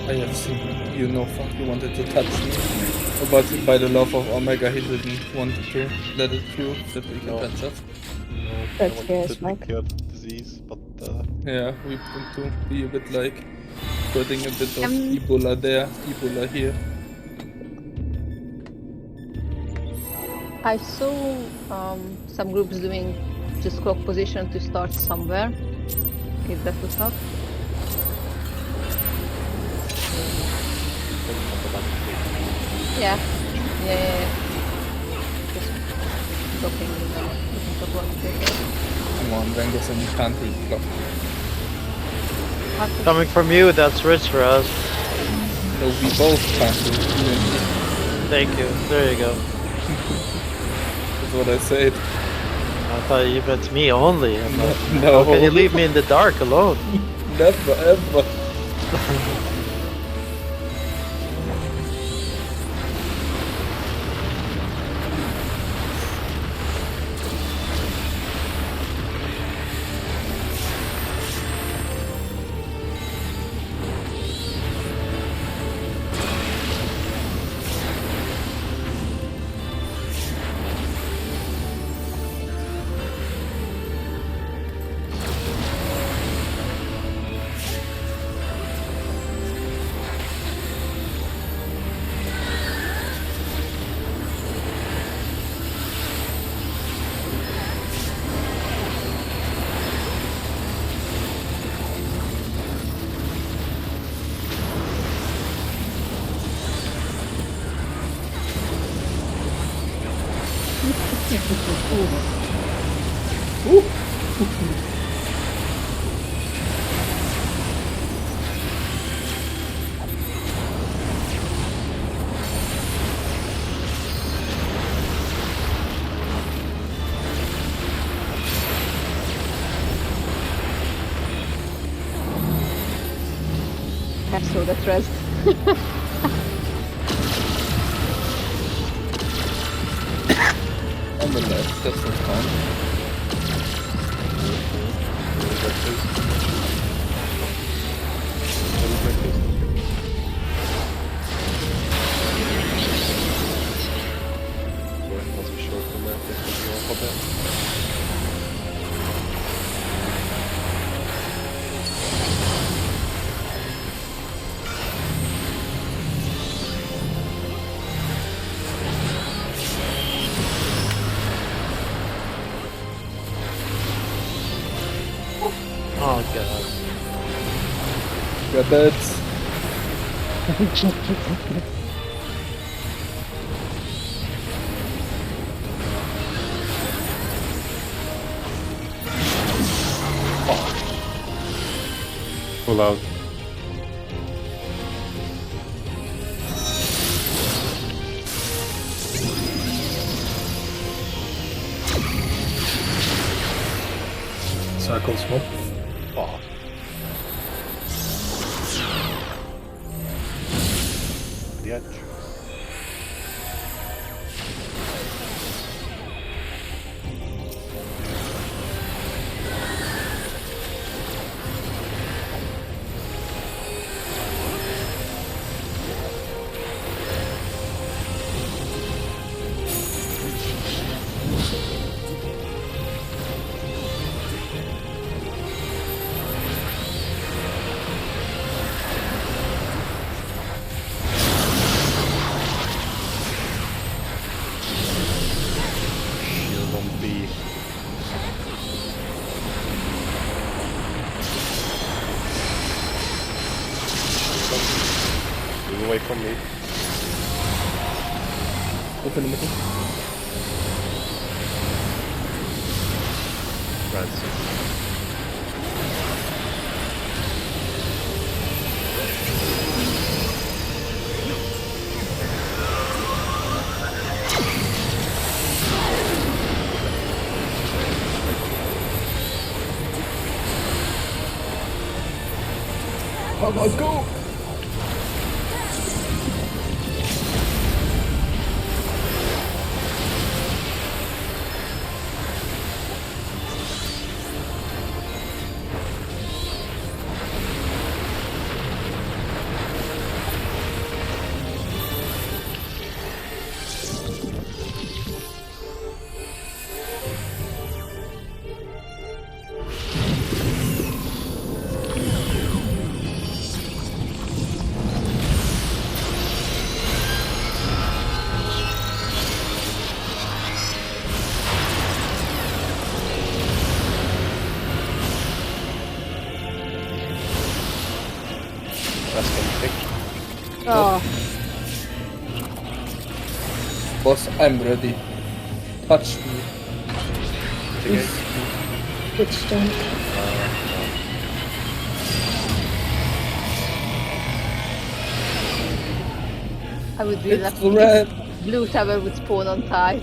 Speaker 6: I have seen you know fuck, you wanted to touch me. But by the love of Omega, he didn't want to let it through that we can
Speaker 2: No.
Speaker 6: touch us.
Speaker 8: That's
Speaker 2: I
Speaker 8: scary
Speaker 2: wanted
Speaker 8: as
Speaker 2: to
Speaker 8: fuck.
Speaker 2: cure the disease, but
Speaker 6: Yeah, we want to be a bit like putting a bit of
Speaker 3: Um,
Speaker 6: Ebola there, Ebola here.
Speaker 3: I saw some groups doing just clock position to start somewhere. If that would help. Yeah. Just looking at one thing.
Speaker 6: Come on, Vengerson, you can't read clock.
Speaker 7: Coming from you, that's rich for us.
Speaker 6: No, we both can't read. You and me.
Speaker 7: Thank you. There you go.
Speaker 6: That's what I said.
Speaker 7: I thought you meant me only. I'm like,
Speaker 6: No.
Speaker 7: how can you leave me in the dark alone?
Speaker 6: Never ever.
Speaker 3: I saw that rest.
Speaker 6: On the left, that's not fun.
Speaker 2: Wasn't sure from there if it was off a bit.
Speaker 7: Oh god.
Speaker 6: Rabbits.
Speaker 2: Pull out.
Speaker 4: Circle swap.
Speaker 2: Oh. The edge. Shield on B. Move away from me.
Speaker 6: Open the middle.
Speaker 2: Res.
Speaker 6: Come on, go!
Speaker 2: That's getting pick.
Speaker 3: Oh,
Speaker 6: Boss, I'm ready. Touch me.
Speaker 2: Okay.
Speaker 8: Which don't.
Speaker 3: I would really
Speaker 6: It's
Speaker 3: love
Speaker 6: red.
Speaker 3: Blue tower would spawn on time.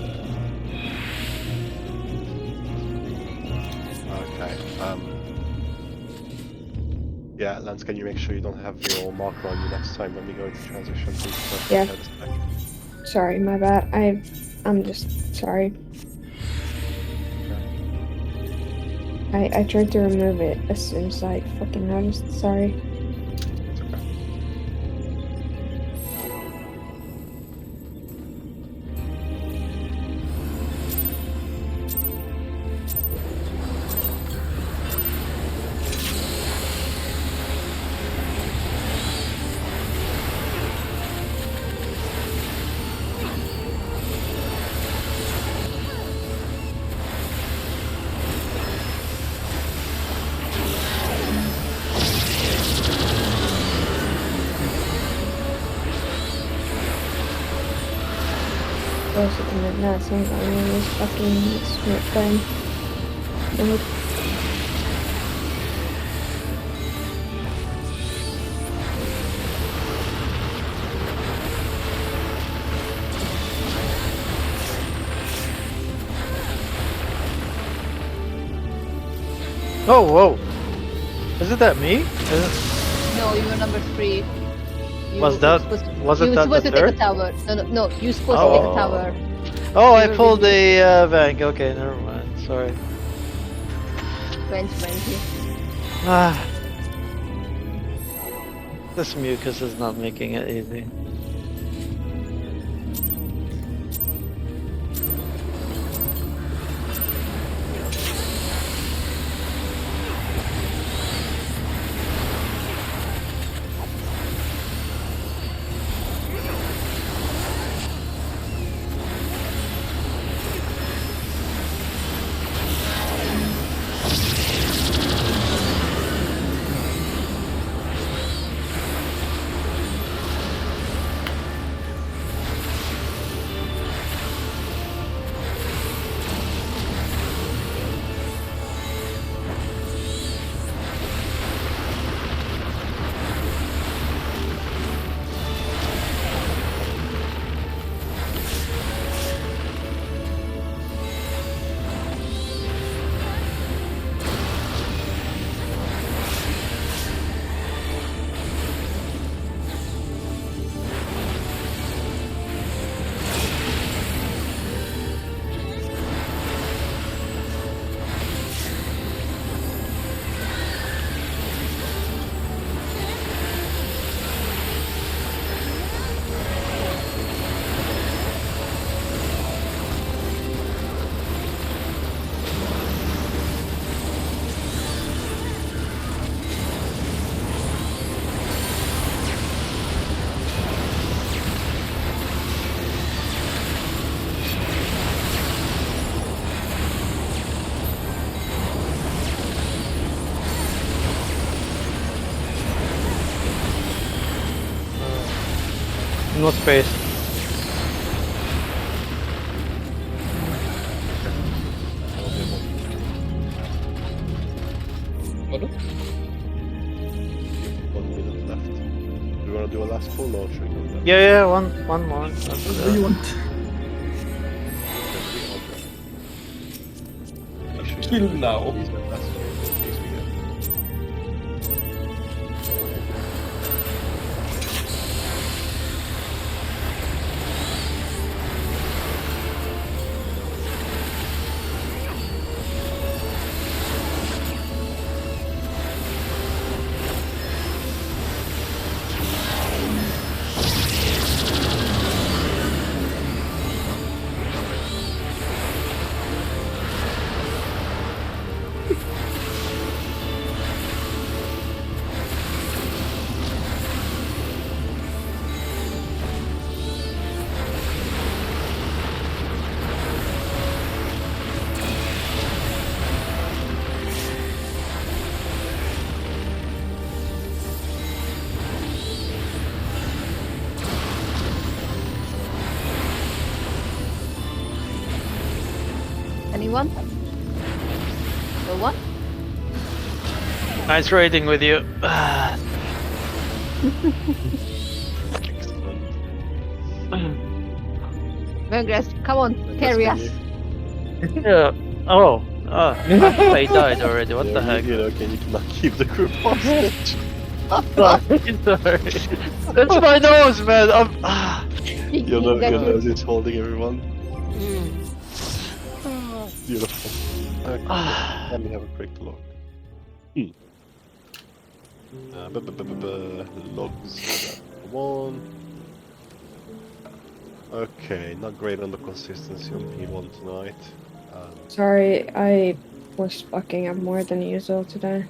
Speaker 2: Okay. Yeah, Lance, can you make sure you don't have your marker on you next time when we go into transition, please?
Speaker 8: Yeah.
Speaker 2: This back.
Speaker 8: Sorry, my bad. I'm just sorry. I tried to remove it as soon as I fucking noticed. Sorry.
Speaker 2: It's okay.
Speaker 8: suositin, että näet sen kanssa fucking smart time. Mode.
Speaker 7: Oh, whoa! Isn't that me?
Speaker 3: No, you were number 3. You
Speaker 7: Was that-
Speaker 3: were supposed to-
Speaker 7: was it
Speaker 3: you were
Speaker 7: that
Speaker 3: supposed
Speaker 7: the
Speaker 3: to take a
Speaker 7: third?
Speaker 3: tower. No, you were supposed to take a
Speaker 7: Oh.
Speaker 3: tower.
Speaker 7: Oh, I
Speaker 3: You were
Speaker 7: pulled
Speaker 3: really-
Speaker 7: the Vank. Okay, never mind. Sorry.
Speaker 3: Bench 20.
Speaker 7: Ah. This mucus is not making it easy. No space.
Speaker 6: What?
Speaker 2: 1 minute left. Do you want to do a last pull or should we go down?
Speaker 7: Yeah, one more.
Speaker 6: What do you want? Kill now.
Speaker 3: Anyone? No one?
Speaker 7: Nice raiding with you.
Speaker 3: Vengress, come on, carry us.
Speaker 7: Yeah. Oh. I died already. What the heck?
Speaker 2: You know, can you not keep the group hostage?
Speaker 7: Sorry. It's my nose, man.
Speaker 2: Your nose is holding everyone. Beautiful. Okay, let me have a quick look. Logs. One. Okay, not great on the consistency on P1 tonight.
Speaker 8: Sorry, I was fucking up more than usual today.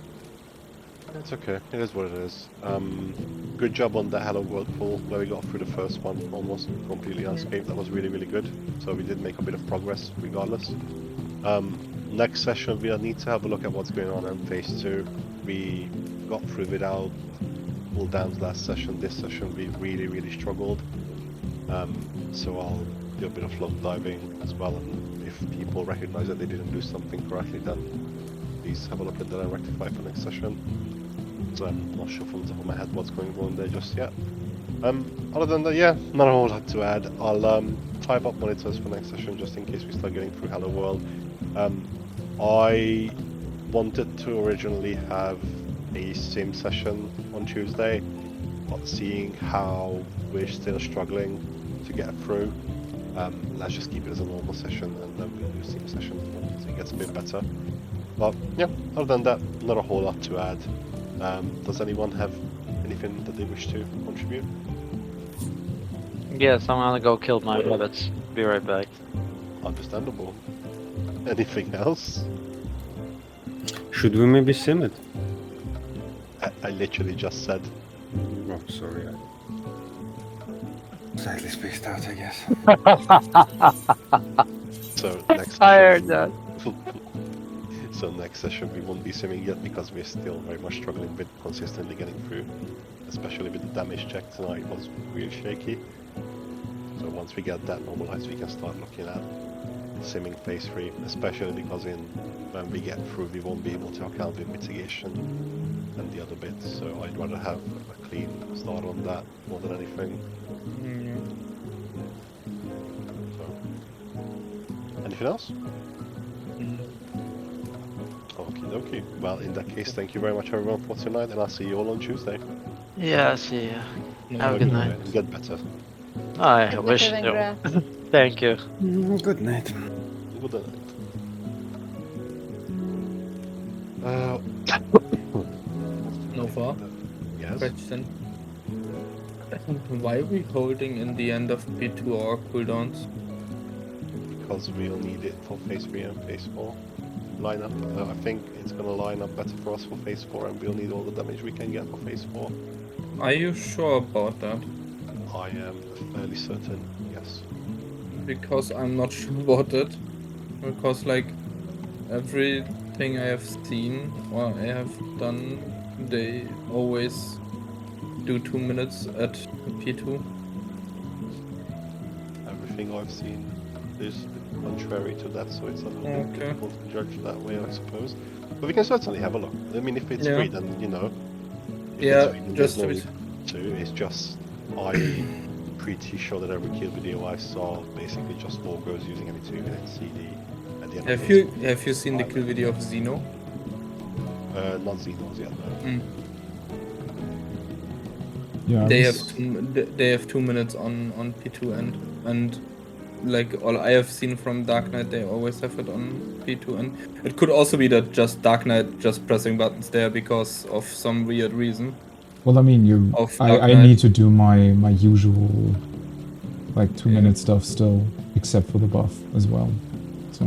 Speaker 2: It's okay, it is what it is. Good job on that Hello World pull where we got through the first one almost completely unscathed. That was really, really good. So we did make a bit of progress regardless. Next session we'll need to have a look at what's going on in phase 2. We got through without cooldowns last session. This session we really, really struggled. So I'll do a bit of log diving as well, and if people recognize that they didn't do something correctly, then please have a look at that and rectify for next session. So I'm not sure from the top of my head what's going on there just yet. Other than that, yeah, not a whole lot to add. I'll type up monitors for next session just in case we start getting through Hello World. I wanted to originally have a sim session on Tuesday, but seeing how we're still struggling to get through, let's just keep it as a normal session and then we'll do sim session once it gets a bit better. But yeah, other than that, not a whole lot to add. Does anyone have anything that they wish to contribute?
Speaker 7: Yes, I'm gonna go kill my rabbits. Be right back.
Speaker 2: Understandable. Anything else?
Speaker 5: Should we maybe sim it?
Speaker 2: I literally just said.
Speaker 5: Oh, sorry. Slightly spaced out, I guess.
Speaker 2: So next
Speaker 7: I heard
Speaker 2: session,
Speaker 7: that.
Speaker 2: so next session we won't be simming yet because we're still very much struggling with consistently getting through, especially with the damage check tonight was really shaky. So once we get that normalized, we can start looking at simming phase 3, especially because when we get through we won't be able to account with mitigation and the other bits, so I'd rather have a clean start on that more than anything. So, anything else? Okie dokie. Well, in that case, thank you very much everyone for tonight, and I'll see you all on Tuesday.
Speaker 7: Yeah, see ya. Have a good night.
Speaker 2: And get better.
Speaker 7: I wish you. Thank you.
Speaker 5: Good night.
Speaker 2: Good night.
Speaker 6: Nova,
Speaker 2: Yes?
Speaker 6: question. Why are we holding in the end of P2 our cooldowns?
Speaker 2: Because we'll need it for phase 3 and phase 4 lineup. I think it's gonna line up better for us for phase 4, and we'll need all the damage we can get for phase 4.
Speaker 6: Are you sure about that?
Speaker 2: I am fairly certain, yes.
Speaker 6: Because I'm not sure about it. Because like everything I have seen or I have done, they always do 2 minutes at P2.
Speaker 2: Everything I've seen is contrary to that, so it's a little bit difficult to judge that way, I suppose. But we can certainly have a look. I mean, if it's free, then you know. If it's free, then
Speaker 6: just
Speaker 2: there's no need to. It's just I'm pretty sure that every kill video I saw basically just goes using any 2-minute CD at the end.
Speaker 6: Have you seen the kill video of Xeno?
Speaker 2: Not Xenos yet, no.
Speaker 1: Yeah,
Speaker 6: They have 2 minutes on P2 and like all I have seen from Dark Knight, they always have it on P2 and it could also be that just Dark Knight just pressing buttons there because of some weird reason.
Speaker 1: Well, I mean, I need to do my usual like 2-minute stuff still, except for the buff as well. So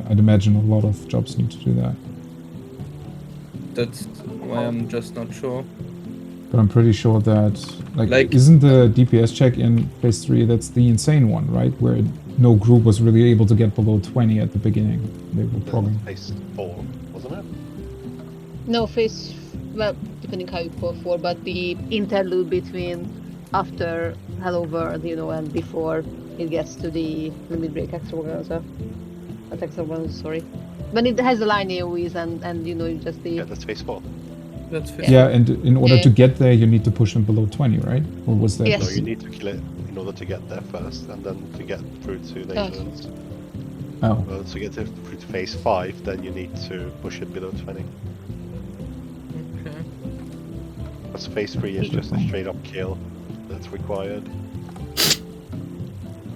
Speaker 1: I'd imagine a lot of jobs need to do that.
Speaker 6: That's why I'm just not sure.
Speaker 1: But I'm pretty sure that like isn't the DPS check in phase 3? That's the insane one, right? Where no group was really able to get below 20 at the beginning. They were probably
Speaker 2: phase 4, wasn't it?
Speaker 3: No, well, depending how you call for, but the interlude between after Hello World, you know, and before it gets to the limit break extravaganza. Not extravaganza, sorry. When it has the line AoEs and you know, just the...
Speaker 2: Yeah, that's phase 4.
Speaker 6: That's phase
Speaker 1: yeah, and in order to get there, you need to push them below 20, right? Or was that?
Speaker 3: Yes.
Speaker 2: No, you need to kill it in order to get there first, and then to get through to Nations.
Speaker 1: Oh.
Speaker 2: Well, to get through to phase 5, then you need to push it below 20.
Speaker 6: Okay.
Speaker 2: Because phase 3 is just a straight up kill that's required.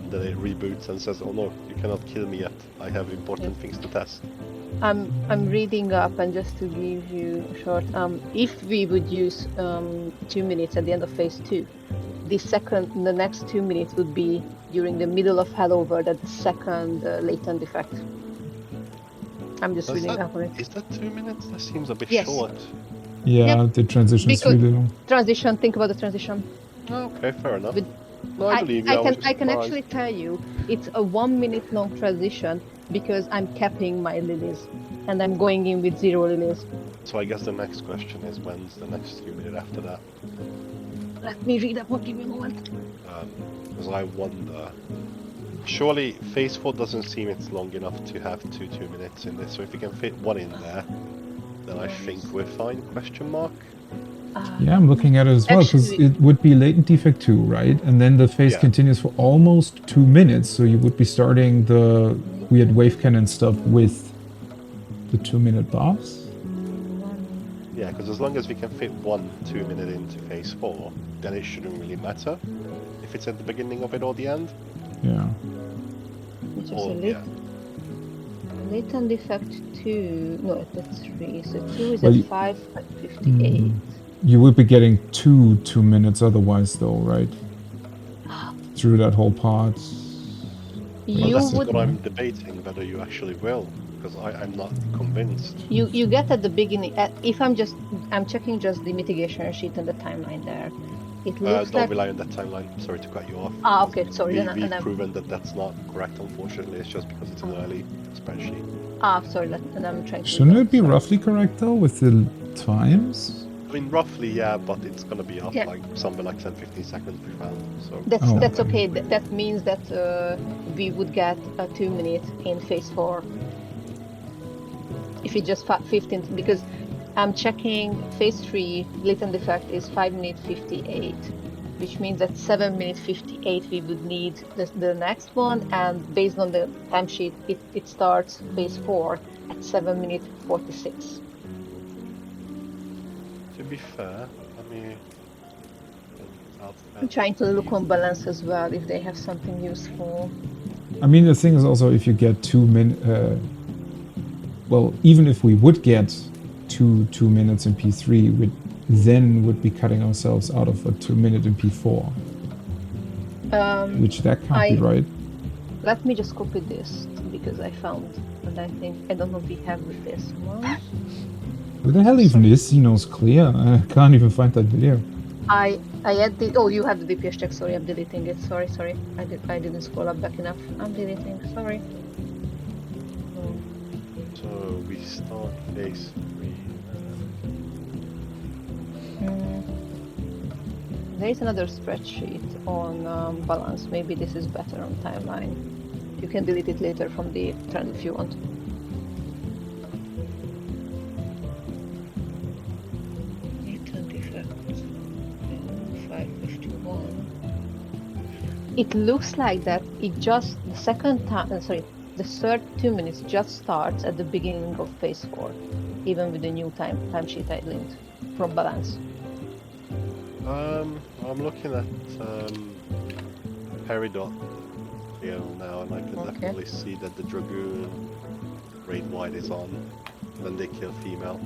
Speaker 2: And then it reboots and says, oh no, you cannot kill me yet. I have important things to test.
Speaker 3: I'm reading up, and just to give you a short, if we would use 2 minutes at the end of phase 2, the next 2 minutes would be during the middle of Hello World, at the second latent effect. I'm just reading up on it.
Speaker 2: Is that 2 minutes? That seems a bit
Speaker 3: Yes.
Speaker 2: short.
Speaker 1: Yeah, the transition is really long.
Speaker 3: Transition, think about the transition.
Speaker 2: Okay, fair enough.
Speaker 3: With,
Speaker 2: I believe you.
Speaker 3: I can actually tell you it's a 1 minute long transition because I'm capping my lilies and I'm going in with 0 lilies.
Speaker 2: So I guess the next question is, when's the next 2 minute after that?
Speaker 3: Let me read up, give me a moment.
Speaker 2: Because I wonder Surely phase 4 doesn't seem it's long enough to have 2 minutes in this, so if we can fit one in there, then I think we're fine, question mark?
Speaker 1: Yeah, I'm looking at it as well, because
Speaker 3: Actually-
Speaker 1: it would be latent defect 2, right? And then the phase
Speaker 2: Yeah.
Speaker 1: continues for almost 2 minutes, so you would be starting the weird wave cannon stuff with the 2-minute boss.
Speaker 2: Yeah, because as long as we can fit 1 2 minute into phase 4, then it shouldn't really matter if it's at the beginning of it or the end.
Speaker 1: Yeah.
Speaker 3: Which is
Speaker 2: Or,
Speaker 3: a
Speaker 2: yeah.
Speaker 3: latent defect 2. No, that's 3. So 2 is
Speaker 1: Well,
Speaker 3: at
Speaker 1: you-
Speaker 3: 5:58.
Speaker 1: You would be getting 2 minutes otherwise, though, right? Through that whole part.
Speaker 2: Well,
Speaker 3: You
Speaker 2: that's
Speaker 3: would
Speaker 2: what I'm debating, whether you actually will, because I'm not convinced.
Speaker 3: you get at the beginning. If I'm checking just the mitigation sheet and the timeline there. It looks
Speaker 2: Don't
Speaker 3: like
Speaker 2: rely on that timeline, sorry to cut you off.
Speaker 3: okay, sorry.
Speaker 2: We've
Speaker 3: then I'm,
Speaker 2: proven that that's not correct, unfortunately, it's just because it's an early spreadsheet.
Speaker 3: sorry. And I'm trying to.
Speaker 1: Shouldn't it be
Speaker 3: sorry.
Speaker 1: roughly correct, though, with the times?
Speaker 2: I mean, roughly, yeah, but it's gonna be up
Speaker 3: Yeah.
Speaker 2: like somewhere like 10-15 seconds per round, so...
Speaker 3: That's okay. That means that we would get a 2 minute in phase 4. If it just 15, because I'm checking phase 3 latent defect is 5:58, which means that 7:58 we would need the next one, and based on the timesheet, it starts phase 4 at 7:46.
Speaker 2: To be fair, let me...
Speaker 3: I'm trying to look on balance as well if they have something useful.
Speaker 1: I mean, the thing is also, if you get 2 minutes... well, even if we would get 2 minutes in P3, we then would be cutting ourselves out of a 2 minute in P4. Which that can't be right.
Speaker 3: Let me just copy this because I found, but I don't know if we have this one.
Speaker 1: Where the hell even is Xenos Clear? I can't even find that video.
Speaker 3: I added. Oh, you have the DPS check. Sorry, I'm deleting it. Sorry. I didn't scroll up back enough. I'm deleting. Sorry.
Speaker 2: So we start phase 3.
Speaker 3: There is another spreadsheet on balance. Maybe this is better on timeline. You can delete it later from the trend if you want. It looks like that it just the third 2 minutes just starts at the beginning of phase 4, even with the new timesheet I linked from balance.
Speaker 2: I'm looking at Peridot here now, and I can definitely see that the Dragoon raid wide is on. Then they kill female.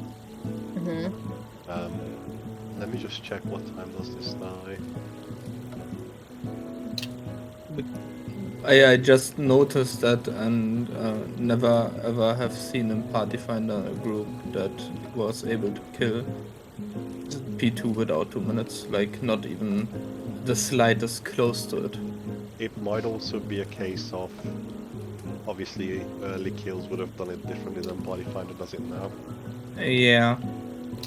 Speaker 2: Let me just check what time does this die.
Speaker 6: I just noticed that and never ever have seen in Party Finder a group that was able to kill P2 without 2 minutes, like not even the slightest close to it.
Speaker 2: It might also be a case of, obviously, early kills would have done it differently than Party Finder does it now.
Speaker 6: Yeah,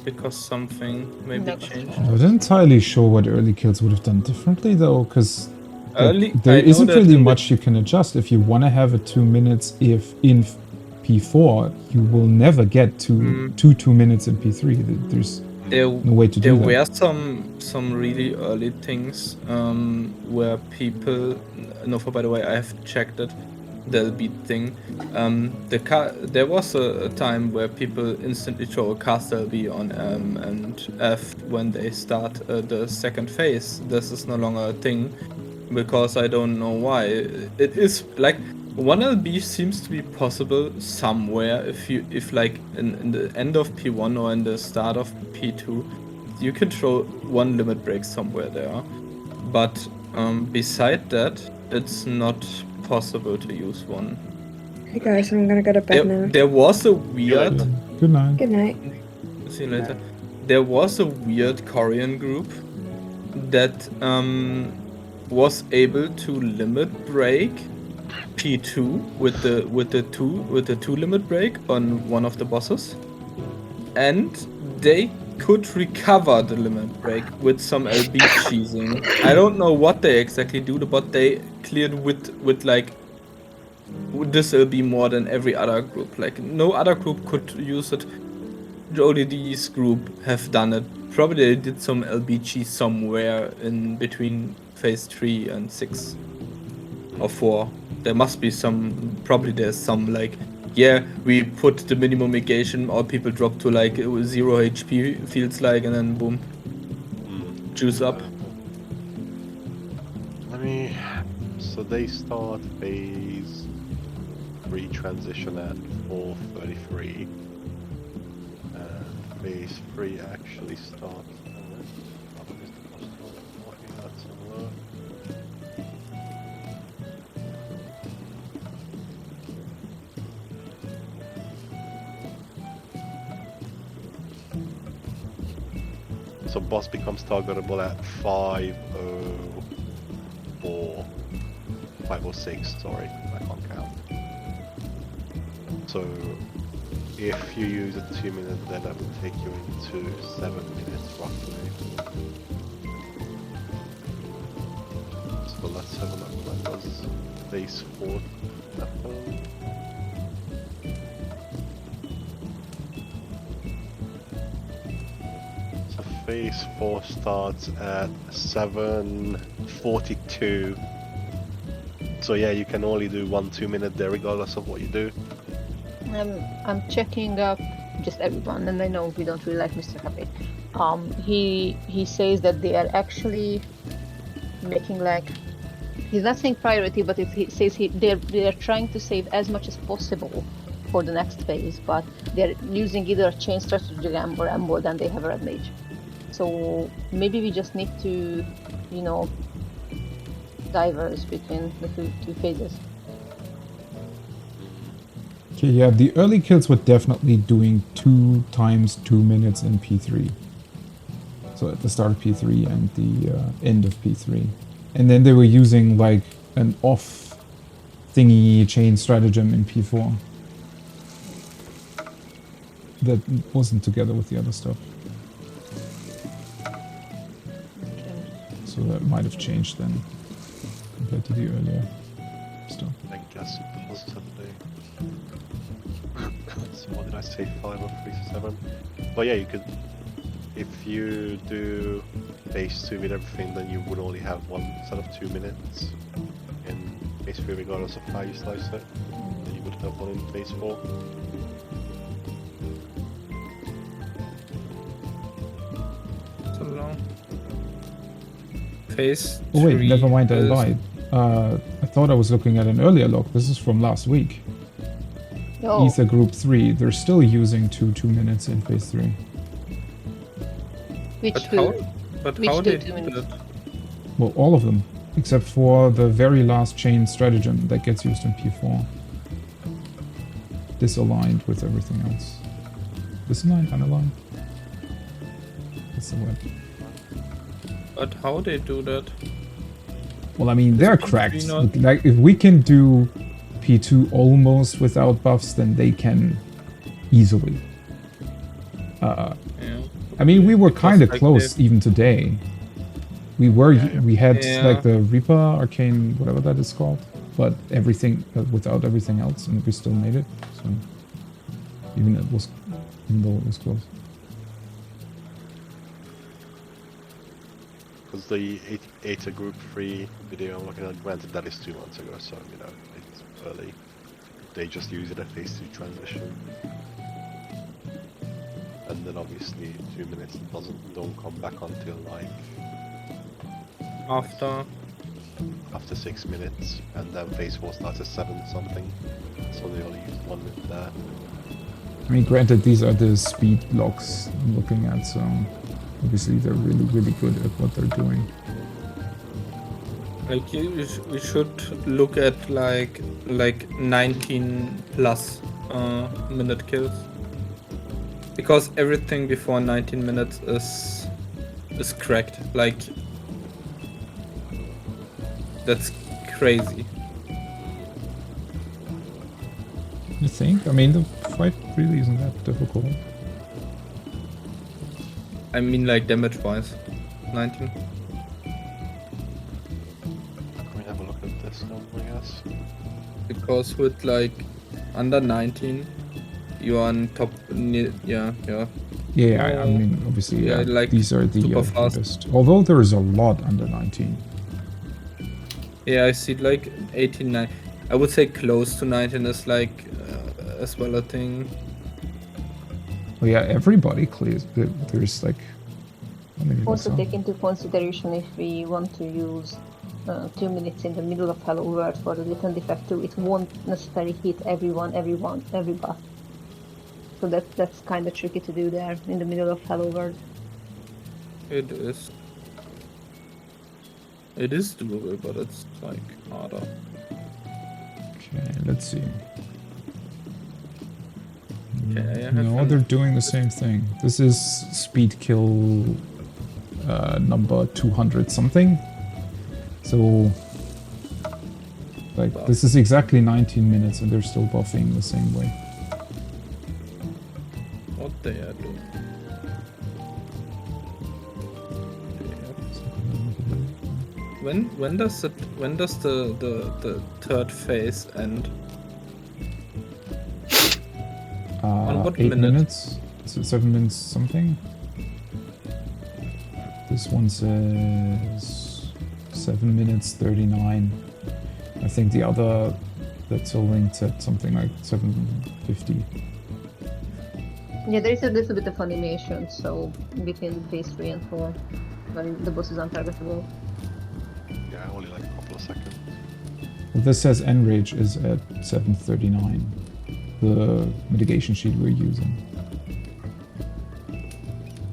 Speaker 6: because something maybe changed.
Speaker 1: I'm not entirely sure what early kills would have done differently, though, because there
Speaker 6: I know
Speaker 1: isn't
Speaker 6: that
Speaker 1: really
Speaker 6: in the-
Speaker 1: much you can adjust. If you want to have a 2 minutes, if in P4, you will never get to 2 minutes in P3. There's no way to do
Speaker 6: There
Speaker 1: that.
Speaker 6: were some really early things where people. No, by the way, I have checked it. The beat thing. There was a time where people instantly throw a cast LB on M and F when they start the second phase. This is no longer a thing because I don't know why. It is like 1LB seems to be possible somewhere if like in the end of P1 or in the start of P2, you can throw one limit break somewhere there. But beside that, it's not possible to use one.
Speaker 8: Hey guys, I'm gonna go to bed now.
Speaker 6: There was a weird.
Speaker 1: Good night.
Speaker 8: Good night.
Speaker 6: See you later. There was a weird Korean group that was able to limit break P2 with the two limit break on one of the bosses, and they could recover the limit break with some LB cheesing. I don't know what they exactly do, but they cleared with like this LB more than every other group. Like no other group could use it. Only this group have done it. Probably they did some LB cheese somewhere in between phase 3 and 6 or 4. There must be some. Probably there's some like. Yeah, we put the minimum negation, all people drop to like 0 HP, feels like, and then boom. Juice up.
Speaker 2: Let me. So they start phase 3 transition at 4:33. And phase 3 actually starts. So boss becomes targetable at 5:04, 5:06. Sorry, I can't count. So if you use a 2 minute, then that will take you into 7 minutes roughly. So let's have a look. When does phase 4 happen? Phase 4 starts at 7:42. So yeah, you can only do 1-2 minute there regardless of what you do.
Speaker 3: I'm checking up just everyone, and I know we don't really like Mr. Happy. He says that they are actually making like, he's not saying priority, but he says they are trying to save as much as possible for the next phase, but they're using either a chain stratagem or more than they have a red mage. So maybe we just need to, you know, diverse between the two phases.
Speaker 1: Okay, yeah, the early kills were definitely doing 2 times 2 minutes in P3. So at the start of P3 and the end of P3. And then they were using like an off thingy chain stratagem in P4. That wasn't together with the other stuff. So that might have changed then, compared to the earlier stuff.
Speaker 2: I guess possibly. So what did I say? 5:37. But yeah, you could. If you do phase 2 with everything, then you would only have one set of 2 minutes in phase 3, regardless of how you slice it. Then you would have one in phase 4.
Speaker 6: So long. Phase
Speaker 1: Oh wait,
Speaker 6: 3
Speaker 1: never mind, I
Speaker 6: is-
Speaker 1: lied. I thought I was looking at an earlier log. This is from last week.
Speaker 3: Oh,
Speaker 1: Ether Group 3, they're still using 2 minutes in phase 3.
Speaker 3: which
Speaker 6: But
Speaker 3: two?
Speaker 6: how? But
Speaker 3: Which
Speaker 6: how
Speaker 3: two
Speaker 6: they
Speaker 3: 2
Speaker 6: do
Speaker 3: minutes?
Speaker 6: that?
Speaker 1: Well, all of them, except for the very last chain stratagem that gets used in P4. Disaligned with everything else. Disaligned, unaligned? That's the word.
Speaker 6: But how they do that?
Speaker 1: Well, I mean, they're
Speaker 6: P3
Speaker 1: cracked.
Speaker 6: not-
Speaker 1: Like, if we can do P2 almost without buffs, then they can easily.
Speaker 6: Yeah.
Speaker 1: I mean, we were
Speaker 6: Because,
Speaker 1: kind of
Speaker 6: like,
Speaker 1: close
Speaker 6: they-
Speaker 1: even today. We were,
Speaker 2: Yeah.
Speaker 1: we had
Speaker 6: Yeah.
Speaker 1: like the Reaper Arcane, whatever that is called, but everything without everything else, and we still made it. So even though it was close.
Speaker 2: Because the 8 Group 3 video I'm looking at, granted that is 2 months ago, so you know, it's early. They just use it at phase 2 transition. And then obviously 2 minutes don't come back until like
Speaker 6: After
Speaker 2: 6 minutes, and then phase 4 starts at 7 something. So they only use 1 minute there.
Speaker 1: I mean, granted, these are the speed logs I'm looking at, so obviously they're really, really good at what they're doing.
Speaker 6: like we should look at like 19 plus minute kills, because everything before 19 minutes is cracked. Like that's crazy.
Speaker 1: You think? I mean, the fight really isn't that difficult.
Speaker 6: I mean like damage-wise. 19.
Speaker 2: Can we have a look at this then, I guess?
Speaker 6: Because with like under 19, you are on top. Yeah.
Speaker 1: Yeah, I mean, obviously,
Speaker 6: Yeah,
Speaker 1: yeah,
Speaker 6: like
Speaker 1: these are the
Speaker 6: super fast.
Speaker 1: best. Although there is a lot under 19.
Speaker 6: Yeah, I see like 18, 9. I would say close to 19 is like as well a thing.
Speaker 1: Well, yeah, everybody clears. There's like.
Speaker 3: Also take into consideration if we want to use 2 minutes in the middle of Hello World for the different effect too, it won't necessarily hit every buff. So that's kind of tricky to do there in the middle of Hello World.
Speaker 6: It is. It is doable, but it's like harder.
Speaker 1: Okay, let's see.
Speaker 6: Okay,
Speaker 1: No, they're doing the same thing. This is speed kill number 200 something. So, like, this is exactly 19 minutes and they're still buffing the same way.
Speaker 6: What they are doing. When does the third phase end? On what
Speaker 1: 8
Speaker 6: minute?
Speaker 1: minutes? Is it 7 minutes something? This one says 7 minutes 39. I think the other that's a linked at something like 7:50.
Speaker 3: Yeah, there is a little bit of animation, so between phase 3 and 4, when the boss is untargetable.
Speaker 2: Yeah, only like a couple of seconds.
Speaker 1: Well, this says Enrage is at 7:39. The mitigation sheet we're using.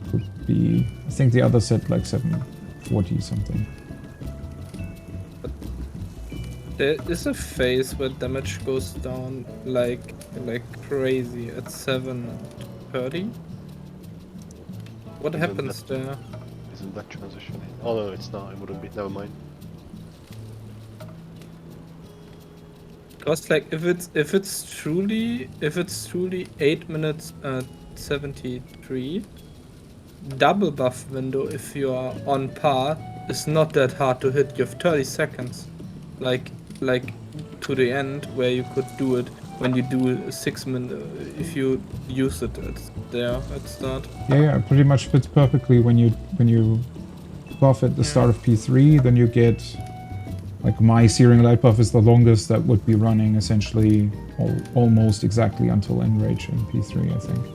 Speaker 1: Could be, I think the other said like 7:40 something.
Speaker 6: There is a phase where damage goes down like crazy at 7:30. What happens there?
Speaker 2: Isn't that transitioning? Oh no, it's not. It wouldn't be. Never mind.
Speaker 6: Because like if it's truly 8 minutes 73, double buff window if you are on par is not that hard to hit. You have 30 seconds, like to the end where you could do it when you do 6 minutes if you use it at start.
Speaker 1: Yeah, pretty much fits perfectly when you buff at the start of P3, then you get like my Searing Light buff is the longest that would be running essentially almost exactly until Enrage in P3, I think.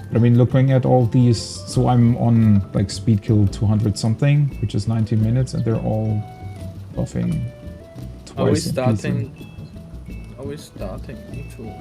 Speaker 1: But I mean, looking at all these, so I'm on like speed kill 200 something, which is 19 minutes, and they're all buffing twice in P3.
Speaker 6: Are we starting into?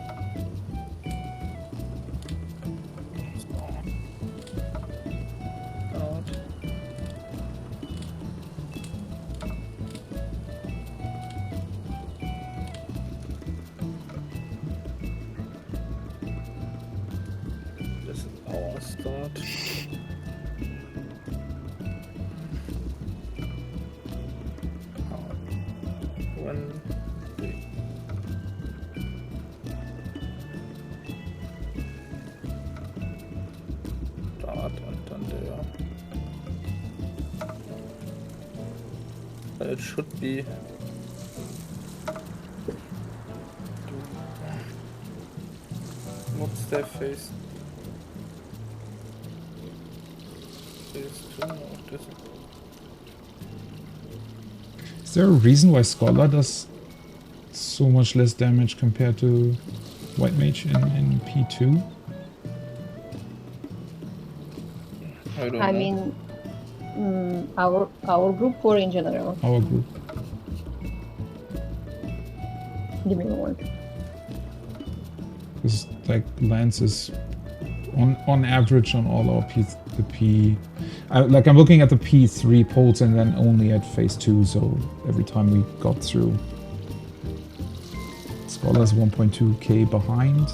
Speaker 6: It should be. What's their face? Phase 2 or this?
Speaker 1: Is there a reason why Scholar does so much less damage compared to White Mage in P2?
Speaker 3: I mean, our group or in general?
Speaker 1: Our group.
Speaker 3: Give me a moment.
Speaker 1: Because like Lance is on average on all our I'm looking at the P3 polls and then only at phase 2, so every time we got through. Scholar's 1.2k behind.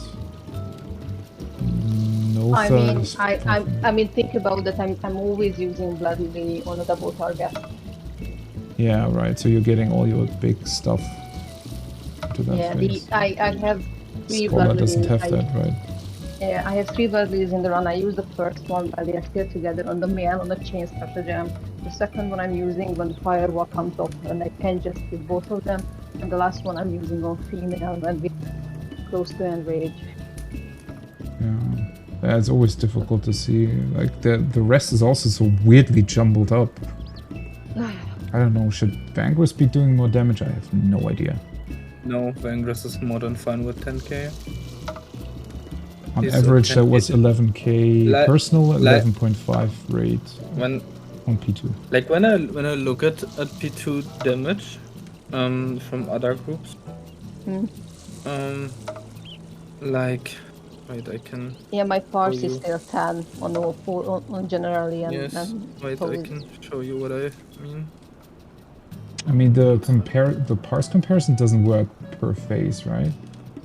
Speaker 3: I mean, think about that. I'm always using Blood Lily on a double target.
Speaker 1: Yeah, right. So you're getting all your big stuff to that phase.
Speaker 3: I have 3
Speaker 1: Scholar
Speaker 3: Blood
Speaker 1: doesn't
Speaker 3: Lily.
Speaker 1: have that, right?
Speaker 3: Yeah, I have 3 abilities in the run. I use the first one, but they are still together on the mail on the chain stratagem. The second one I'm using when the firewall comes off, and I can just give both of them. And the last one I'm using on female when we're close to enrage.
Speaker 1: Yeah. It's always difficult to see. Like the rest is also so weirdly jumbled up. I don't know, should Vanguard be doing more damage? I have no idea.
Speaker 6: No, Vanguard is more than fine with 10k.
Speaker 1: On
Speaker 6: He's
Speaker 1: average,
Speaker 6: at
Speaker 1: that was
Speaker 6: 10K.
Speaker 1: 11k personal, 11.5 rate
Speaker 6: When
Speaker 1: on P2.
Speaker 6: like when I look at P2 damage from other groups, like wait, I can
Speaker 3: Yeah, my parse
Speaker 6: show
Speaker 3: is
Speaker 6: you.
Speaker 3: still 10 on all on generally and,
Speaker 6: Yes, wait, I
Speaker 3: pose.
Speaker 6: can show you what I mean.
Speaker 1: I mean, the parse comparison doesn't work per phase, right?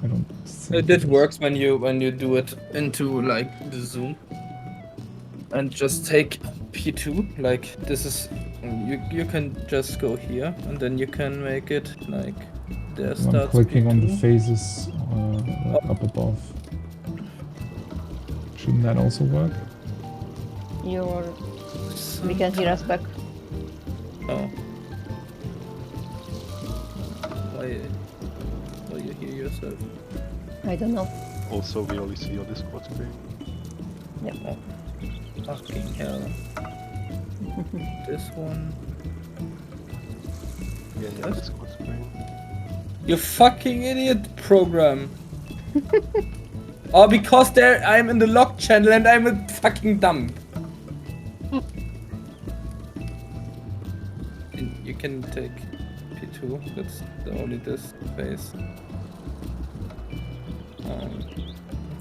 Speaker 1: I don't think
Speaker 6: It
Speaker 1: does.
Speaker 6: works when you do it into like the zoom and just take P2. Like this is you can just go here and then you can make it like there
Speaker 1: So I'm
Speaker 6: starts
Speaker 1: clicking
Speaker 6: P2.
Speaker 1: on the phases up above. Shouldn't that also work?
Speaker 3: We can hear us back.
Speaker 6: Oh. Why you hear yourself?
Speaker 3: I don't know.
Speaker 2: Also, we only see your Discord screen.
Speaker 3: Yep.
Speaker 6: Oh. Fucking hell. This one.
Speaker 2: Yeah, your Discord screen.
Speaker 6: You fucking idiot program. Oh, because I'm in the log channel and I'm a fucking dumb. You can take P2, that's only this phase.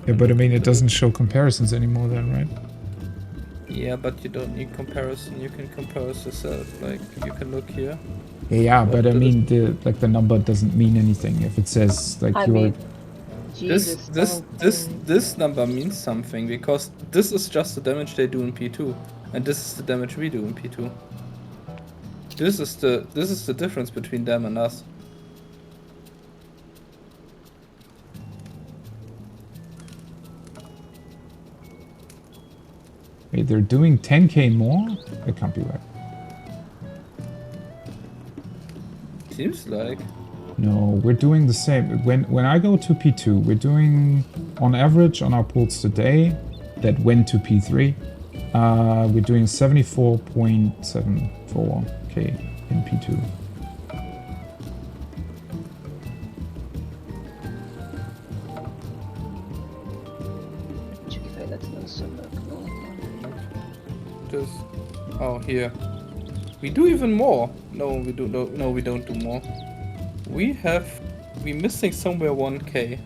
Speaker 1: Yeah, but I mean, it doesn't show comparisons anymore then, right?
Speaker 6: Yeah, but you don't need comparison, you can compare yourself, like, you can look here.
Speaker 1: Yeah, but I mean, the number doesn't mean anything if it says like
Speaker 6: This number means something because this is just the damage they do in P2, and this is the damage we do in P2. This is the difference between them and us.
Speaker 1: Wait, they're doing 10k more? That can't be right.
Speaker 6: Seems like.
Speaker 1: No, we're doing the same. When I go to P2, we're doing on average on our pulls today that went to P3. We're doing 74.74k in P2.
Speaker 6: Just here. We do even more. No, we do no, we don't do more. We missing somewhere 1k.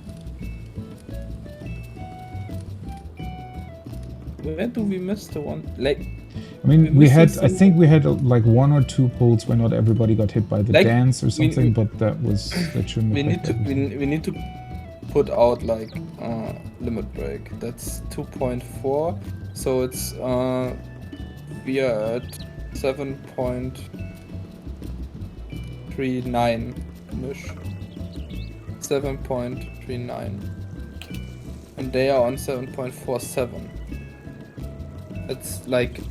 Speaker 6: Where do we miss the one? Like,
Speaker 1: I mean, I think we had like 1 or 2 pulls where not everybody got hit by the dance or something, but that shouldn't.
Speaker 6: We need to put out like limit break. That's 2.4, so it's we are at 7.39 ish. 7.39, and they are on 7.47. It's like,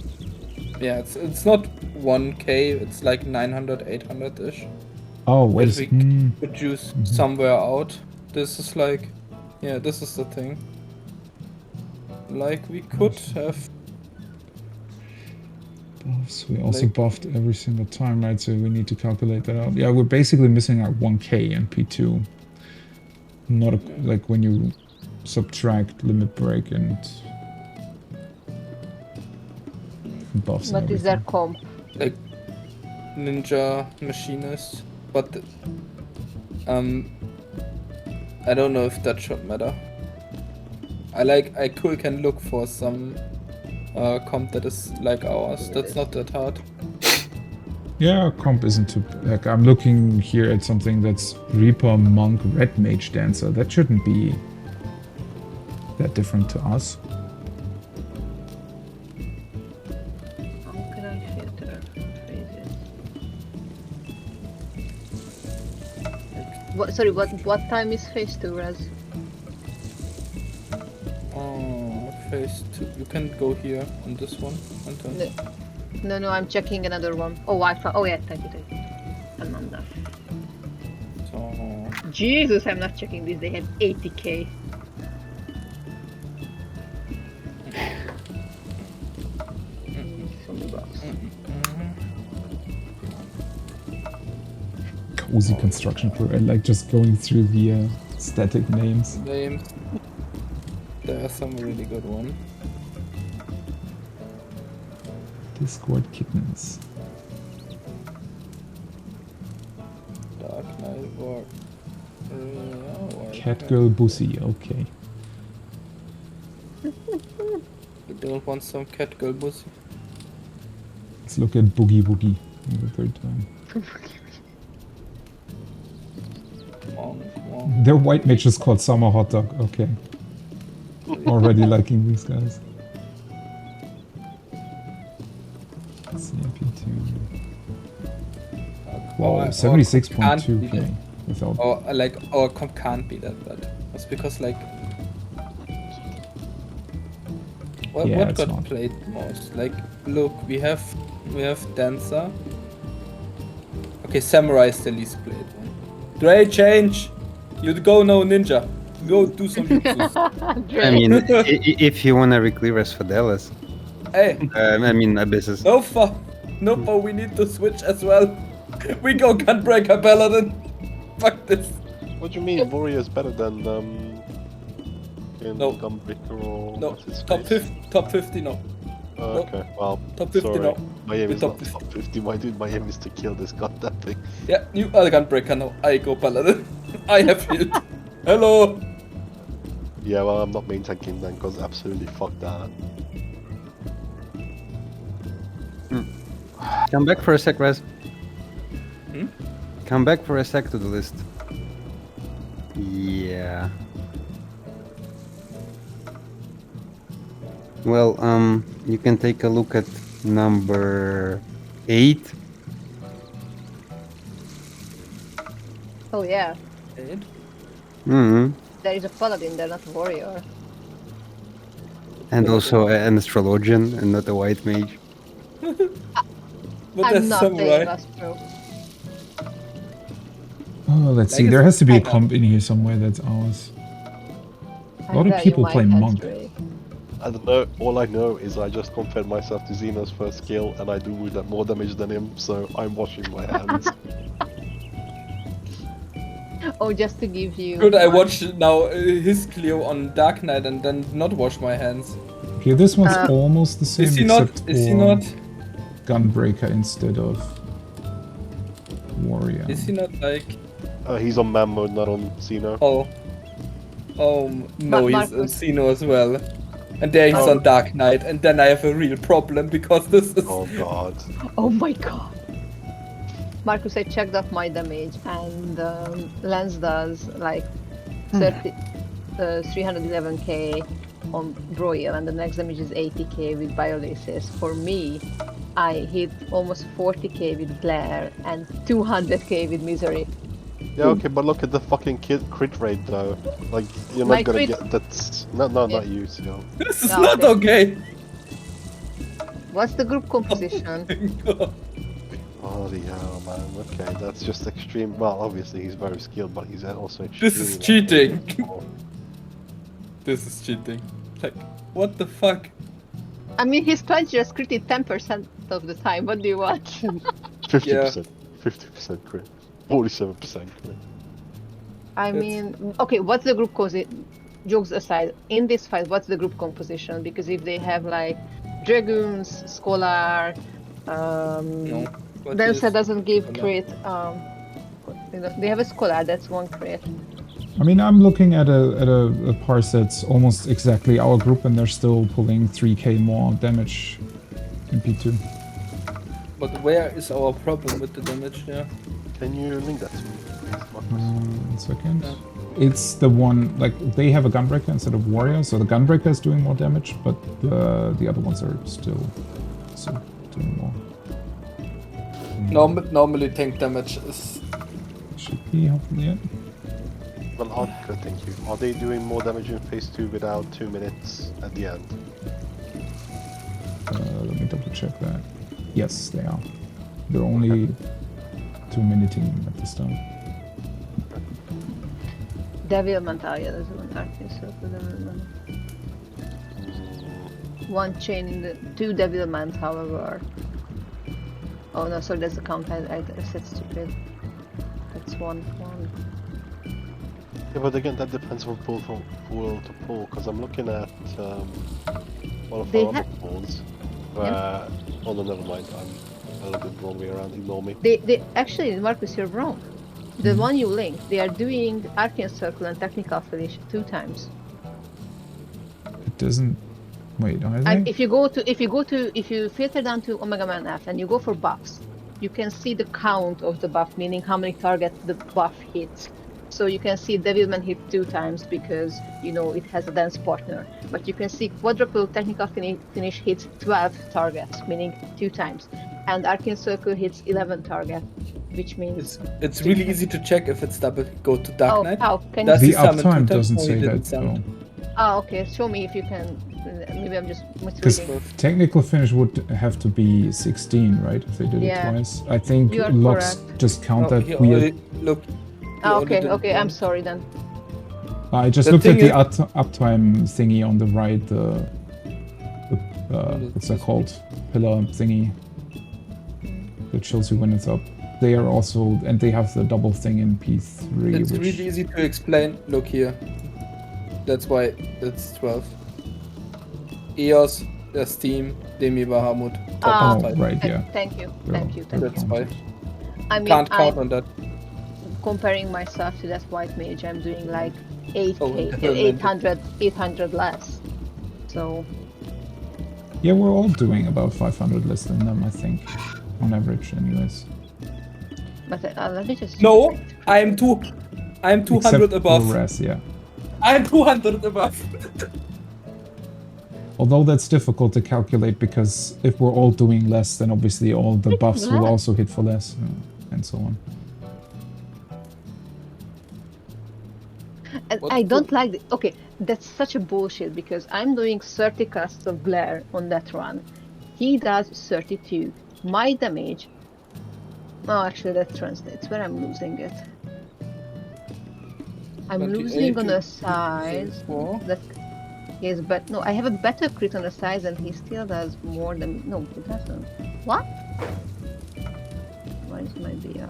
Speaker 6: yeah, it's not 1k, it's like 900, 800 ish.
Speaker 1: Oh, wait.
Speaker 6: If we produce somewhere out, this is like, yeah, this is the thing. Like, we could have.
Speaker 1: Buffs. We also buffed every single time, right? So we need to calculate that out. Yeah, we're basically missing out 1k in P2. Not like when you subtract limit break and buffs.
Speaker 3: What is their comp?
Speaker 6: Like ninja machinist, but I don't know if that should matter. I can look for some comp that is like ours. That's not that hard.
Speaker 1: Yeah, comp isn't too... Like, I'm looking here at something that's Reaper, Monk, Red Mage, Dancer. That shouldn't be that different to us.
Speaker 3: What time is phase 2, Raz?
Speaker 6: phase 2. You can go here on this one. Anton.
Speaker 3: No, I'm checking another one. Oh, Wi-Fi. Oh yeah, thank you. I'm on that.
Speaker 6: So
Speaker 3: Jesus, I'm not checking this. They have 80k.
Speaker 1: Cozy construction crew. I like just going through the static names.
Speaker 6: names. There are some really good ones.
Speaker 1: Discord kittens.
Speaker 6: Dark Knight War.
Speaker 1: Catgirl Bussy, okay.
Speaker 6: You don't want some catgirl pussy?
Speaker 1: Let's look at Boogie Woogie for the third time. Their white mage is called Summer Hot Dog, okay. Already liking these guys. CMP2. Wow, 76.2k without.
Speaker 6: Or like our comp can't be that bad. It's because like what got
Speaker 1: not.
Speaker 6: played most? Like look, we have Dancer. Okay, Samurai is the least played one. Dre, change! You go no ninja. Go do some jutsus.
Speaker 5: I mean, if you wanna reclear as Fidelis.
Speaker 6: Hey!
Speaker 5: I mean, Abysses.
Speaker 6: No, but we need to switch as well. We go Gunbreaker Paladin. Fuck this.
Speaker 2: What do you mean? Warrior is better than
Speaker 6: No.
Speaker 2: Gunbreaker or
Speaker 6: No,
Speaker 2: what's his
Speaker 6: top
Speaker 2: face?
Speaker 6: 50 no.
Speaker 2: Okay, well,
Speaker 6: Top 50
Speaker 2: sorry.
Speaker 6: no.
Speaker 2: My aim
Speaker 6: The
Speaker 2: is
Speaker 6: top
Speaker 2: not top 50. My dude, my aim is to kill this goddamn thing.
Speaker 6: Yeah, you are the Gunbreaker now. I go Paladin. I have healed. Hello!
Speaker 2: Yeah, well, I'm not main tanking then, because absolutely fuck that.
Speaker 5: Come back for a sec, Raz.
Speaker 6: Hmm?
Speaker 5: Come back for a sec to the list. Yeah. Well, you can take a look at number 8.
Speaker 3: Oh yeah,
Speaker 5: Mm-hmm.
Speaker 3: there is a paladin there, not a warrior.
Speaker 5: And also an astrologian and not a white mage.
Speaker 6: But
Speaker 3: I'm
Speaker 6: that's
Speaker 3: not
Speaker 6: Samurai.
Speaker 3: playing Astro.
Speaker 1: Oh, let's see.
Speaker 6: Like
Speaker 1: There has to be a
Speaker 6: it's-
Speaker 1: comp in here somewhere that's ours. A lot of
Speaker 3: I bet
Speaker 1: people
Speaker 3: you
Speaker 1: play
Speaker 3: might have
Speaker 1: monk.
Speaker 3: to.
Speaker 2: I don't know, all I know is I just compared myself to Xeno's first skill and I do more damage than him, so I'm washing my hands.
Speaker 3: Oh, just to give you.
Speaker 6: Could I watch now his Clio on Dark Knight and then not wash my hands?
Speaker 1: Okay, this one's almost the same
Speaker 6: Is he not?
Speaker 1: except
Speaker 6: Is he
Speaker 1: for
Speaker 6: not?
Speaker 1: Gunbreaker instead of Warrior.
Speaker 6: Is he not like?
Speaker 2: He's on man mode, not on Xeno.
Speaker 6: Oh no, he's on
Speaker 3: Marcus.
Speaker 6: Xeno as well. And there he's on Dark Knight, and then I have a real problem because this is.
Speaker 2: Oh god.
Speaker 3: Oh my god. Marcus, I checked up my damage, and Lance does like 311k on Broil, and the next damage is 80k with Biolysis. For me, I hit almost 40k with Glare and 200k with Misery.
Speaker 2: Yeah, okay, but look at the fucking crit rate though. Like, you're
Speaker 3: My
Speaker 2: not gonna
Speaker 3: crit-
Speaker 2: get that's not not you, Seal.
Speaker 6: This is
Speaker 3: No,
Speaker 6: not okay.
Speaker 3: What's the group composition?
Speaker 2: Holy hell, man. Okay, that's just extreme. Well, obviously he's very skilled, but he's also extreme.
Speaker 6: This is cheating. This is cheating. Like, what the fuck?
Speaker 3: I mean, his clutch just critted 10% of the time. What do you want?
Speaker 2: 50%, 50% crit, 47% crit.
Speaker 3: I mean, okay, what's the group jokes aside, in this fight, what's the group composition? Because if they have like Dragoons, Scholar,
Speaker 6: No. What
Speaker 3: Dancer
Speaker 6: is-
Speaker 3: doesn't give
Speaker 6: Scholar?
Speaker 3: crit, they have a Scholar, that's one crit.
Speaker 1: I mean, I'm looking at a parse that's almost exactly our group, and they're still pulling 3k more damage in P2.
Speaker 6: But where is our problem with the damage there?
Speaker 2: Can you link that to me, please, Marcus?
Speaker 1: 1 second.
Speaker 6: Yeah.
Speaker 1: It's the one, like, they have a Gunbreaker instead of Warrior, so the Gunbreaker is doing more damage, but the other ones are still doing more.
Speaker 6: Normally tank damage is.
Speaker 1: Should be, hopefully, it.
Speaker 2: Well, thank you. Are they doing more damage in phase 2 without 2 minutes at the end?
Speaker 1: check that. Yes, they are. They're only 2-minuting at the start.
Speaker 3: Devilment, yeah, there's one Arcane Circle Devilment. One chain in the 2 Devilment, however. Oh no, sorry, that's the count. I said stupid. That's one.
Speaker 2: Yeah, but again, that depends on pool to pool, because I'm looking at one of
Speaker 3: They
Speaker 2: our other
Speaker 3: have-
Speaker 2: pools. Oh no, never mind. I'm a little bit wrong way around. Ignore me.
Speaker 3: They actually, Marcus, you're wrong. The one you linked, they are doing Arcane Circle and Technical Finish 2 times.
Speaker 1: It doesn't. Wait, are
Speaker 3: And
Speaker 1: they?
Speaker 3: if you filter down to Omega Man F and you go for buffs, you can see the count of the buff, meaning how many targets the buff hits. So you can see Devilman hit 2 times because it has a dance partner. But you can see Quadruple Technical Finish hits 12 targets, meaning 2 times, and Arcane Circle hits 11 targets, which means
Speaker 6: It's really easy to check if it's double. Go to Dark Knight.
Speaker 3: how can
Speaker 6: Does
Speaker 3: you?
Speaker 1: The
Speaker 6: he summon 2
Speaker 1: uptime
Speaker 6: times?
Speaker 1: doesn't
Speaker 6: No, he
Speaker 1: say
Speaker 6: didn't
Speaker 1: that
Speaker 6: summon.
Speaker 1: though.
Speaker 3: Okay. Show me if you can. Maybe I'm just
Speaker 1: Because
Speaker 3: misreading.
Speaker 1: technical finish would have to be 16, right? If they did
Speaker 3: Yeah.
Speaker 1: it twice. I think
Speaker 3: You are
Speaker 1: locks
Speaker 3: correct.
Speaker 1: just count
Speaker 6: No,
Speaker 1: that
Speaker 6: he
Speaker 1: weird.
Speaker 6: only- look. he only
Speaker 3: Okay,
Speaker 6: did
Speaker 3: okay, I'm
Speaker 6: once.
Speaker 3: sorry then.
Speaker 1: I just
Speaker 6: The
Speaker 1: looked at
Speaker 6: thing
Speaker 1: the uptime thingy on the right. What's that called? Pillar thingy. That shows you when it's up. They are also, and they have the double thing in P3,
Speaker 6: It's
Speaker 1: which
Speaker 6: really easy to explain. Look here. That's why it's 12. EOS, Steam, Demi Bahamut,
Speaker 3: Ah,
Speaker 6: Top
Speaker 1: oh,
Speaker 6: type.
Speaker 1: right, yeah.
Speaker 3: Thank you,
Speaker 1: They're-
Speaker 3: thank you.
Speaker 1: they're
Speaker 6: That's why.
Speaker 1: counted.
Speaker 3: I mean,
Speaker 6: Can't count
Speaker 3: I'm
Speaker 6: on that.
Speaker 3: comparing myself to that white mage. I'm doing like 8k,
Speaker 6: Oh, definitely.
Speaker 3: 800 less. So
Speaker 1: Yeah, we're all doing about 500 less than them, I think, on average, anyways.
Speaker 3: but let me just.
Speaker 6: No, I'm 200
Speaker 1: Except
Speaker 6: above.
Speaker 1: for Res, yeah.
Speaker 6: I'm 200 above.
Speaker 1: Although that's difficult to calculate because if we're all doing less, then obviously all the buffs will
Speaker 3: less?
Speaker 1: also hit for less, and so on.
Speaker 3: And
Speaker 6: What
Speaker 3: I
Speaker 6: the-
Speaker 3: don't like it. Okay, that's such a bullshit because I'm doing 30 casts of glare on that run. He does 32. My damage. Oh, actually, that translates where I'm losing it. I'm
Speaker 6: 28
Speaker 3: losing on
Speaker 6: to
Speaker 3: a size
Speaker 6: 34.
Speaker 3: that is, but no, I have a better crit on a size and he still does more than. No, he doesn't. What? Why is my BR?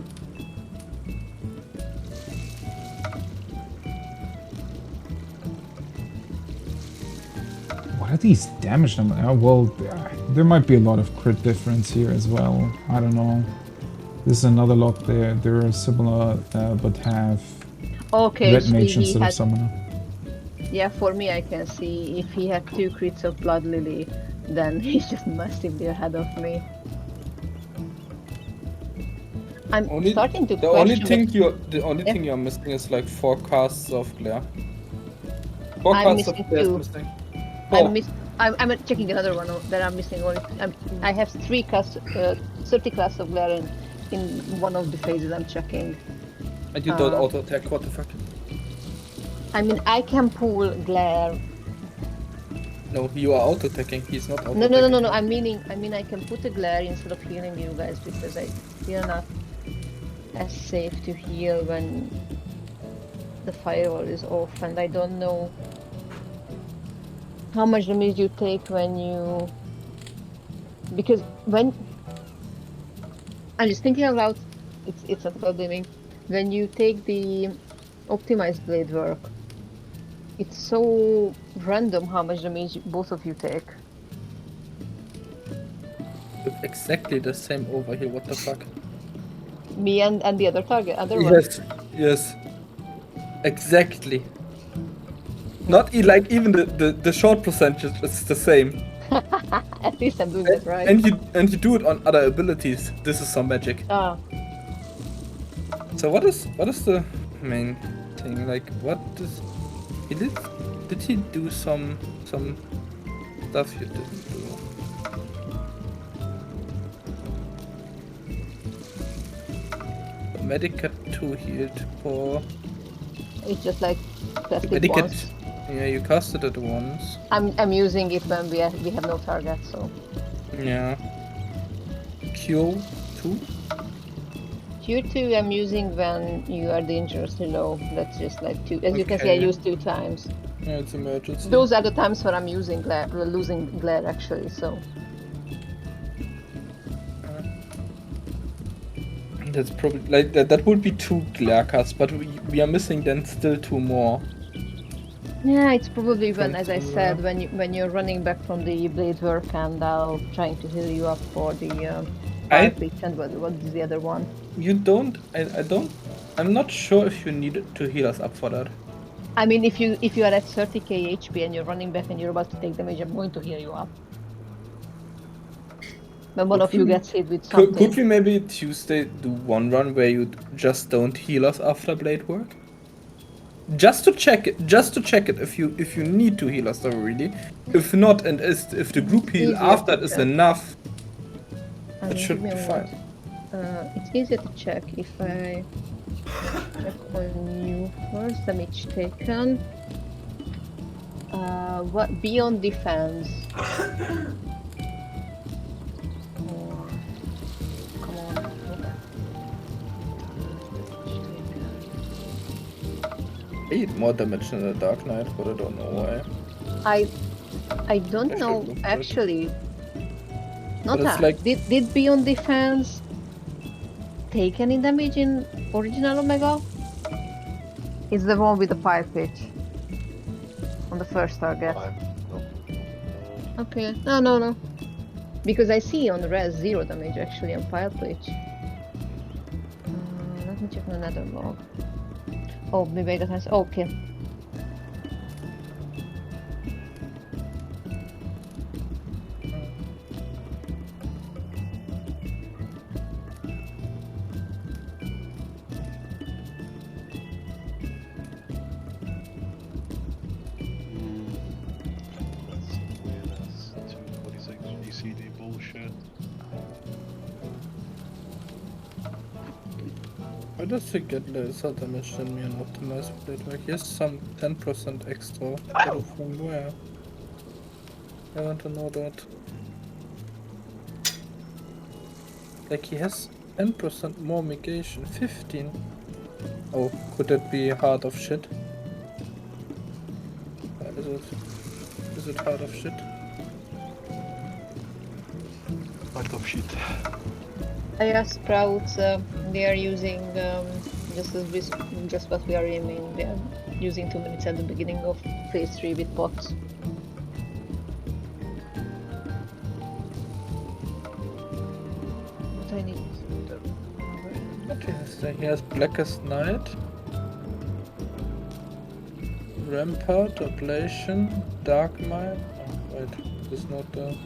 Speaker 1: What are these damage numbers? Well, there might be a lot of crit difference here as well. I don't know. This is another lock there. They're similar, but have
Speaker 3: Okay,
Speaker 1: red
Speaker 3: so
Speaker 1: mage
Speaker 3: he
Speaker 1: instead of
Speaker 3: had.
Speaker 1: summoner.
Speaker 3: Yeah, for me, I can see if he had 2 crits of Blood Lily, then he's just massively ahead of me. I'm starting to
Speaker 6: The only
Speaker 3: question.
Speaker 6: thing you're missing is like 4 casts of glare. 4
Speaker 3: I'm
Speaker 6: casts of
Speaker 3: missing
Speaker 6: glare is
Speaker 3: 2.
Speaker 6: missing. Oh,
Speaker 3: I'm checking another one that I'm missing. I have 30 casts of glare in one of the phases I'm checking.
Speaker 6: and you don't auto attack. What the fuck?
Speaker 3: I mean, I can pull glare.
Speaker 6: No, you are auto attacking. He's not auto
Speaker 3: No,
Speaker 6: attacking.
Speaker 3: no. I mean, I can put a glare instead of healing you guys because I feel not as safe to heal when the firewall is off, and I don't know how much damage you take when you. Because when I'm just thinking about, it's not about blaming. When you take the optimized blade work, it's so random how much damage both of you take.
Speaker 6: With exactly the same overheal. What the fuck?
Speaker 3: Me and the other target, other one.
Speaker 6: Yes. Exactly. Not like even the short percentage is the same.
Speaker 3: At least I'm doing that right.
Speaker 6: And you do it on other abilities. This is some magic.
Speaker 3: Ah,
Speaker 6: So what is the main thing? Like what is he did he do some stuff you didn't do? Medicat 2 healed for
Speaker 3: it's just like cast it
Speaker 6: Medicat.
Speaker 3: once.
Speaker 6: Yeah, you casted it once.
Speaker 3: I'm using it when we have no target, so
Speaker 6: Yeah. Cure 2?
Speaker 3: Cure 2 I'm using when you are dangerously low. That's just like 2. As you can see, I
Speaker 6: Okay.
Speaker 3: used 2 times.
Speaker 6: Yeah, it's emergency.
Speaker 3: Those are the times where I'm using glare, losing glare actually, so.
Speaker 6: That's probably like that would be 2 glare cuts, but we are missing then still 2 more.
Speaker 3: Yeah, it's probably when,
Speaker 6: From
Speaker 3: as I said, when you're running back from the blade work and I'll trying to heal you up for the fire pitch and what's the other one?
Speaker 6: You don't. I don't. I'm not sure if you need to heal us up for that.
Speaker 3: I mean, if you are at 30k HP and you're running back and you're about to take damage, I'm going to heal you up. When one of you gets hit with something.
Speaker 6: Could we maybe Tuesday do one run where you just don't heal us after blade work? Just to check it. Just to check it if you need to heal us though, really. If not, and if the group heal after is enough, that should be fine.
Speaker 3: It's easier to check if I check on you first. Damage taken. What beyond defense? Come on.
Speaker 6: I eat more damage than the Dark Knight, but I don't know why.
Speaker 3: I don't know actually. Not
Speaker 6: But it's
Speaker 3: that.
Speaker 6: like-
Speaker 3: Did Beyond Defense take any damage in original Omega? It's the one with the fire pitch on the first target. Okay. No. Because I see on res 0 damage actually on fire pitch. Let me check another log. Oh, maybe I got nice. Okay.
Speaker 2: That's 246 GCD bullshit.
Speaker 6: Why does he get lesser damage than me on optimized blade work? He has some 10% extra. But from where? I want to know that. Like he has 10% more negation. 15. Oh, could that be Heart of Shit? Is it Heart of Shit?
Speaker 2: Heart of shit.
Speaker 3: I asked Sprouts, they are using just what we are aiming. They are using 2 minutes at the beginning of phase 3 with pots. What I need?
Speaker 6: Okay, so he has Blackest Night, Rampart, Ablation, Dark Mind. Oh, wait, this is not the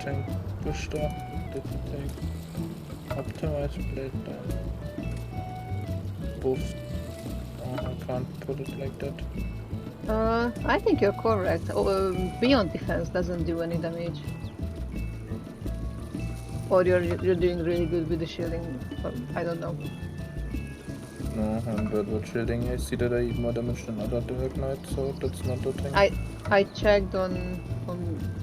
Speaker 6: tank push there. Didn't take optimized blade down. Both. Oh, I can't put it like that.
Speaker 3: I think you're correct. Beyond Defense doesn't do any damage. Or you're doing really good with the shielding. I don't know.
Speaker 6: No, I'm bad with shielding. I see that I eat more damage than other Dark Knights, so that's not the thing.
Speaker 3: I checked on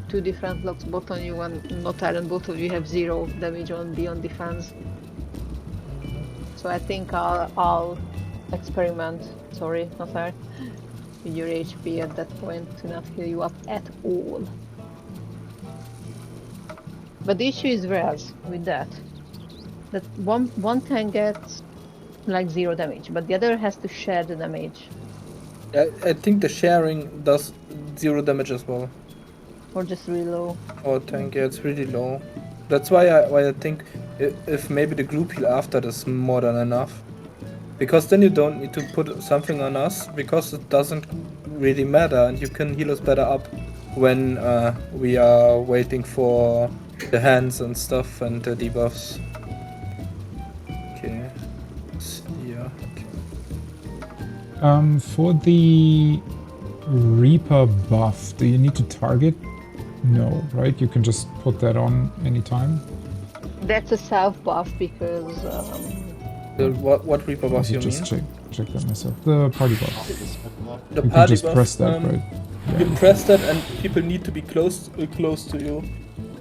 Speaker 3: 2 different logs, both on you and Notar, and both of you have 0 damage on Beyond Defense. So I think I'll experiment. Sorry, Notar, with your HP at that point to not heal you up at all. But the issue is res with that. That one tank gets like 0 damage, but the other has to share the damage.
Speaker 6: I think the sharing does 0 damage as well.
Speaker 3: Or just really low.
Speaker 6: Or tank, yeah, it's really low. That's why I think if maybe the group heal after is more than enough. Because then you don't need to put something on us, because it doesn't really matter, and you can heal us better up when we are waiting for the hands and stuff and the debuffs. Okay. Yeah. Okay.
Speaker 1: For the Reaper buff, do you need to target? No, right? You can just put that on anytime.
Speaker 3: That's a self buff because
Speaker 6: What Reaper buff you
Speaker 1: just
Speaker 6: mean?
Speaker 1: check that myself. The party buff.
Speaker 6: The
Speaker 1: You
Speaker 6: party
Speaker 1: can just
Speaker 6: buff,
Speaker 1: press that, right?
Speaker 6: You press that and people need to be close to you.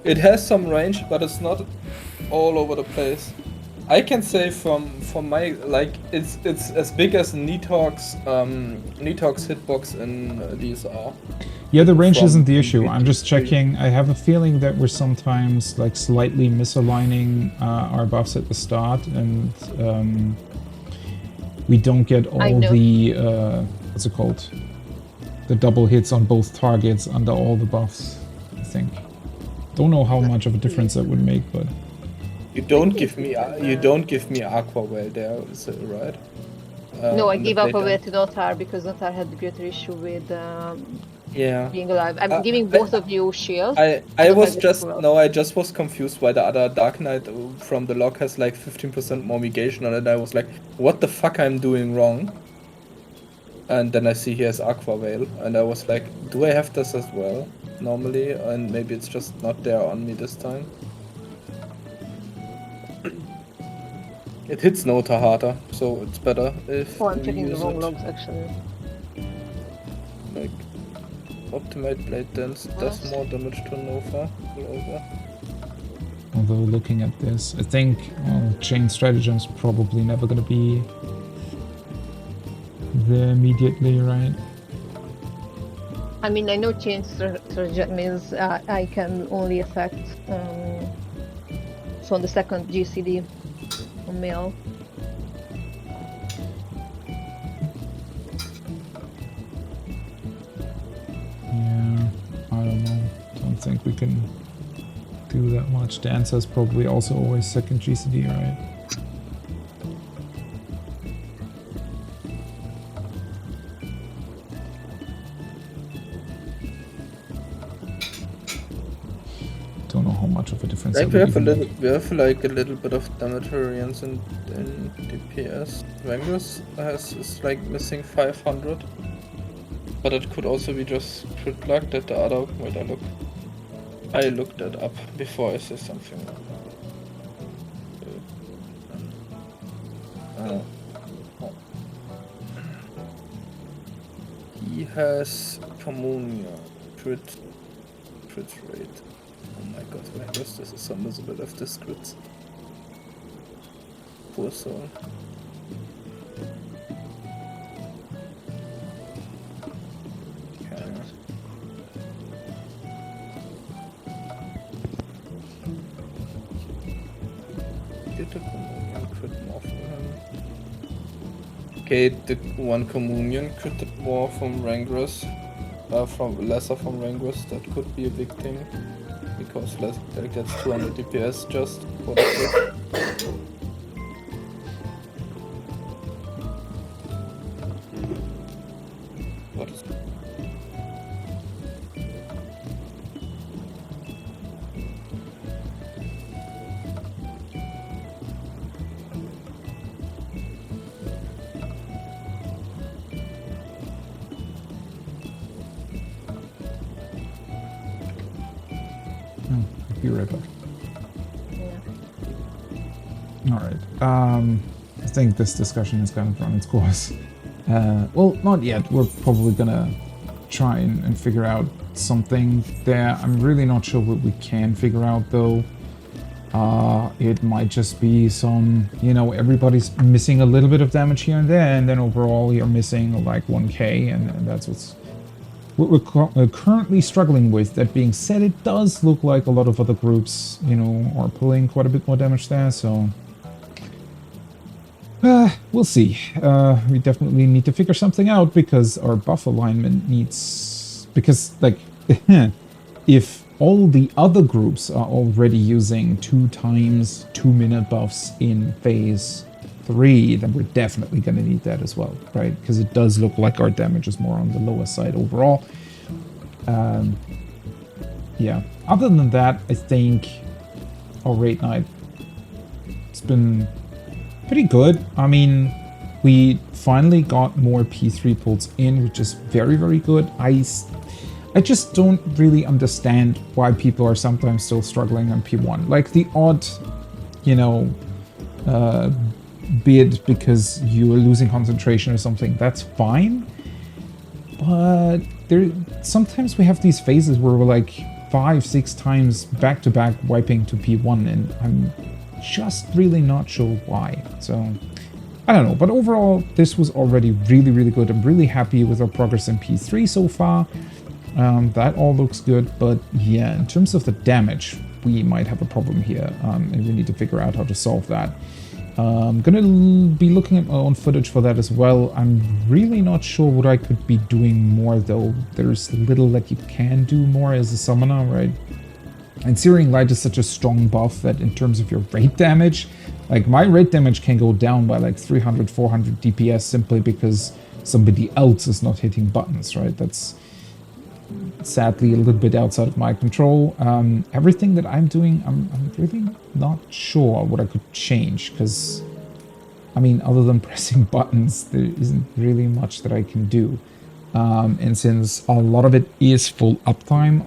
Speaker 6: It has some range, but it's not all over the place. I can say from my like it's as big as Nidhogg's hitbox in DSR.
Speaker 1: Yeah, the range
Speaker 6: From
Speaker 1: isn't the issue. I'm just
Speaker 6: PT3.
Speaker 1: checking. I have a feeling that we're sometimes like slightly misaligning our buffs at the start, and we don't get all the what's it called? The double hits on both targets under all the buffs. I think. Don't know how much of a difference that would make, but
Speaker 6: You don't give me Aqua Well there, is it right?
Speaker 3: No, I
Speaker 6: in the
Speaker 3: gave up
Speaker 6: playtime?
Speaker 3: away to Notar because Notar had the greater issue with
Speaker 6: Yeah.
Speaker 3: being alive. I'm giving both of you shield.
Speaker 6: I
Speaker 3: don't
Speaker 6: was
Speaker 3: have
Speaker 6: just
Speaker 3: Scroll.
Speaker 6: no, I just was confused why the other Dark Knight from the log has like 15% more negation on it. I was like, what the fuck I'm doing wrong? And then I see he has Aqua Veil, and I was like, do I have this as well normally? And maybe it's just not there on me this time. It hits Nota harder, so it's better if
Speaker 3: Oh, I'm
Speaker 6: we
Speaker 3: checking the
Speaker 6: use
Speaker 3: wrong
Speaker 6: it.
Speaker 3: logs actually.
Speaker 6: Like, Optimate Blade Dance does more damage to Nova. Over.
Speaker 1: although looking at this, I think chain stratagem's probably never gonna be there immediately, right?
Speaker 3: I mean, I know chain stratagem means I can only affect so on the second GCD on male.
Speaker 1: Yeah, I don't know. Don't think we can do that much. Dancer's probably also always second GCD, right? Don't know how much of a difference
Speaker 6: Like
Speaker 1: that would even make.
Speaker 6: we have like a little bit of damage variance in DPS. Vangus is like missing 500, but it could also be just crit luck that the other. Wait, I looked that up before I say something. He has Communia crit rate. Oh my god, Vangus, this is so miserable of this crits. Poor soul. Okay. Did the Communion crit more from him? Okay, the one Communion critted more from Rangress. From lesser from Rangress, that could be a big thing. Because less, that gets 200 DPS just for the crit. What is
Speaker 1: Be right back.
Speaker 3: Yeah.
Speaker 1: All right. I think this discussion has kind of run its course. Well, not yet. We're probably gonna try and figure out something there. I'm really not sure what we can figure out though. It might just be some, you know, everybody's missing a little bit of damage here and there, and then overall you're missing like 1k, and that's what we're currently struggling with. That being said, it does look like a lot of other groups, you know, are pulling quite a bit more damage there, so we'll see. We definitely need to figure something out because our buff alignment needs, because like if all the other groups are already using 2 times 2-minute buffs in phase 3, then we're definitely going to need that as well, right? Because it does look like our damage is more on the lower side overall. Yeah, other than that, I think our raid night, it's been pretty good. I mean, we finally got more P3 pulls in, which is very, very good. I just don't really understand why people are sometimes still struggling on P1. Like the odd, you know, bid because you're losing concentration or something, that's fine. But sometimes we have these phases where we're like, 5-6 times back-to-back wiping to P1, and I'm just really not sure why. So, I don't know. But overall, this was already really, really good. I'm really happy with our progress in P3 so far. That all looks good, but yeah, in terms of the damage, we might have a problem here, and we need to figure out how to solve that. I'm gonna be looking at my own footage for that as well. I'm really not sure what I could be doing more, though. There's little that you can do more as a summoner, right? And Searing Light is such a strong buff that in terms of your rate damage, like my rate damage can go down by like 300, 400 DPS simply because somebody else is not hitting buttons, right? That's sadly a little bit outside of my control. Everything that I'm doing, I'm really not sure what I could change, because I mean, other than pressing buttons, there isn't really much that I can do. And since a lot of it is full uptime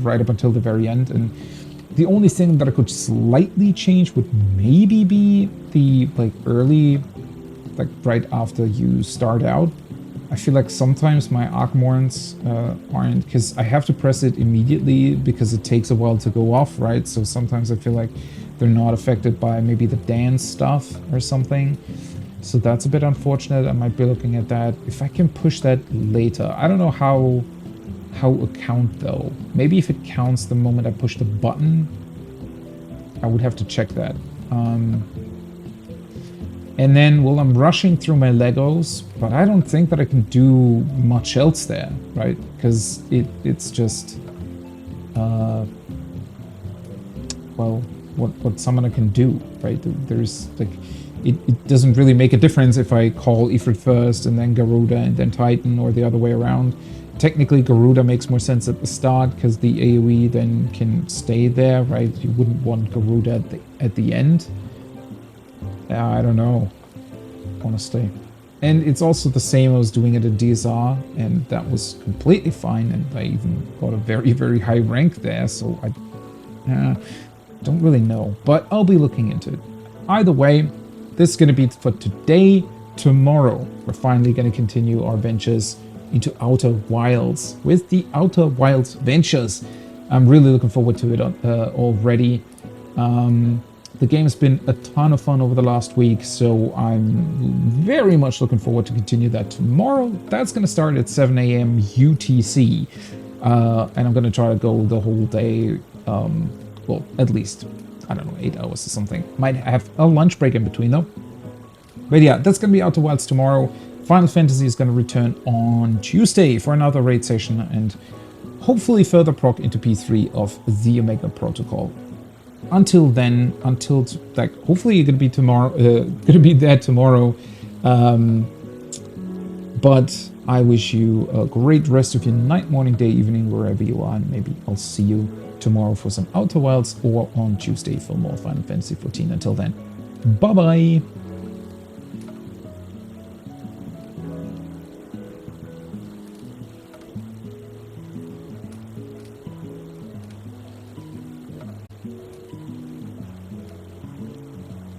Speaker 1: right up until the very end, and the only thing that I could slightly change would maybe be the like early, like right after you start out. I feel like sometimes my Archmorns aren't, because I have to press it immediately because it takes a while to go off, right? So sometimes I feel like they're not affected by maybe the dance stuff or something. So that's a bit unfortunate. I might be looking at that. If I can push that later. I don't know how it count though. Maybe if it counts the moment I push the button, I would have to check that. And then, well, I'm rushing through my Legos, but I don't think that I can do much else there, right? Because it's just, well, what Summoner can do, right? There's, like, it doesn't really make a difference if I call Ifrit first, and then Garuda, and then Titan, or the other way around. Technically, Garuda makes more sense at the start, because the AoE then can stay there, right? You wouldn't want Garuda at the end. I don't know, honestly. And it's also the same, I was doing it at DSR, and that was completely fine, and I even got a very, very high rank there, so I don't really know, but I'll be looking into it. Either way, this is going to be for today. Tomorrow, we're finally going to continue our ventures into Outer Wilds with the Outer Wilds Ventures. I'm really looking forward to it already. The game's been a ton of fun over the last week, so I'm very much looking forward to continue that tomorrow. That's going to start at 7 a.m. UTC, and I'm going to try to go the whole day, well, at least, I don't know, 8 hours or something. Might have a lunch break in between, though. But yeah, that's going to be Outer Wilds tomorrow. Final Fantasy is going to return on Tuesday for another raid session, and hopefully further proc into P3 of the Omega Protocol. Until then, like, hopefully you're gonna be there tomorrow. But I wish you a great rest of your night, morning, day, evening, wherever you are, and maybe I'll see you tomorrow for some Outer Wilds, or on Tuesday for more Final Fantasy XIV. Until then, bye bye.